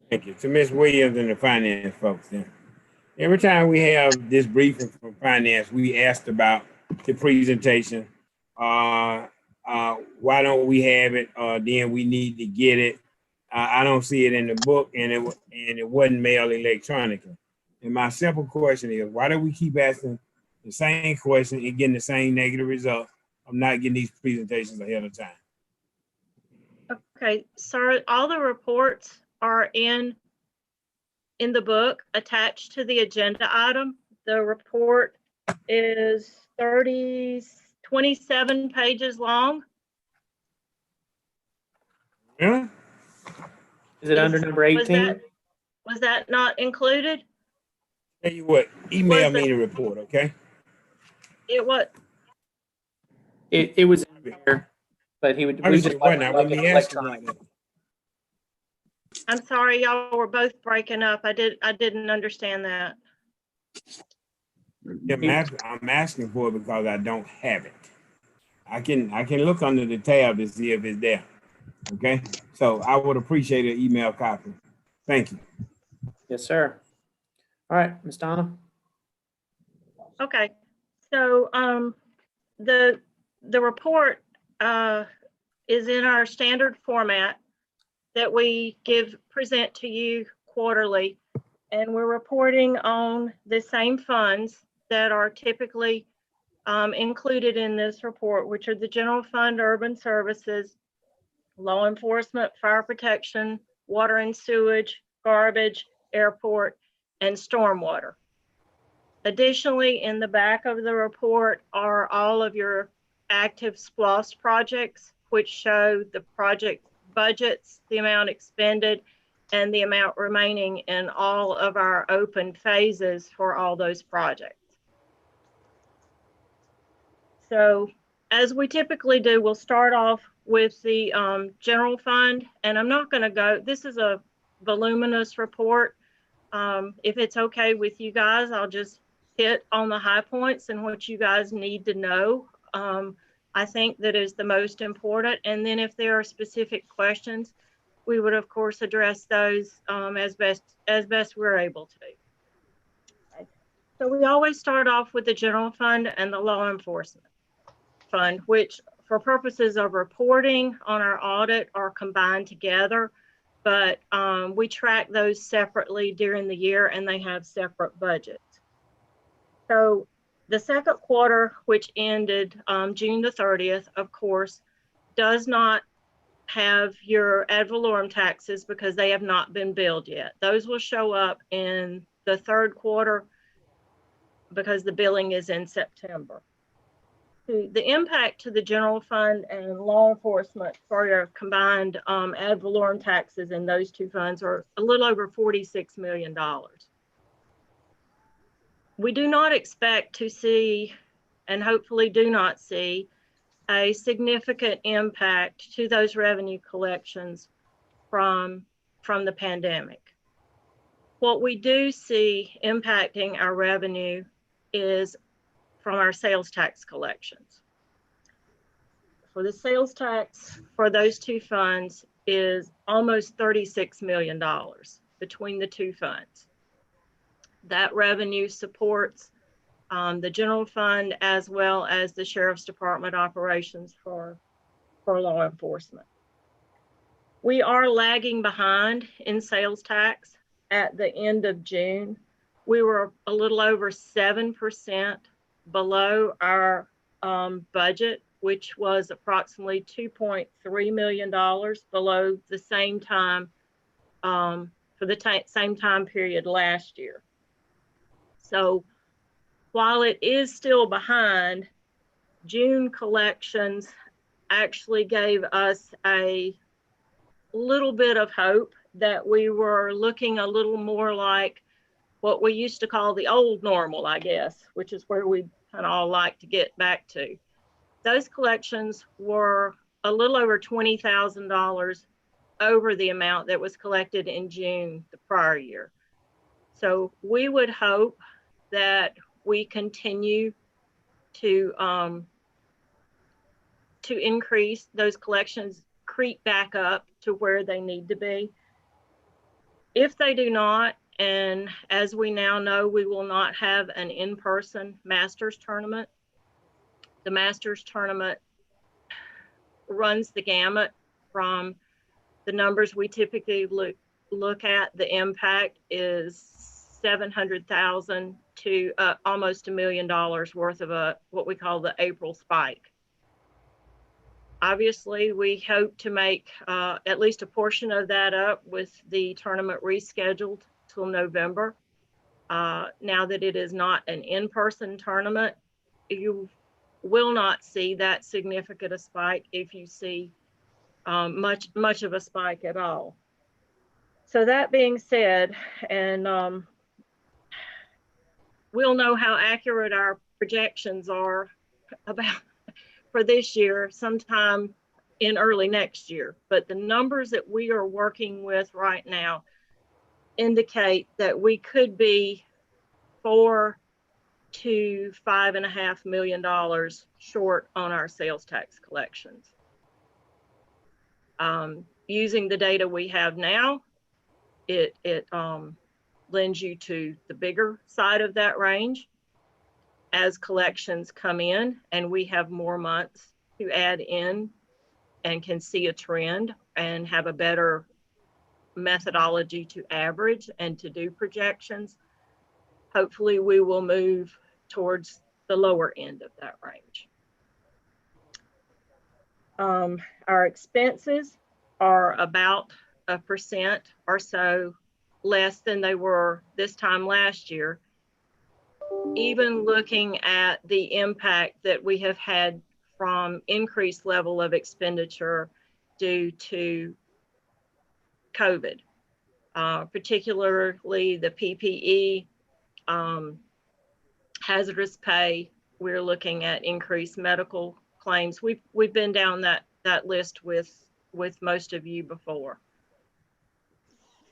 Thank you. To Ms. Williams and the finance folks there. Every time we have this briefing from finance, we asked about the presentation. Why don't we have it? Then we need to get it. I don't see it in the book, and it wasn't mailed electronically. And my simple question is, why do we keep asking the same question and getting the same negative result of not getting these presentations ahead of time? Okay, sir, all the reports are in the book attached to the agenda item. The report is 27 pages long. Yeah. Is it under number 18? Was that not included? Tell you what, email me the report, okay? It was. It was in there, but he would. I just wasn't. I wouldn't be asking Okay, I'm sorry, y'all were both breaking up. I didn't understand that. I'm asking for it because I don't have it. I can look under the tab to see if it's there. Okay, so I would appreciate an email copy. Thank you. Yes, sir. All right, Ms. Donna. Okay, so the report is in our standard format that we present to you quarterly, and we're reporting on the same funds that are typically included in this report, which are the general fund, urban services, law enforcement, fire protection, water and sewage, garbage, airport, and stormwater. Additionally, in the back of the report are all of your active SPLOST projects, which show the project budgets, the amount expended, and the amount remaining in all of our open phases for all those projects. So as we typically do, we'll start off with the general fund, and I'm not going to go, this is a voluminous report. If it's okay with you guys, I'll just hit on the high points and what you guys need to know. I think that is the most important. And then if there are specific questions, we would of course address those as best we're able to. Okay. So we always start off with the general fund and the law enforcement fund, which for purposes of reporting on our audit are combined together, but we track those separately during the year and they have separate budgets. So the second quarter, which ended June the 30th, of course, does not have your ad valorem taxes because they have not been billed yet. Those will show up in the third quarter because the billing is in September. The impact to the general fund and law enforcement for your combined ad valorem taxes in those two funds are a little over $46 million. We do not expect to see, and hopefully do not see, a significant impact to those revenue collections from the pandemic. What we do see impacting our revenue is from our sales tax collections. For the sales tax for those two funds is almost $36 million between the two funds. That revenue supports the general fund as well as the Sheriff's Department operations for law enforcement. We are lagging behind in sales tax. At the end of June, we were a little over 7% below our budget, which was approximately $2.3 million below the same time for the same time period last year. So while it is still behind, June collections actually gave us a little bit of hope that we were looking a little more like what we used to call the old normal, I guess, which is where we kind of all like to get back to. Those collections were a little over $20,000 over the amount that was collected in June the prior year. So we would hope that we continue to increase those collections, creep back up to where they need to be. If they do not, and as we now know, we will not have an in-person Masters tournament. The Masters tournament runs the gamut from the numbers we typically look at. The impact is $700,000 to almost $1 million worth of what we call the April spike. Obviously, we hope to make at least a portion of that up with the tournament rescheduled till November. Now that it is not an in-person tournament, you will not see that significant a spike if you see much of a spike at all. So that being said, and we'll know how accurate our projections are about for this year sometime in early next year. But the numbers that we are working with right now indicate that we could be $4 to $5.5 million short on our sales tax collections. Using the data we have now, it lends you to the bigger side of that range as collections come in and we have more months to add in and can see a trend and have a better methodology to average and to do projections. Hopefully we will move towards the lower end of that range. Our expenses are about 1% or so less than they were this time last year. Even looking at the impact that we have had from increased level of expenditure due to COVID, particularly the PPE, hazardous pay. We're looking at increased medical claims. We've been down that list with most of you before.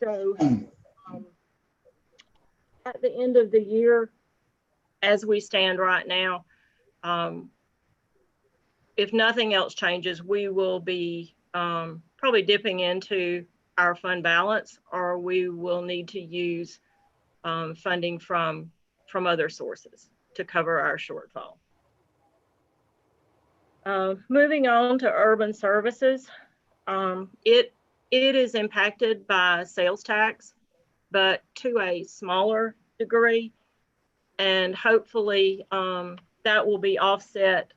So at the end of the year, as we stand right now, if nothing else changes, we will be probably dipping into our fund balance, or we will need to use funding from other sources to cover our shortfall. Moving on to urban services, it is impacted by sales tax, but to a smaller degree, and hopefully that will be offset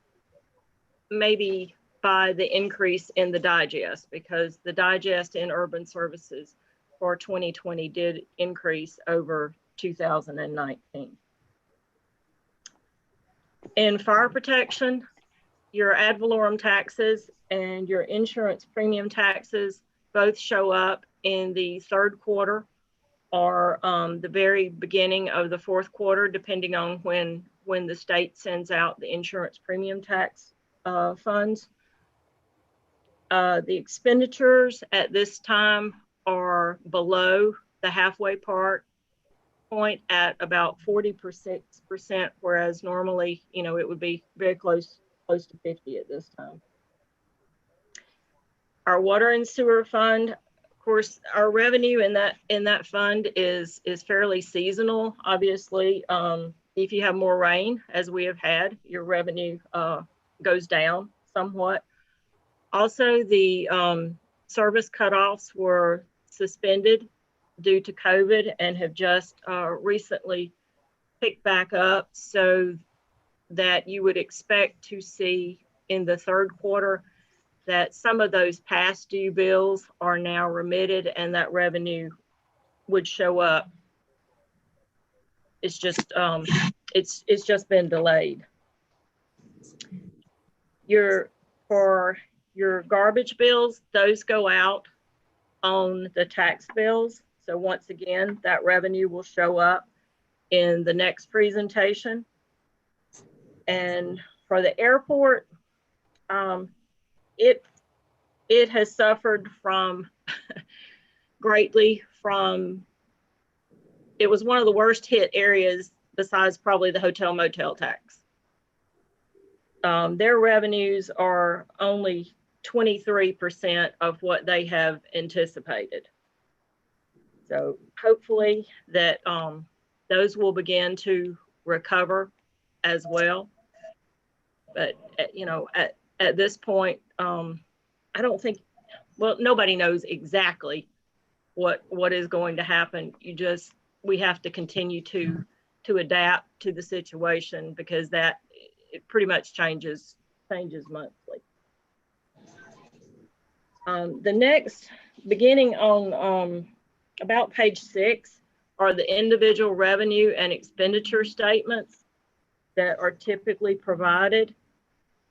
maybe by the increase in the digest, because the digest in urban services for 2020 did increase over 2019. In fire protection, your ad valorem taxes and your insurance premium taxes both show up in the third quarter or the very beginning of the fourth quarter, depending on when the state sends out the insurance premium tax funds. The expenditures at this time are below the halfway point at about 40%, whereas normally, it would be very close to 50 at this time. Our water and sewer fund, of course, our revenue in that fund is fairly seasonal. Obviously, if you have more rain, as we have had, your revenue goes down somewhat. Also, the service cutoffs were suspended due to COVID and have just recently picked back up, so that you would expect to see in the third quarter that some of those past due bills are now remitted and that revenue would show up. It's just been delayed. For your garbage bills, those go out on the tax bills. So once again, that revenue will show up in the next presentation. And for the airport, it has suffered greatly from, it was one of the worst hit areas besides probably the hotel motel tax. Their revenues are only 23% of what they have anticipated. So hopefully that those will begin to recover as well. But at this point, I don't think, well, nobody knows exactly what is going to happen. We have to continue to adapt to the situation, because it pretty much changes monthly. The next, beginning on about page 6, are the individual revenue and expenditure statements that are typically provided,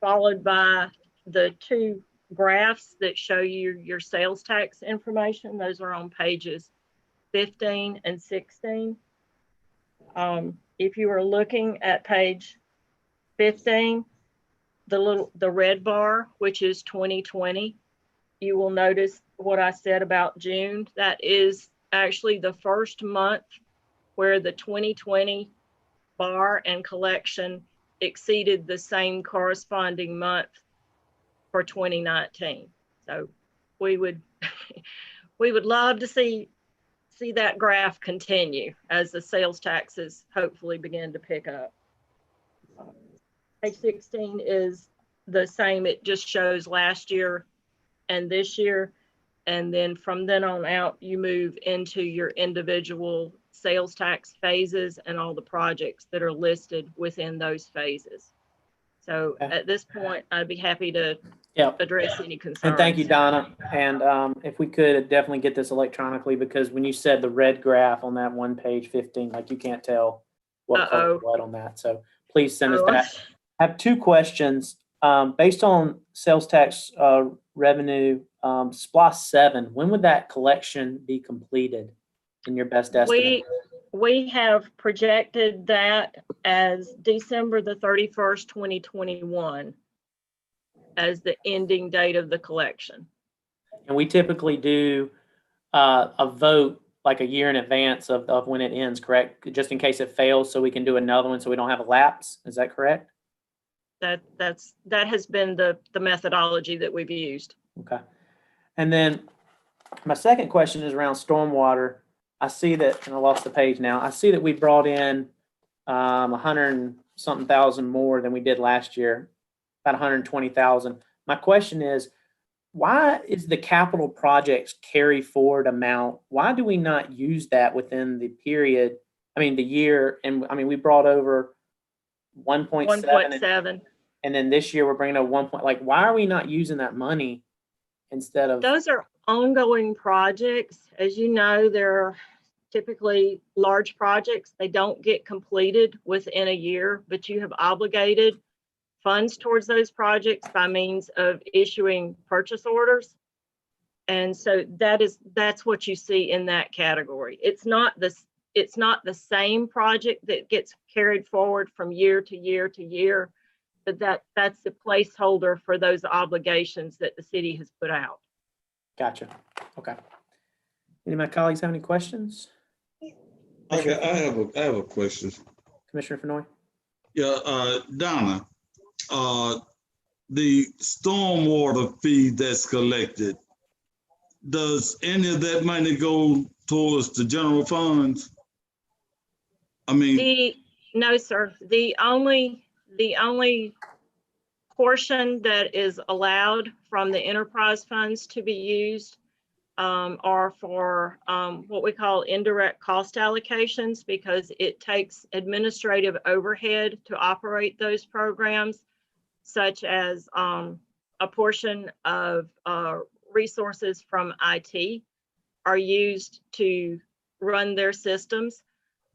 followed by the 2 graphs that show you your sales tax information. Those are on pages 15 and 16. If you are looking at page 15, the red bar, which is 2020, you will notice what I said about June. That is actually the first month where the 2020 bar and collection exceeded the same corresponding month for 2019. So we would we would love to see that graph continue as the sales taxes hopefully begin to pick up. Page 16 is the same. It just shows last year and this year. And then from then on out, you move into your individual sales tax phases and all the projects that are listed within those phases. So at this point, I'd be happy to address any concerns. And thank you, Donna. And if we could definitely get this electronically, because when you said the red graph on that one page 15, like you can't tell what color what on that. So please send us that. I have two questions. Based on sales tax revenue, SPLOS 7, when would that collection be completed in your best estimate? We have projected that as December the 31st, 2021 as the ending date of the collection. And we typically do a vote like a year in advance of when it ends, correct? Just in case it fails, so we can do another one so we don't have a lapse. Is that correct? That has been the methodology that we've used. Okay. And then my second question is around stormwater. I see that, and I lost the page now. I see that we brought in 100 and something thousand more than we did last year, about 120,000. My question is, why is the capital projects carry forward amount? Why do we not use that within the period? I mean, the year, and I mean, we brought over 1.7. And then this year we're bringing up 1 point. Like, why are we not using that money instead of? Those are ongoing projects. As you know, they're typically large projects. They don't get completed within a year, but you have obligated funds towards those projects by means of issuing purchase orders. And so that's what you see in that category. It's not the same project that gets carried forward from year to year to year, but that's the placeholder for those obligations that the city has put out. Gotcha. Okay. Any of my colleagues have any questions? Okay, I have a question. Commissioner Fenoy? Yeah, Donna, the stormwater fee that's collected, does any of that money go towards the general funds? I mean, no, sir. The only portion that is allowed from the enterprise funds to be used are for what we call indirect cost allocations, because it takes administrative overhead to operate those programs, such as a portion of resources from IT are used to run their systems.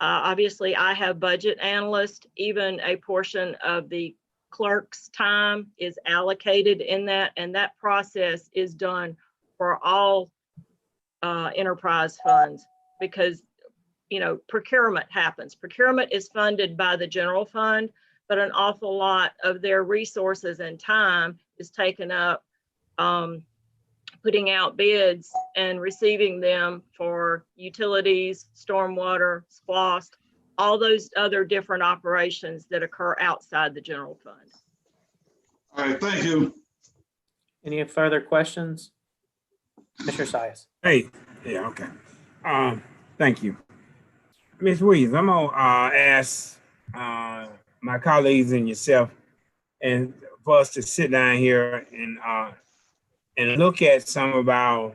Obviously, I have budget analysts. Even a portion of the clerk's time is allocated in that, and that process is done for all enterprise funds, because procurement happens. Procurement is funded by the general fund, but an awful lot of their resources and time is taken up putting out bids and receiving them for utilities, stormwater, SPLOST, all those other different operations that occur outside the general fund. all right, thank you. Any further questions? Mr. Sias. Hey, yeah, okay. Thank you. Ms. Williams, I'm gonna ask my colleagues and yourself, and for us to sit down here and look at some of our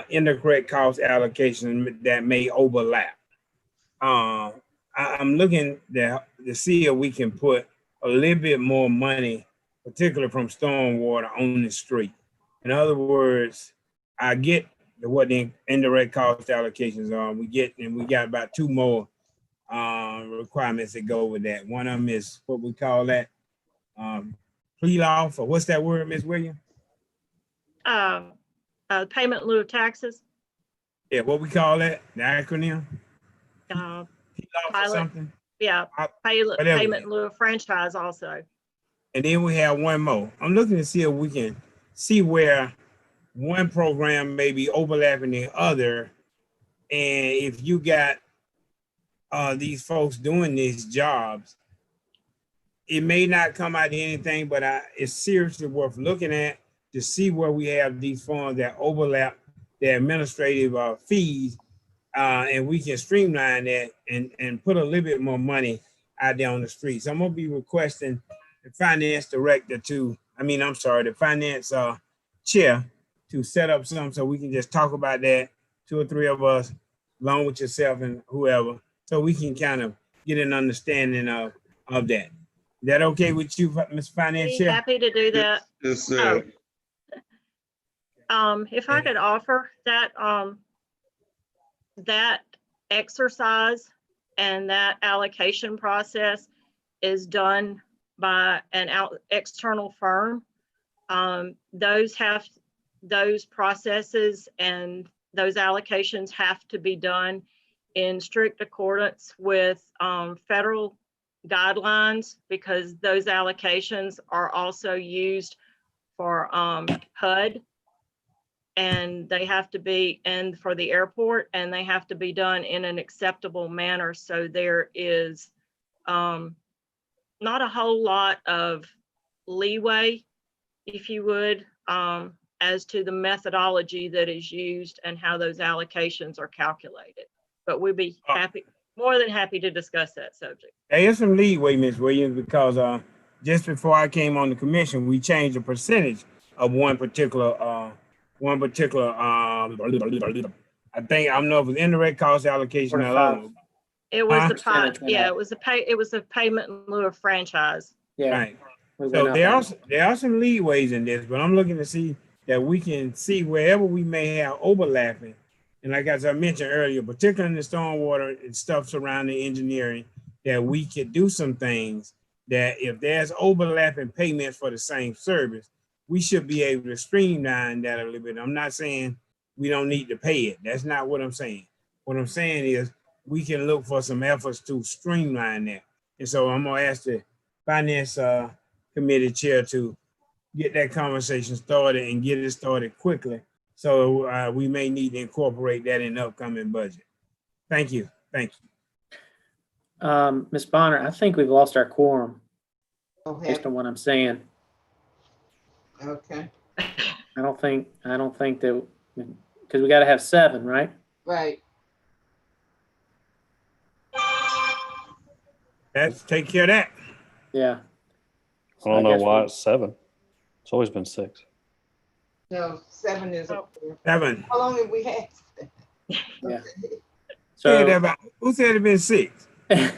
indirect cost allocations that may overlap. I'm looking to see if we can put a little bit more money, particularly from stormwater, on the street. In other words, I get what the indirect cost allocations are. We got about two more requirements that go with that. One of them is what we call that pre-law, or what's that word, Ms. Williams? Payment in lieu of taxes. Yeah, what we call that, the acronym? Pilot, something? yeah, payment in lieu of franchise also. and then we have one more. I'm looking to see if we can see where one program may be overlapping the other. And if you got these folks doing these jobs, it may not come out of anything, but it's seriously worth looking at to see where we have these funds that overlap the administrative fees, and we can streamline that and put a little bit more money out there on the streets. I'm gonna be requesting the finance director the finance chair to set up something so we can just talk about that, 2 or 3 of us, along with yourself and whoever, so we can kind of get an understanding of that. Is that okay with you, Mr. Finance Be Chair? happy to do that. Yes, sir. If I could offer that, that exercise and that allocation process is done by an external firm. Those processes and those allocations have to be done in strict accordance with federal guidelines, because those allocations are also used for HUD, and they have to be, and for the airport, and they have to be done in an acceptable manner. So there is not a whole lot of leeway, if you would, as to the methodology that is used and how those allocations are calculated. But we'd be more than happy to discuss that subject. There is some leeway, Ms. Williams, because just before I came on the commission, we changed the percentage of one particular I think, I don't know if it was indirect cost allocation or other. It was it was a payment in lieu of franchise. Yeah. Right. So there are some leeways in this, but I'm looking to see that we can see wherever we may have overlapping. And like as I mentioned earlier, particularly in the stormwater and stuff surrounding engineering, that we could do some things that if there's overlapping payments for the same service, we should be able to streamline that a little bit. I'm not saying we don't need to pay it. That's not what I'm saying. What I'm saying is we can look for some efforts to streamline that. And so I'm gonna ask the finance committee chair to get that conversation started and get it started quickly. So we may need to incorporate that in the upcoming budget. Thank you. Thank you. Ms. Bonner, I think we've lost our quorum Okay. based on what I'm saying. Okay. I don't think that, because we got to have 7, right? Right. Let's take care of that. Yeah. I don't know why it's 7. It's always been 6. No, 7 is. 7. How long have we had? Yeah. So who said it been 6? I've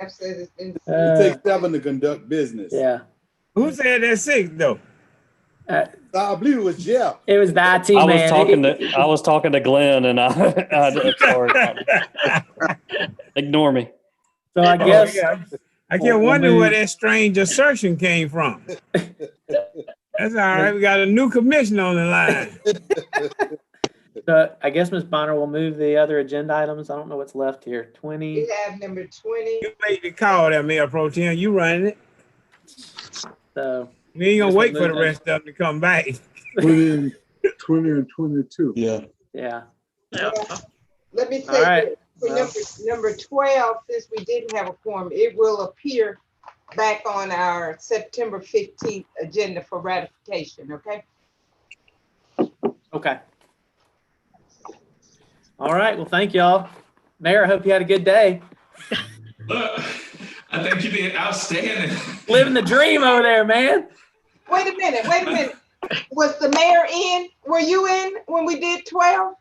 said it's been. It takes 7 to conduct business. Yeah. Who said that's 6 though? I believe it was Jeff. It was the IT I man. was talking to Glenn, and I sorry. Ignore me. So I guess I can't wonder where that strange assertion came from. That's all right. We got a new commissioner on the line. So I guess Ms. Bonner will move the other agenda items. I don't know what's left here. 20. We have number 20. You made the call there, Mayor Pro Tem. You running it. So we ain't gonna wait for the rest of them to come back. 20 and 22. Yeah. Yeah. Let me All say, right. for number 12, since we didn't have a quorum, it will appear back on our September 15th agenda for ratification, okay? Okay. All right. Well, thank y'all. Mayor, I hope you had a good day. I think you did outstanding. Living the dream over there, man. Wait a minute. Was the mayor in? Were you in when we did 12?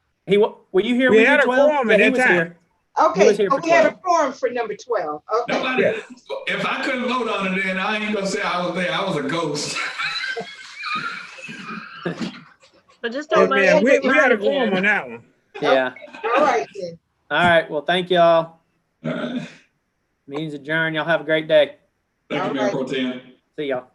Were you here We when had you a did 12? quorum at he that was time. here. Okay, He was here so for we had a 12. quorum for number 12. Okay. Nobody, if I couldn't vote on it, then I ain't gonna say I was there. I was a ghost. But just don't let Man, it we had a again. quorum on that one. Yeah. All right then. All right. Well, thank y'all. Meeting's adjourned. Y'all have a great day. Thank you, Mayor Pro Tem. See y'all.